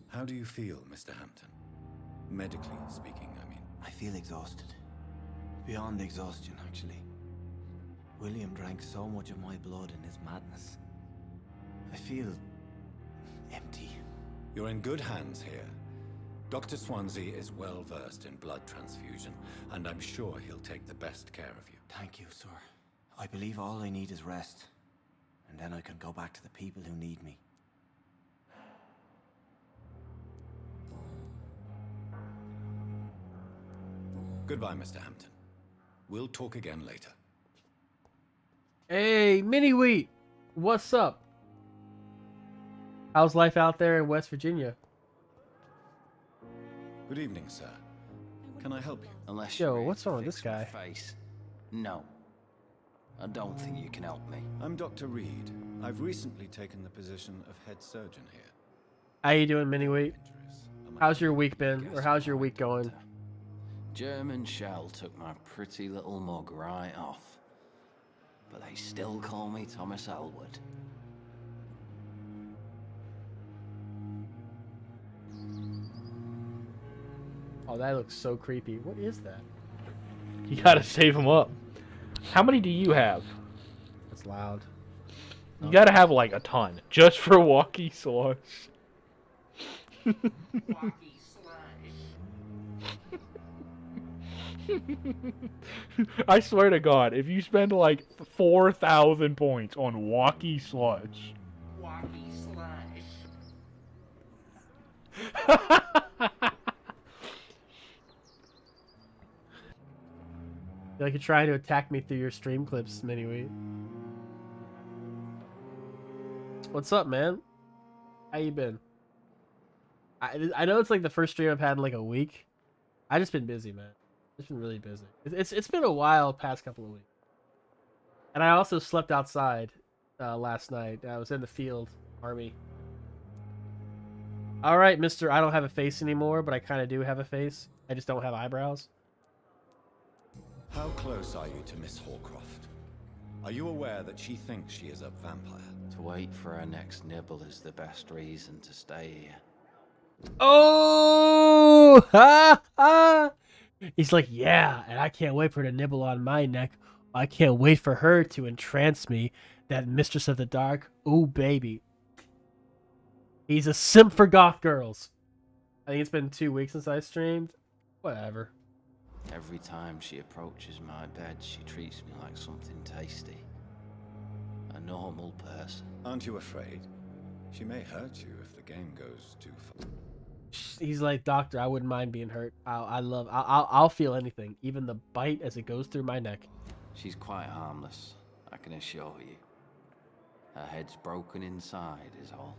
How do you feel, Mr. Hampton? Medically speaking, I mean. I feel exhausted. Beyond exhaustion, actually. William drank so much of my blood in his madness. I feel empty. You're in good hands here. Dr. Swansea is well versed in blood transfusion, and I'm sure he'll take the best care of you. Thank you, sir. I believe all I need is rest, and then I can go back to the people who need me. Goodbye, Mr. Hampton. We'll talk again later. Hey, Mini Wheat, what's up? How's life out there in West Virginia? Good evening, sir. Can I help you? Unless Yo, you're what's wrong with this fixing guy? my face. No. I don't think you can help me. I'm Dr. Reed. I've recently taken the position of head surgeon here. How you doing, Mini Wheat? How's your week been, or how's your week going? German shell took my pretty little mug right off. But they still call me Thomas Elwood. Oh, that looks so creepy. What is that? You gotta save them up. How many do you have? That's loud. You gotta have like a ton, just for Walkie Slush. I swear to God, if you spend like 4,000 points on Walkie Slush. Walkie Slush. You're like you're trying to attack me through your stream clips, Mini-Wheat. What's up, man? How you been? I know it's like the first stream I've had in like a week. I just been busy, man. Just been really busy. It's been a while past couple of weeks. And I also slept outside last night. I was in the field, army. All right, Mister. I don't have a face anymore, but I kind of do have a face. I just don't have eyebrows. How close are you to Miss Horcroft? Are you aware that she thinks she is a vampire? To wait for her next nibble is the best reason to stay here. Oh! Ha ha! He's like, yeah, and I can't wait for her to nibble on my neck. I can't wait for her to entrance me, that mistress of the dark. Ooh, baby. He's a simp for goth girls. I think it's been 2 weeks since I streamed. Whatever. Every time she approaches my bed, she treats me like something tasty. A normal person. Aren't you afraid? She may hurt you if the game goes too far. He's like, Doctor, I wouldn't mind being hurt. I'll feel anything, even the bite as it goes through my neck. She's quite harmless, I can assure you. Her head's broken inside is all.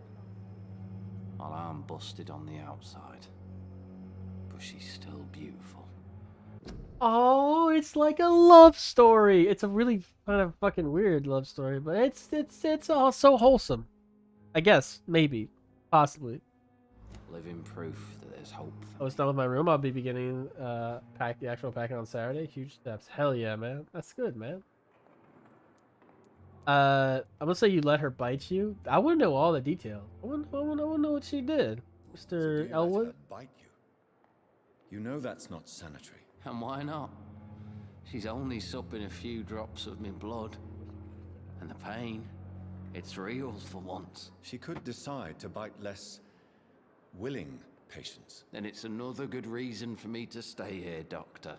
While I'm busted on the outside. but she's still beautiful. Oh, it's like a love story. It's a really kind of fucking weird love story, but it's all so wholesome. I guess, maybe, possibly. Living proof that there's hope I was done with my room. I'll be beginning pack the actual packing on Saturday. Huge steps. Hell yeah, man. That's good, man. I'm gonna say you let her bite you. I want to know all the details. I want to know what she did, Mr. Elwood. Bite you. You know that's not sanitary. And why not? She's only supping a few drops of me blood. And the pain, it's real for once. She could decide to bite less willing patients. Then it's another good reason for me to stay here, Doctor.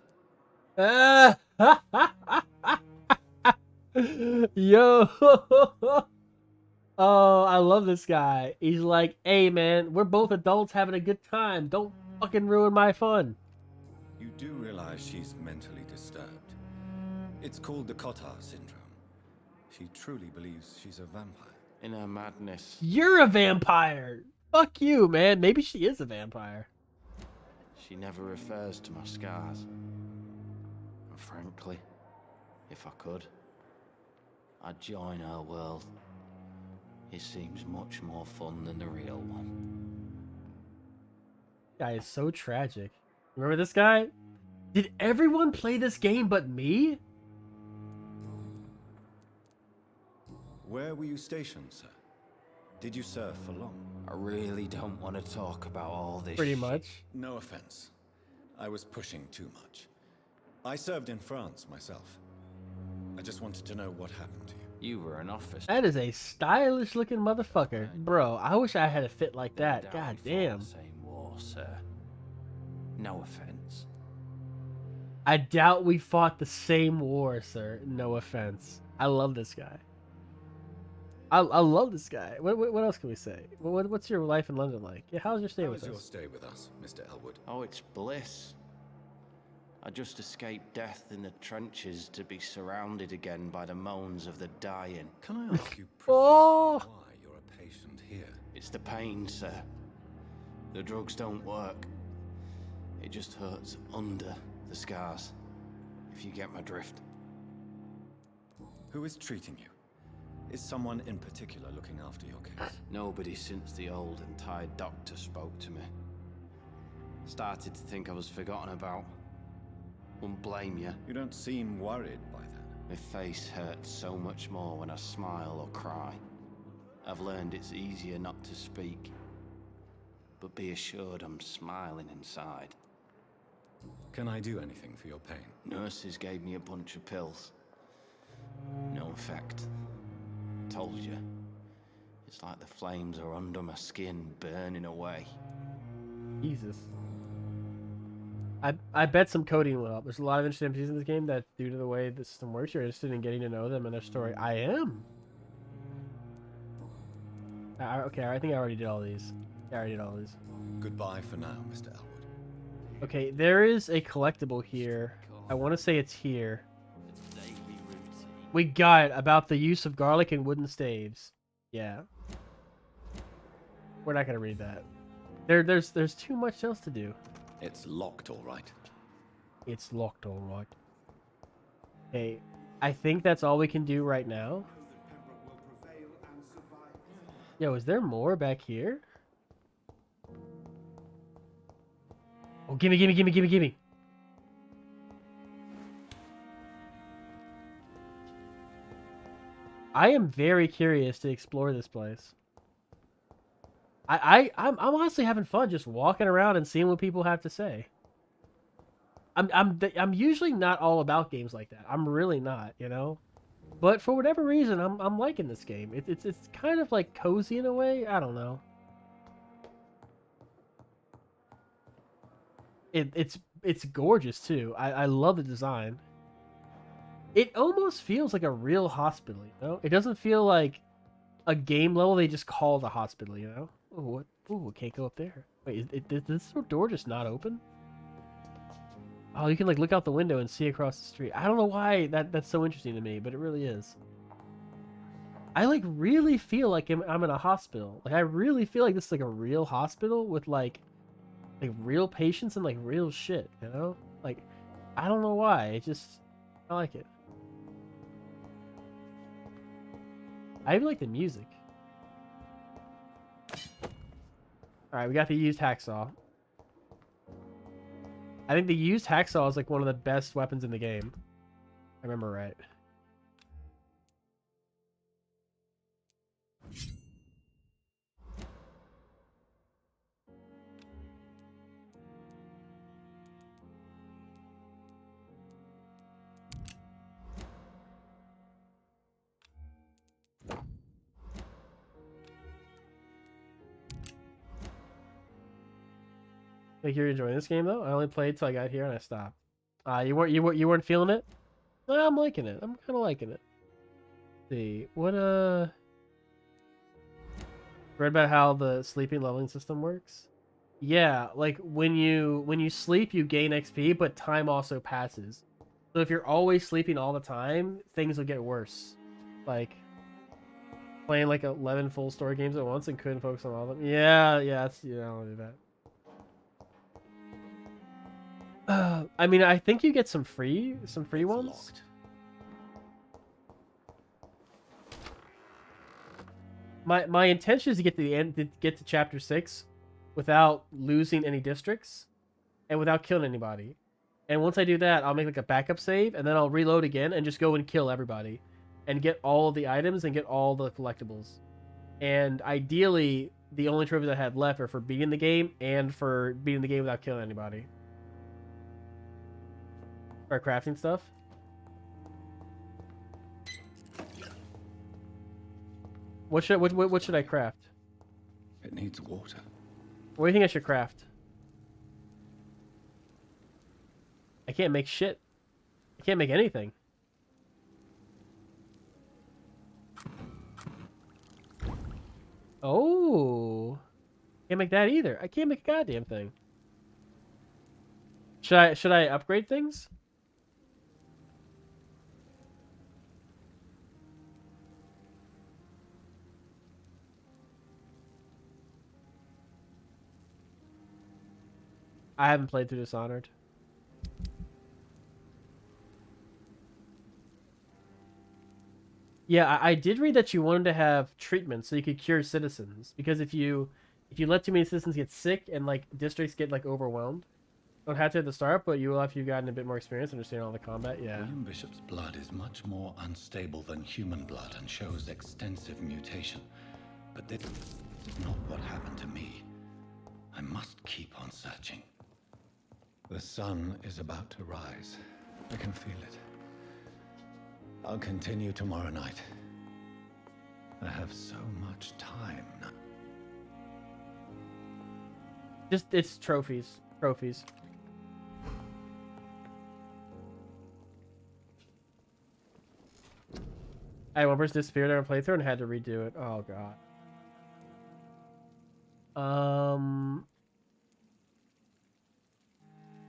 Yo. Oh, I love this guy. He's like, hey man, we're both adults having a good time. Don't fucking ruin my fun. You do realize she's mentally disturbed. It's called the Cotard syndrome. She truly believes she's a vampire. In her madness. You're a vampire. Fuck you, man. Maybe she is a vampire. She never refers to my scars. And frankly, if I could, I'd join her world. It seems much more fun than the real one. Guy is so tragic. Remember this guy? Did everyone play this game but me? Where were you stationed, sir? Did you serve for long? I really don't want to talk about all this Pretty shit. much. No offense. I was pushing too much. I served in France myself. I just wanted to know what happened to you. You were an officer. That is a stylish looking motherfucker. Bro, I wish I had a fit like that. God damn. Same war, sir. No offense. I doubt we fought the same war, sir. No offense. I love this guy. I love this guy. What else can we say? What's your life in London like? Yeah, how's your stay How with was us? your stay with us, Mr. Elwood? Oh, it's bliss. I just escaped death in the trenches to be surrounded again by the moans of the dying. Can I ask you Oh! why you're a patient here? It's the pain, sir. The drugs don't work. It just hurts under the scars, if you get my drift. Who is treating you? Is someone in particular looking after your case? Nobody since the old and tired doctor spoke to me. Started to think I was forgotten about. Won't blame you. You don't seem worried by that. My face hurts so much more when I smile or cry. I've learned it's easier not to speak. But be assured I'm smiling inside. Can I do anything for your pain? Nurses gave me a bunch of pills. No effect. Told you. It's like the flames are under my skin, burning away. Jesus. I bet some coding went up. There's a lot of interesting NPCs in this game that, due to the way the system works, you're interested in getting to know them and their story. I am. Okay, I think I already did all these. Yeah, I already did all these. Goodbye for now, Mr. Elwood. Okay, there is a collectible here. I want to say it's here. We got it, about the use of garlic and wooden staves. Yeah. We're not gonna read that. There's too much else to do. It's locked, all right. It's locked, all right. Hey, I think that's all we can do right now. Yo, is there more back here? Oh, gimme, gimme, gimme, gimme, gimme. I am very curious to explore this place. I'm honestly having fun just walking around and seeing what people have to say. I'm usually not all about games like that. I'm really not, you know. But for whatever reason, I'm liking this game. It's kind of like cozy in a way. I don't know. It's gorgeous too. I love the design. It almost feels like a real hospital, you know? It doesn't feel like a game level they just called a hospital, you know? Oh, what? Oh, can't go up there. Wait, is this door just not open? Oh, you can like look out the window and see across the street. I don't know why that's so interesting to me, but it really is. I like really feel like I'm in a hospital. Like I really feel like this is like a real hospital with like like real patience and like real shit, you know? Like, I don't know why. I like it. I even like the music. Alright, we got the used hacksaw. I think the used hacksaw is like one of the best weapons in the game. I remember right. Like you're enjoying this game though? I only played till I got here and I stopped. You weren't feeling it? No, I'm liking it. I'm kind of liking it. Let's see what read about how the sleeping leveling system works? Yeah, like when you sleep, you gain XP, but time also passes. So if you're always sleeping all the time, things will get worse. Like playing like 11 full story games at once and couldn't focus on all of them. Yeah, that's I don't do that. I mean, I think you get some free ones. Locked. My intention is to get to the end, to get to chapter 6, without losing any districts, and without killing anybody. And once I do that, I'll make like a backup save, and then I'll reload again and just go and kill everybody, and get all of the items and get all the collectibles. And ideally, the only trophies I had left are for beating the game and for beating the game without killing anybody. For crafting stuff. What should I craft? It needs water. What do you think I should craft? I can't make shit. I can't make anything. Oh. Can't make that either. I can't make a goddamn thing. Should I upgrade things? I haven't played through Dishonored. Yeah, I did read that you wanted to have treatment so you could cure citizens, because if you let too many citizens get sick and like districts get like overwhelmed, you don't have to at the start, but you will after you've gotten a bit more experience, understanding all the combat. Yeah. William Bishop's blood is much more unstable than human blood and shows extensive mutation. But this is not what happened to me. I must keep on searching. The sun is about to rise. I can feel it. I'll continue tomorrow night. I have so much time now. Just, it's trophies. Trophies. I had one person disappeared in our playthrough and had to redo it. Oh god.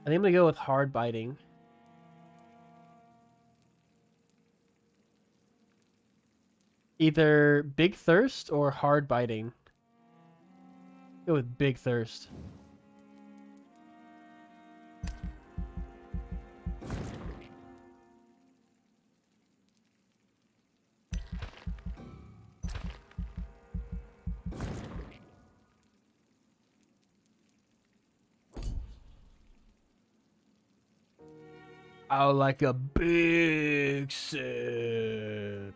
I think I'm gonna go with hard biting. Either big thirst or hard biting. Go with big thirst. Oh, like a big sip.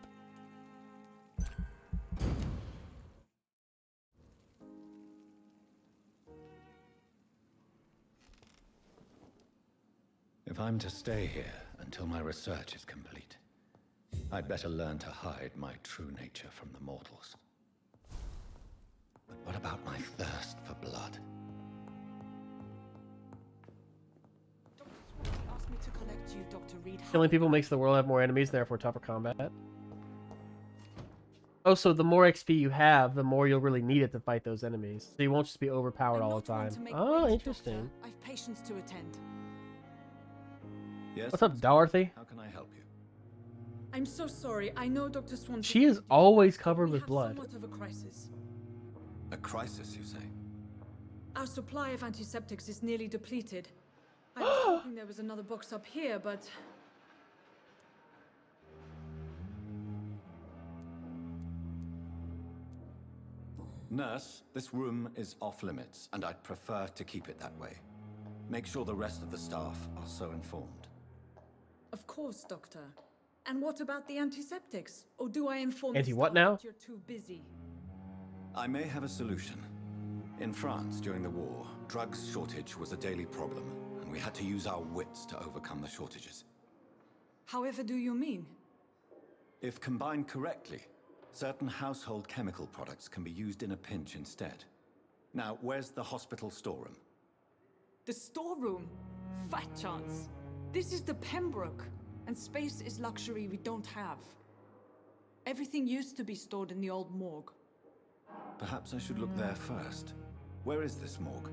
If I'm to stay here until my research is complete, I'd better learn to hide my true nature from the mortals. But what about my thirst for blood? Asked me to collect you, Dr. Reed. Killing people makes the world have more enemies, therefore tougher combat. Oh, so the more XP you have, the more you'll really need it to fight those enemies. So you won't just be overpowered all the time. Oh, interesting. I've patience to attend. Yes. What's up, Dorothy? How can I help you? I'm so sorry. I know Dr. Swan. She is always covered with blood. Somewhat of a crisis. A crisis, you say? Our supply of antiseptics is nearly depleted. I was hoping there was another box up here, but... Nurse, this room is off limits, and I'd prefer to keep it that way. Make sure the rest of the staff are so informed. Of course, Doctor. And what about the antiseptics? Or do I inform Anti the what staff now? that you're too busy? I may have a solution. In France, during the war, drugs shortage was a daily problem, and we had to use our wits to overcome the shortages. However do you mean? If combined correctly, certain household chemical products can be used in a pinch instead. Now, where's the hospital storeroom? The storeroom? Fat chance. This is the Pembroke, and space is luxury we don't have. Everything used to be stored in the old morgue. Perhaps I should look there first. Where is this morgue?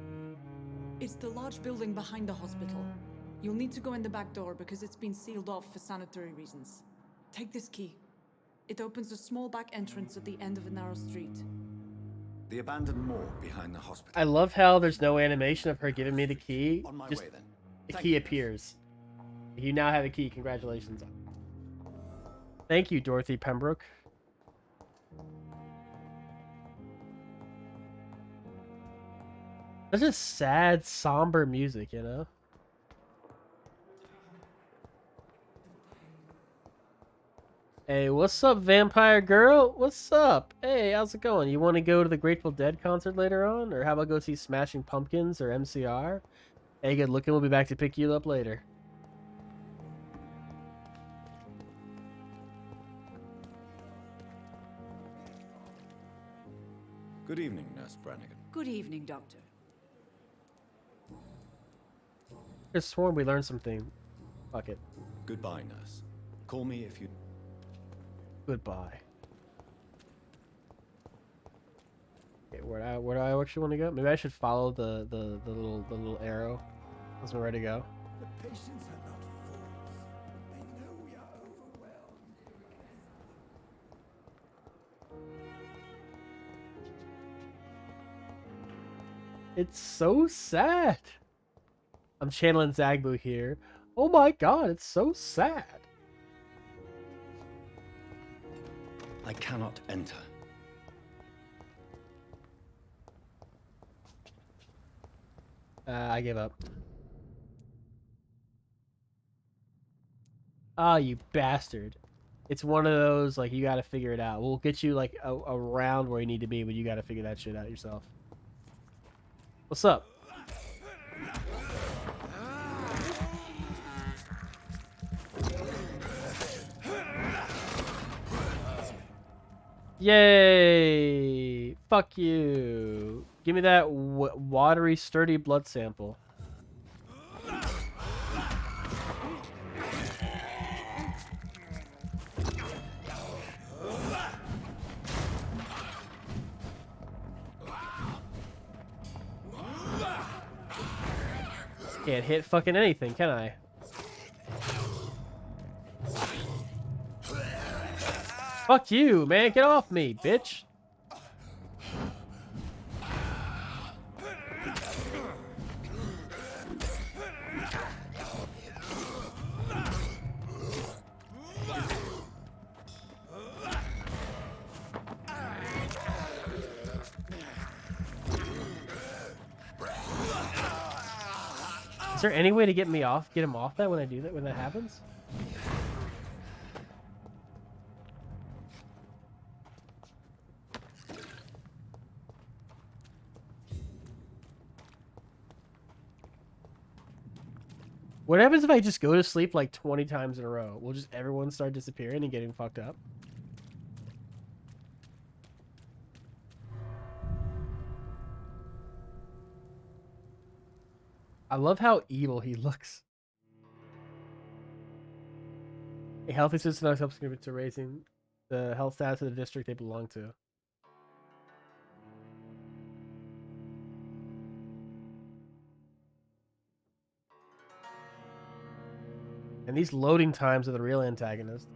It's the large building behind the hospital. You'll need to go in the back door because it's been sealed off for sanitary reasons. Take this key. It opens a small back entrance at the end of a narrow street. The abandoned morgue behind the hospital. I love how there's no animation of her giving me the key. On my Just way, then. the key appears. You now have a key. Congratulations. Thank you, Dorothy Pembroke. Such a sad, somber music, you know? Hey, what's up, vampire girl? What's up? Hey, how's it going? You want to go to the Grateful Dead concert later on? Or how about go see Smashing Pumpkins or MCR? Hey, good looking. We'll be back to pick you up later. Good evening, Nurse Brannigan. Good evening, Doctor. I could have sworn we learned something. Fuck it. Goodbye, Nurse. Call me if you... Goodbye. Okay, where do I actually want to go? Maybe I should follow the little arrow. As we're ready to go. The patients are not fools. They know we are overwhelmed. It's so sad. I'm channeling Zagbu here. Oh my god, it's so sad. I cannot enter. I give up. Ah, you bastard. It's one of those, like, you gotta figure it out. We'll get you, like, around where you need to be, but you gotta figure that shit out yourself. What's up? Yay! Fuck you. Give me that watery, sturdy blood sample. Can't hit fucking anything, can I? Fuck you, man. Get off me, bitch. Is there any way to get him off that when I do that, when that happens? What happens if I just go to sleep like 20 times in a row? Will just everyone start disappearing and getting fucked up? I love how evil he looks. A healthy system helps contribute to raising the health status of the district they belong to. And these loading times are the real antagonist.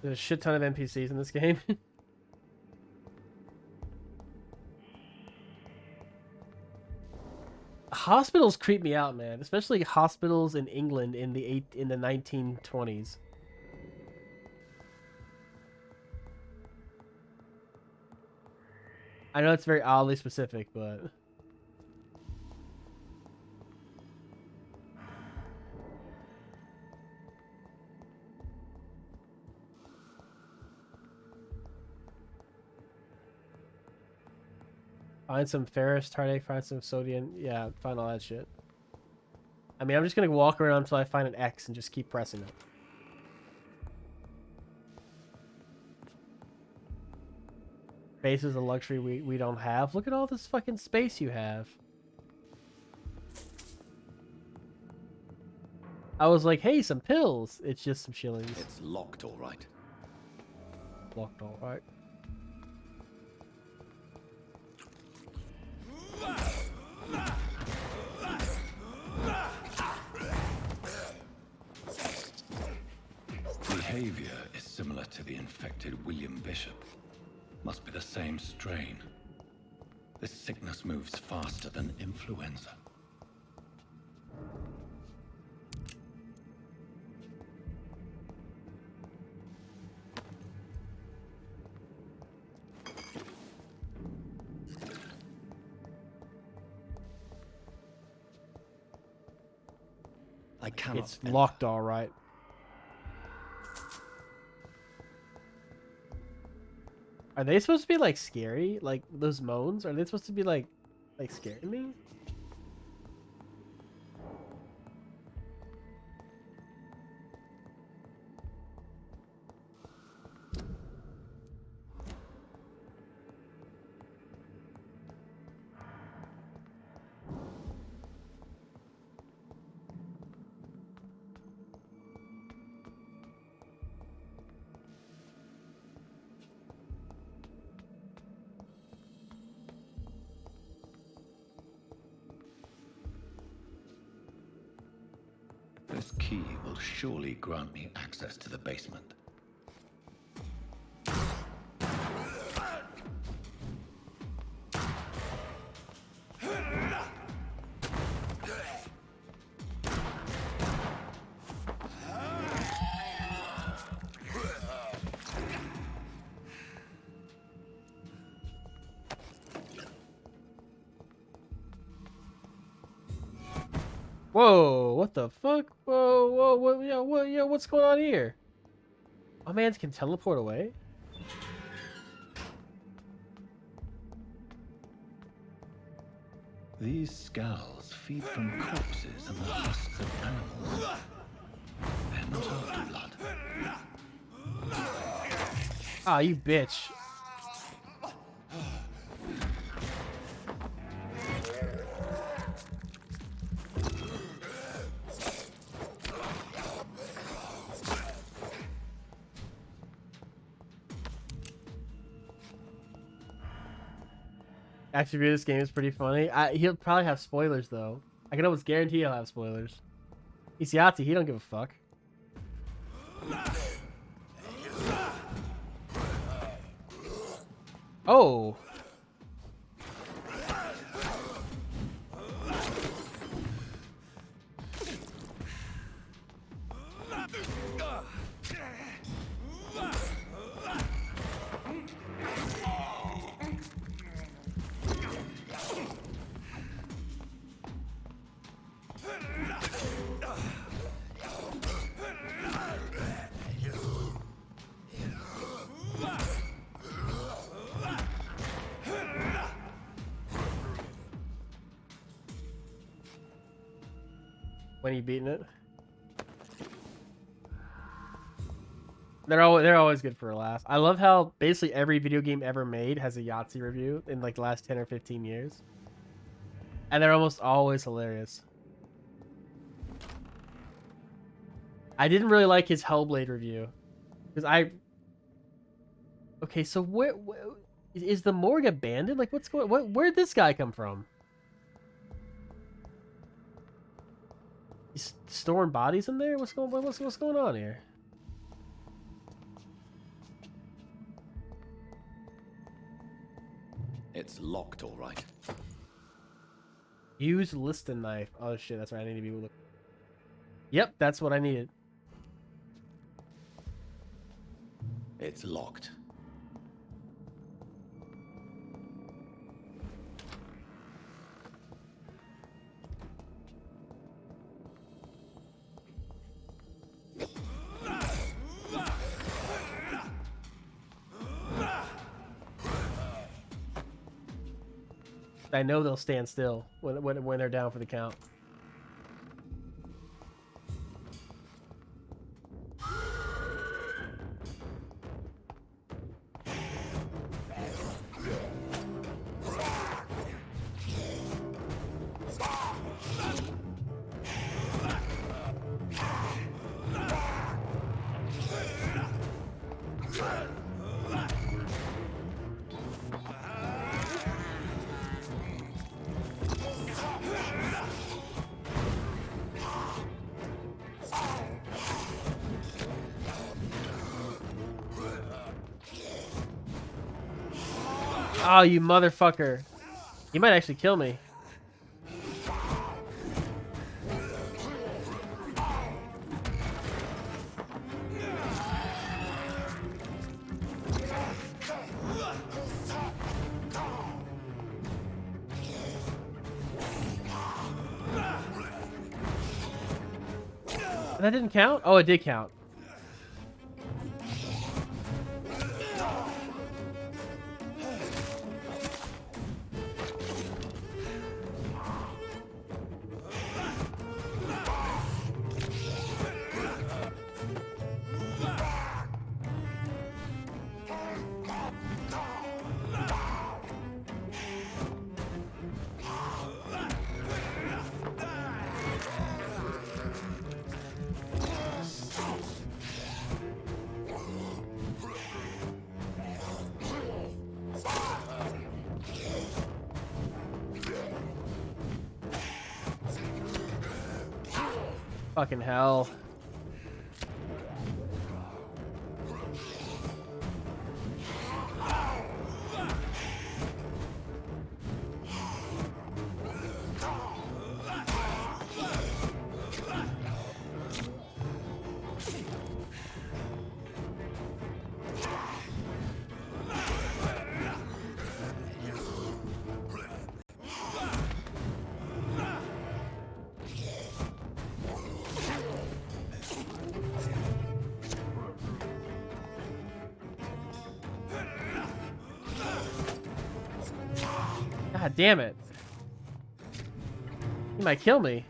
There's a shit ton of NPCs in this game. Hospitals creep me out, man. Especially hospitals in England in the 1920s. I know it's very oddly specific, but find some ferrous, tarnic, find some sodium. Yeah, find all that shit. I mean, I'm just gonna walk around until I find an X and just keep pressing it. Space is a luxury we don't have. Look at all this fucking space you have. I was like, hey, some pills. It's just some shillings. It's locked, all right. Locked, all right. Behavior is similar to the infected William Bishop. Must be the same strain. This sickness moves faster than influenza. I cannot. It's locked, all right. Are they supposed to be like scary? Like those moans? Are they supposed to be like scaring me? This key will surely grant me access to the basement. Whoa, what the fuck? Whoa, what's going on here? My man can teleport away? These skulls feed from corpses and the husks of animals. They're not after blood. Ah, you bitch. Actually, this game is pretty funny. He'll probably have spoilers though. I can almost guarantee he'll have spoilers. He's Yahtzee, he don't give a fuck. Oh. When you beating it? They're always good for a laugh. I love how basically every video game ever made has a Yahtzee review in like the last 10 or 15 years. And they're almost always hilarious. I didn't really like his Hellblade review. Because okay, so where is the morgue abandoned? Like what's going where'd this guy come from? He's storing bodies in there? What's going on here? It's locked, all right. Use liston knife. Oh shit, that's right. I need to be able to. Yep, that's what I needed. It's locked. I know they'll stand still when they're down for the count. Oh, you motherfucker. You might actually kill me. That didn't count? Oh, it did count. Fucking hell. God damn it. He might kill me.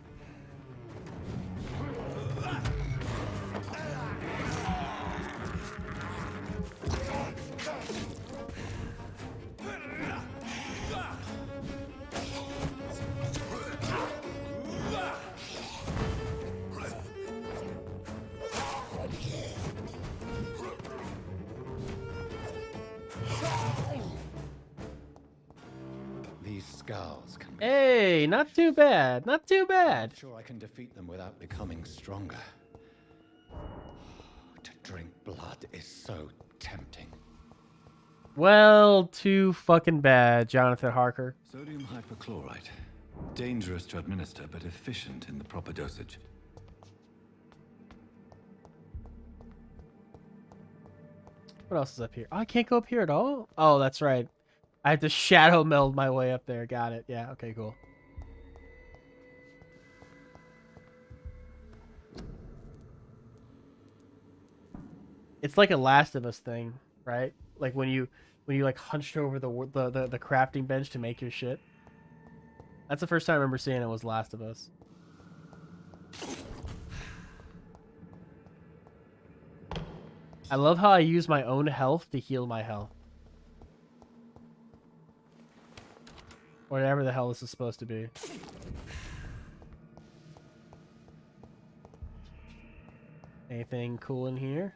These skulls can be... Hey, not too bad. Not too bad. I'm sure I can defeat them without becoming stronger. To drink blood is so tempting. Well, too fucking bad, Jonathan Harker. Sodium hypochlorite. Dangerous to administer, but efficient in the proper dosage. What else is up here? Oh, I can't go up here at all? Oh, that's right. I have to shadow meld my way up there. Got it. Yeah, okay, cool. It's like a Last of Us thing, right? Like when you like hunched over the crafting bench to make your shit. That's the first time I remember seeing it was Last of Us. I love how I use my own health to heal my health. Whatever the hell this is supposed to be. Anything cool in here?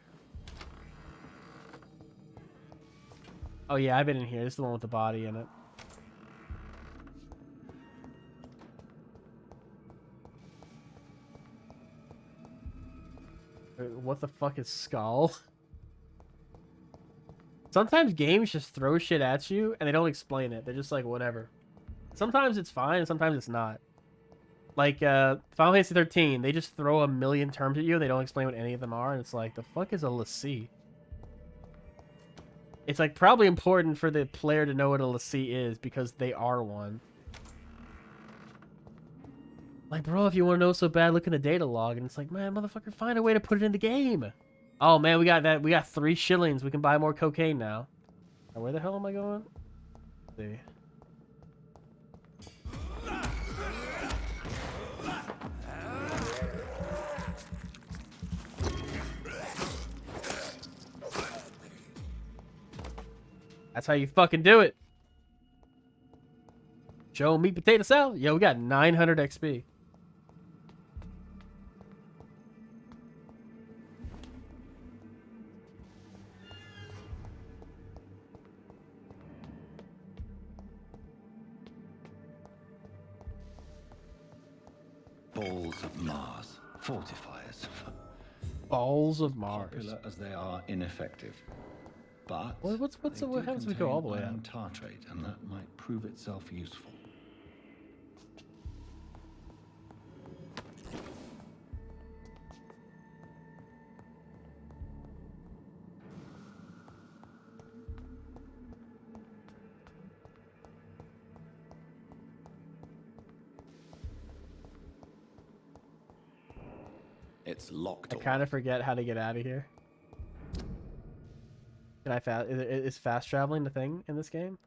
Oh yeah, I've been in here. This is the one with the body in it. What the fuck is skull? Sometimes games just throw shit at you and they don't explain it. They're just like, whatever. Sometimes it's fine and sometimes it's not. Like, Final Fantasy 13, they just throw a million terms at you and they don't explain what any of them are, and it's like, the fuck is a lessee? It's like probably important for the player to know what a lessee is because they are one. Like, bro, if you want to know so bad, look in the data log, and it's like, man, motherfucker, find a way to put it in the game. Oh man, we got that. We got 3 shillings. We can buy more cocaine now. Now, where the hell am I going? Let's see. That's how you fucking do it. Joe meat potato salad. Yo, we got 900 XP. Balls of Mars. Fortifiers. Balls of Mars. Popular as they are ineffective. But what happens if we go all the way up? Tartrate, and that might prove itself useful. It's locked. I kind of forget how to get out of here. Can I fast? Is fast traveling the thing in this game?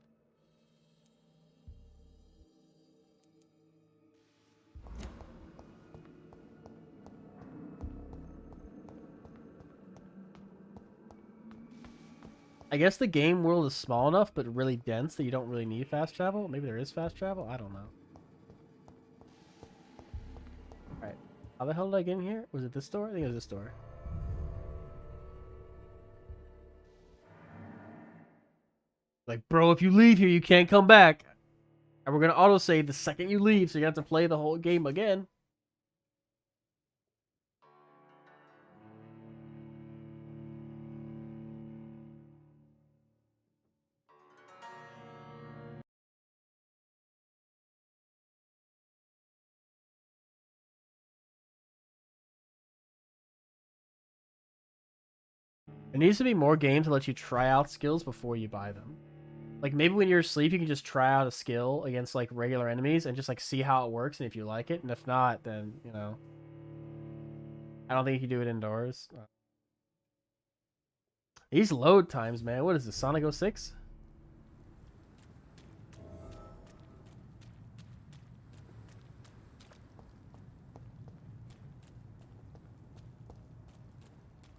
I guess the game world is small enough, but really dense that you don't really need fast travel. Maybe there is fast travel. I don't know. All right, how the hell did I get in here? Was it this door? I think it was this door. Like, bro, if you leave here, you can't come back. And we're going to autosave the second you leave, so you have to play the whole game again. There needs to be more games to let you try out skills before you buy them. Like, maybe when you're asleep, you can just try out a skill against, like, regular enemies and just, like, see how it works and if you like it. And if not, then, you know. I don't think you can do it indoors. These load times, man. What is this, Sonic 06?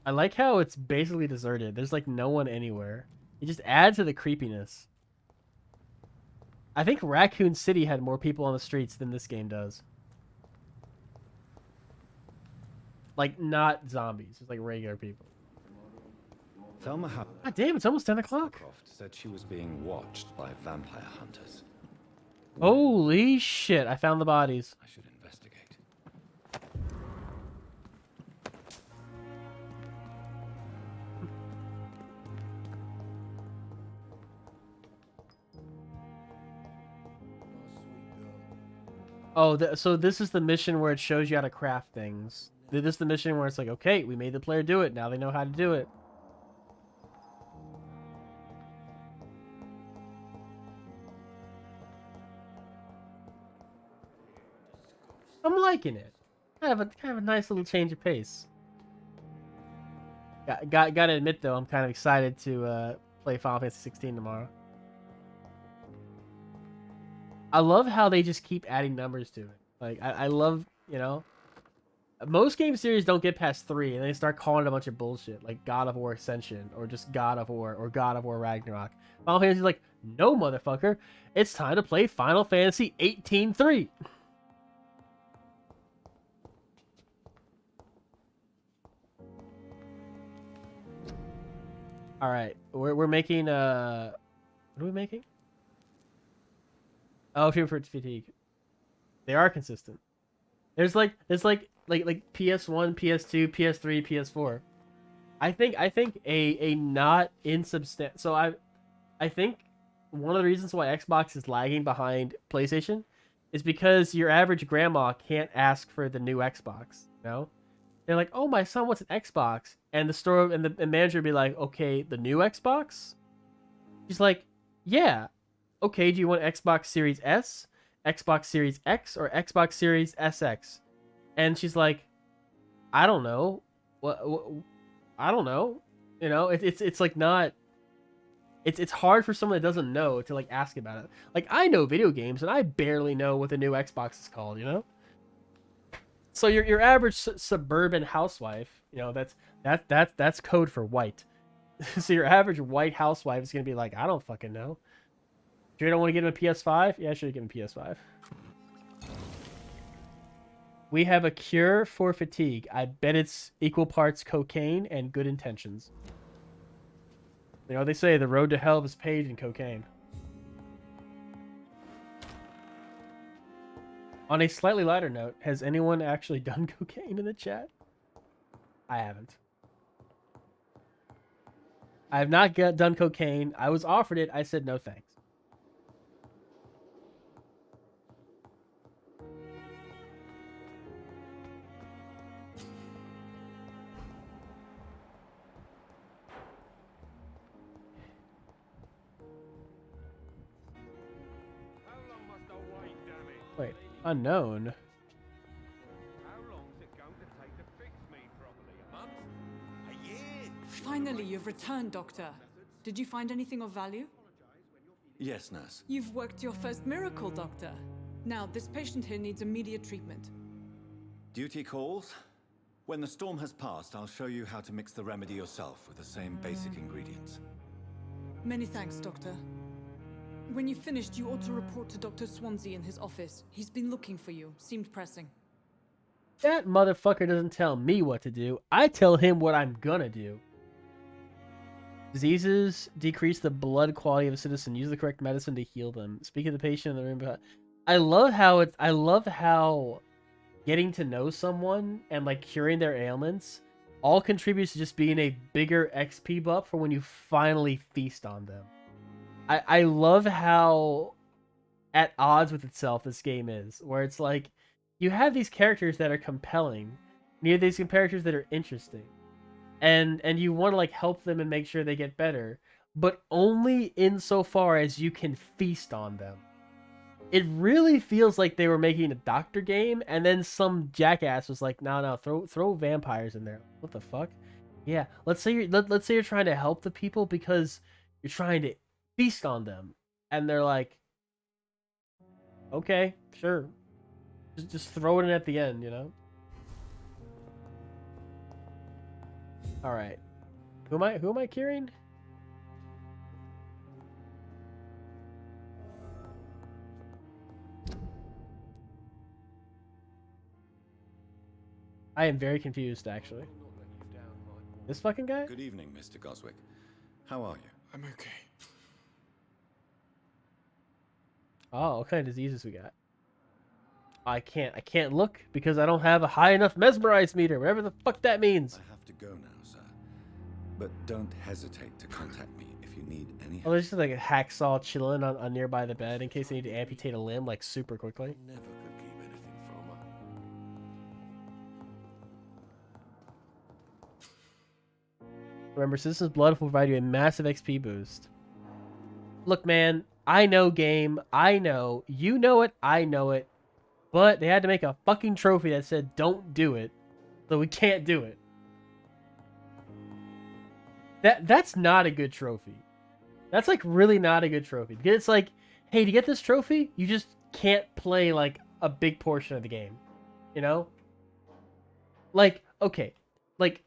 I like how it's basically deserted. There's, like, no one anywhere. It just adds to the creepiness. I think Raccoon City had more people on the streets than this game does. Like, not zombies. It's like regular people. Thelma God damn, it's almost 10 o'clock. said she was being watched by vampire hunters. Holy shit, I found the bodies. I should investigate. Oh, so this is the mission where it shows you how to craft things. This is the mission where it's like, okay, we made the player do it. Now they know how to do it. I'm liking it. Kind of a nice little change of pace. Gotta admit though, I'm kind of excited to play Final Fantasy 16 tomorrow. I love how they just keep adding numbers to it. Like, I love, you know, most game series don't get past 3 and they start calling it a bunch of bullshit, like God of War Ascension or just God of War or God of War Ragnarok. Final Fantasy's like, no motherfucker, it's time to play Final Fantasy 18-3. All right, we're making what are we making? Oh, Fear for Fatigue. They are consistent. There's like PS1, PS2, PS3, PS4. I think a not insubstantial. So I think one of the reasons why Xbox is lagging behind PlayStation is because your average grandma can't ask for the new Xbox. You know, they're like, "Oh, my son wants an Xbox," and the store and the manager would be like, "Okay, the new Xbox." She's like, "Yeah, okay. Do you want Xbox Series S, Xbox Series X, or Xbox Series SX?" And she's like, "I don't know. What I don't know." You know, it's like not. It's hard for someone that doesn't know to like ask about it. Like I know video games and I barely know what the new Xbox is called. You know. So your average suburban housewife, you know, that's code for white. So your average white housewife is gonna be like, I don't fucking know. Sure you don't want to get him a PS5? Yeah, sure, give him a PS5. We have a cure for fatigue. I bet it's equal parts cocaine and good intentions. You know, they say the road to hell is paved in cocaine. On a slightly lighter note, has anyone actually done cocaine in the chat? I haven't. I have not done cocaine. I was offered it. I said no thanks. Wait, unknown? Finally, you've returned, Doctor. Did you find anything of value? Yes, nurse. You've worked your first miracle, Doctor. Now, this patient here needs immediate treatment. Duty calls. When the storm has passed, I'll show you how to mix the remedy yourself with the same basic ingredients. Many thanks, Doctor. When you've finished, you ought to report to Dr. Swansea in his office. He's been looking for you. Seemed pressing. That motherfucker doesn't tell me what to do. I tell him what I'm gonna do. Diseases decrease the blood quality of a citizen. Use the correct medicine to heal them. Speak of the patient in the room. I love how getting to know someone and like curing their ailments all contributes to just being a bigger XP buff for when you finally feast on them. I love how at odds with itself this game is, where it's like you have these characters that are compelling, and you have these characters that are interesting, and you want to like help them and make sure they get better, but only insofar as you can feast on them. It really feels like they were making a doctor game, and then some jackass was like, "No, throw vampires in there." What the fuck? Yeah, let's say you're trying to help the people because you're trying to feast on them, and they're like, "Okay, sure, just throw it in at the end," you know. All right, who am I curing? I am very confused, actually. This fucking guy? Good evening, Mr. Goswick. How are you? I'm okay. Oh, what kind of diseases we got? I can't look because I don't have a high enough mesmerize meter, whatever the fuck that means. I have to go now, sir. But don't hesitate to contact me if you need any help. Oh, there's just like a hacksaw chilling on nearby the bed in case they need to amputate a limb like super quickly. Never could keep anything from her. Remember, Citizen's Blood will provide you a massive XP boost. Look, man, I know game. I know. You know it. I know it. But they had to make a fucking trophy that said don't do it. So we can't do it. That's not a good trophy. That's like really not a good trophy. Because it's like, hey, to get this trophy, you just can't play like a big portion of the game. You know? Like, okay. Like,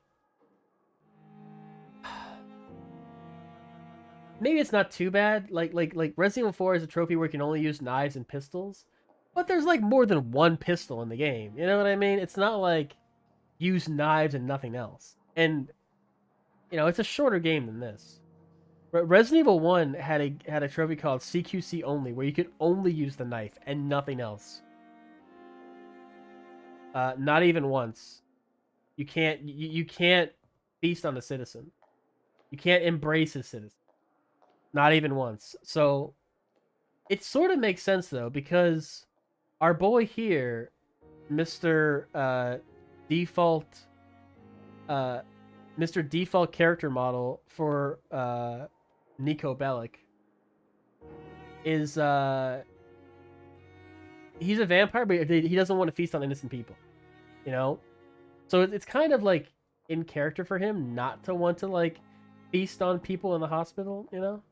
maybe it's not too bad. Like Resident Evil 4 is a trophy where you can only use knives and pistols. But there's like more than one pistol in the game. You know what I mean? It's not like use knives and nothing else. And you know, it's a shorter game than this. Resident Evil 1 had a trophy called CQC only, where you could only use the knife and nothing else. Not even once. You can't feast on a citizen. You can't embrace a citizen. Not even once. So it sort of makes sense though, because our boy here, Mr. Default Mr. Default character model for Nico Bellic is he's a vampire, but he doesn't want to feast on innocent people, you know? So it's kind of like in character for him not to want to like feast on people in the hospital, you know?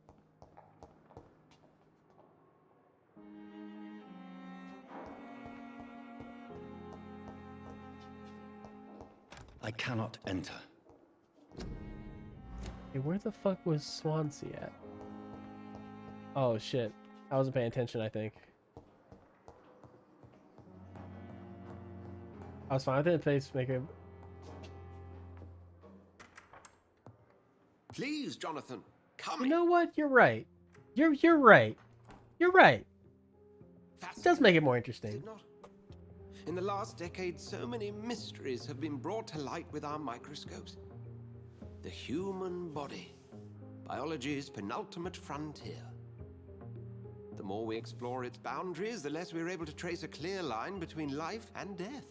I cannot enter. Hey, where the fuck was Swansea at? Oh shit. I wasn't paying attention, I think. I was fine with it. Pacemaker. Please, Jonathan, come You know what? You're right. You're right. You're right. It does make it more interesting. In the last decade, so many mysteries have been brought to light with our microscopes. The human body, biology's penultimate frontier. The more we explore its boundaries, the less we're able to trace a clear line between life and death.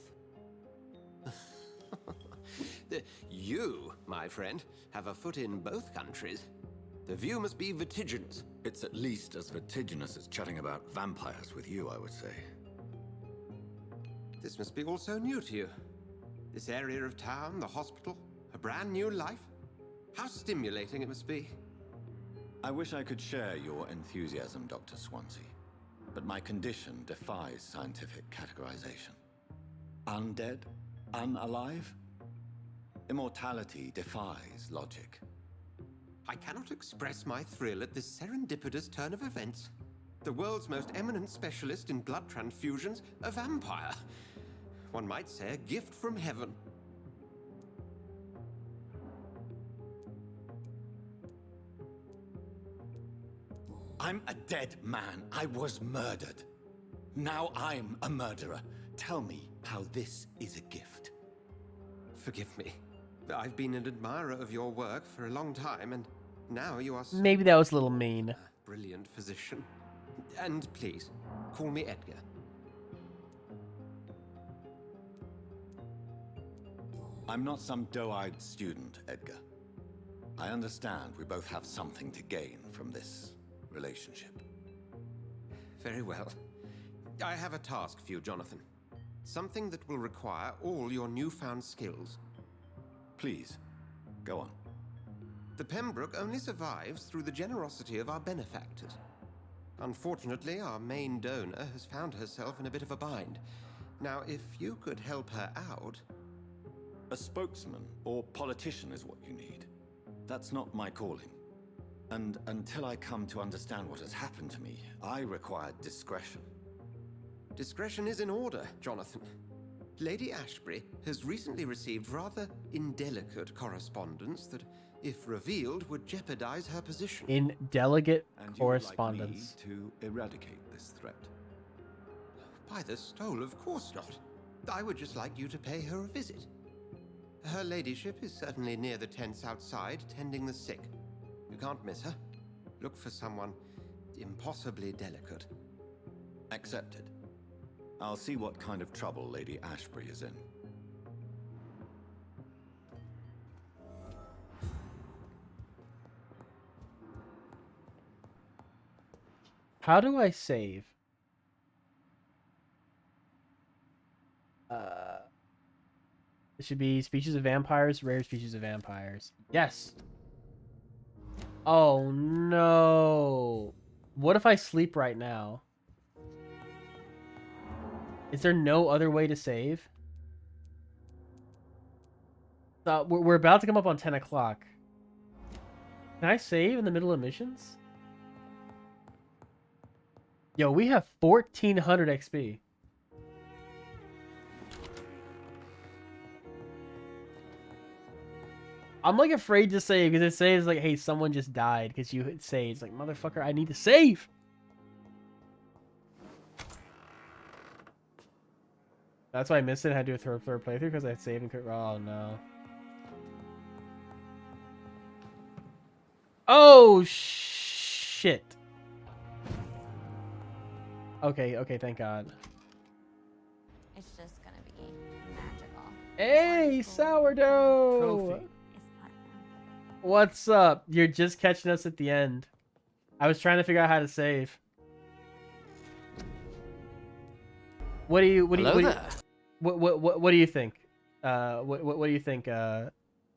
You, my friend, have a foot in both countries. The view must be vertiginous. It's at least as vertiginous as chatting about vampires with you, I would say. This must be all so new to you. This area of town, the hospital, a brand new life. How stimulating it must be. I wish I could share your enthusiasm, Dr. Swansea, but my condition defies scientific categorization. Undead? Unalive? Immortality defies logic. I cannot express my thrill at this serendipitous turn of events. The world's most eminent specialist in blood transfusions, a vampire. One might say a gift from heaven. I'm a dead man. I was murdered. Now I'm a murderer. Tell me how this is a gift. Forgive me. I've been an admirer of your work for a long time, and now you are Maybe that was a little mean. a brilliant physician. And please, call me Edgar. I'm not some doe-eyed student, Edgar. I understand we both have something to gain from this relationship. Very well. I have a task for you, Jonathan. Something that will require all your newfound skills. Please, go on. The Pembroke only survives through the generosity of our benefactors. Unfortunately, our main donor has found herself in a bit of a bind. Now, if you could help her out... A spokesman or politician is what you need. That's not my calling. And until I come to understand what has happened to me, I require discretion. Discretion is in order, Jonathan. Lady Ashbury has recently received rather indelicate correspondence that, if revealed, would jeopardize her position. Indelicate And correspondence. you would like me to eradicate this threat? By the stole, of course not. I would just like you to pay her a visit. Her ladyship is certainly near the tents outside, tending the sick. You can't miss her. Look for someone impossibly delicate. Accepted. I'll see what kind of trouble Lady Ashbury is in. How do I save? It should be species of vampires, rare species of vampires. Yes. Oh no. What if I sleep right now? Is there no other way to save? We're about to come up on 10 o'clock. Can I save in the middle of missions? Yo, we have 1400 XP. I'm like afraid to save because it says like, hey, someone just died because you hit save. It's like, motherfucker, I need to save. That's why I missed it. I had to do a third playthrough because I saved and could. Oh no. Oh, shit. Okay, okay, thank God. It's just gonna be magical. Hey, sourdough! Trophy. What's up? You're just catching us at the end. I was trying to figure out how to save. What do you what do you Hello what, do you, there. what do you think? What do you think,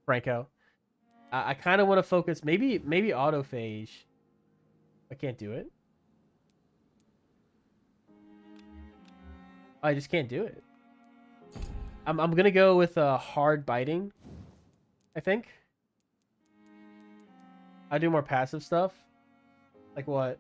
Franco? I kind of want to focus maybe autophage. I can't do it. I just can't do it. I'm gonna go with hard biting. I think. I do more passive stuff. Like what?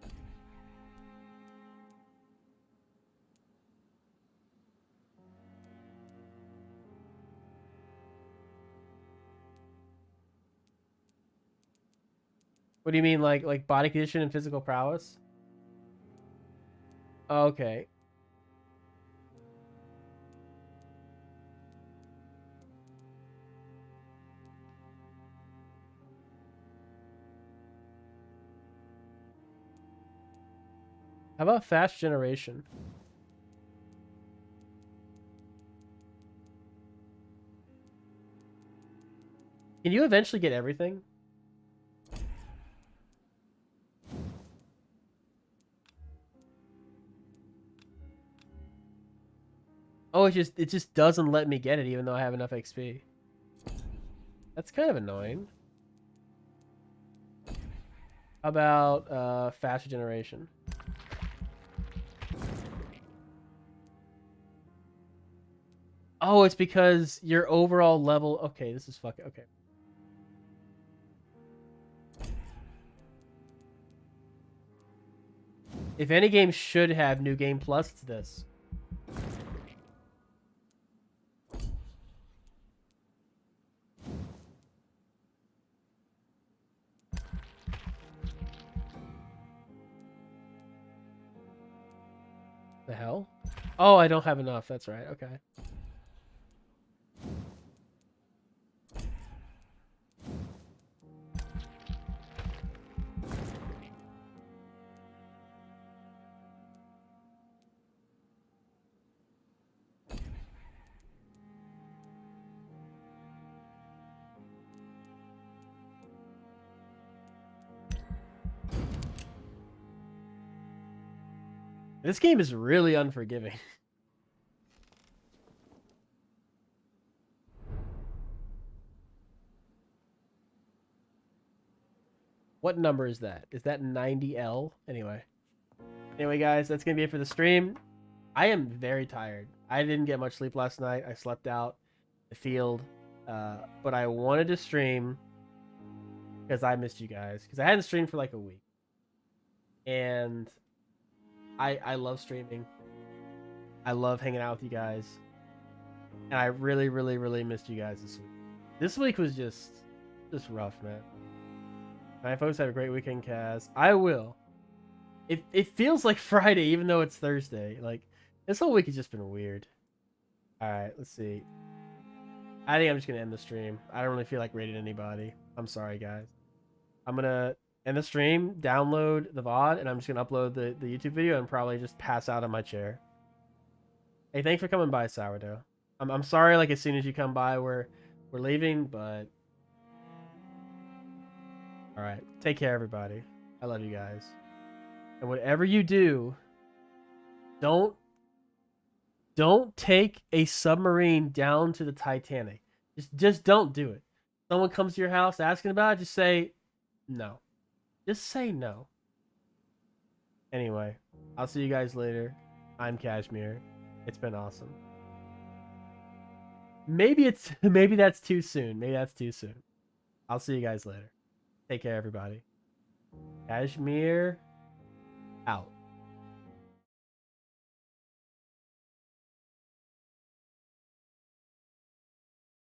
What do you mean, like body condition and physical prowess? Okay. How about fast generation? Can you eventually get everything? Oh, it just doesn't let me get it even though I have enough XP. That's kind of annoying. How about faster generation? Oh, it's because your overall level. Okay, this is fucking okay. If any game should have New Game Plus, it's this. The hell? Oh, I don't have enough. That's right. Okay. This game is really unforgiving. What number is that? Is that 90L? Anyway, guys, that's going to be it for the stream. I am very tired. I didn't get much sleep last night. I slept out the field. But I wanted to stream because I missed you guys. Because I hadn't streamed for like a week. And I love streaming. I love hanging out with you guys. And I really, really, really missed you guys this week. This week was just rough, man. Alright, folks, have a great weekend, Kaz. I will. It feels like Friday, even though it's Thursday. Like, this whole week has just been weird. Alright, let's see. I think I'm just going to end the stream. I don't really feel like rating anybody. I'm sorry, guys. I'm going to end the stream, download the VOD, and I'm just going to upload the YouTube video and probably just pass out on my chair. Hey, thanks for coming by, Sourdough. I'm sorry, like, as soon as you come by, we're leaving, but... Alright, take care, everybody. I love you guys. And whatever you do, don't take a submarine down to the Titanic. Just don't do it. Someone comes to your house asking about it, just say no. Just say no. Anyway, I'll see you guys later. I'm Kashmir. It's been awesome. Maybe that's too soon. Maybe that's too soon. I'll see you guys later. Take care, everybody. Kashmir out.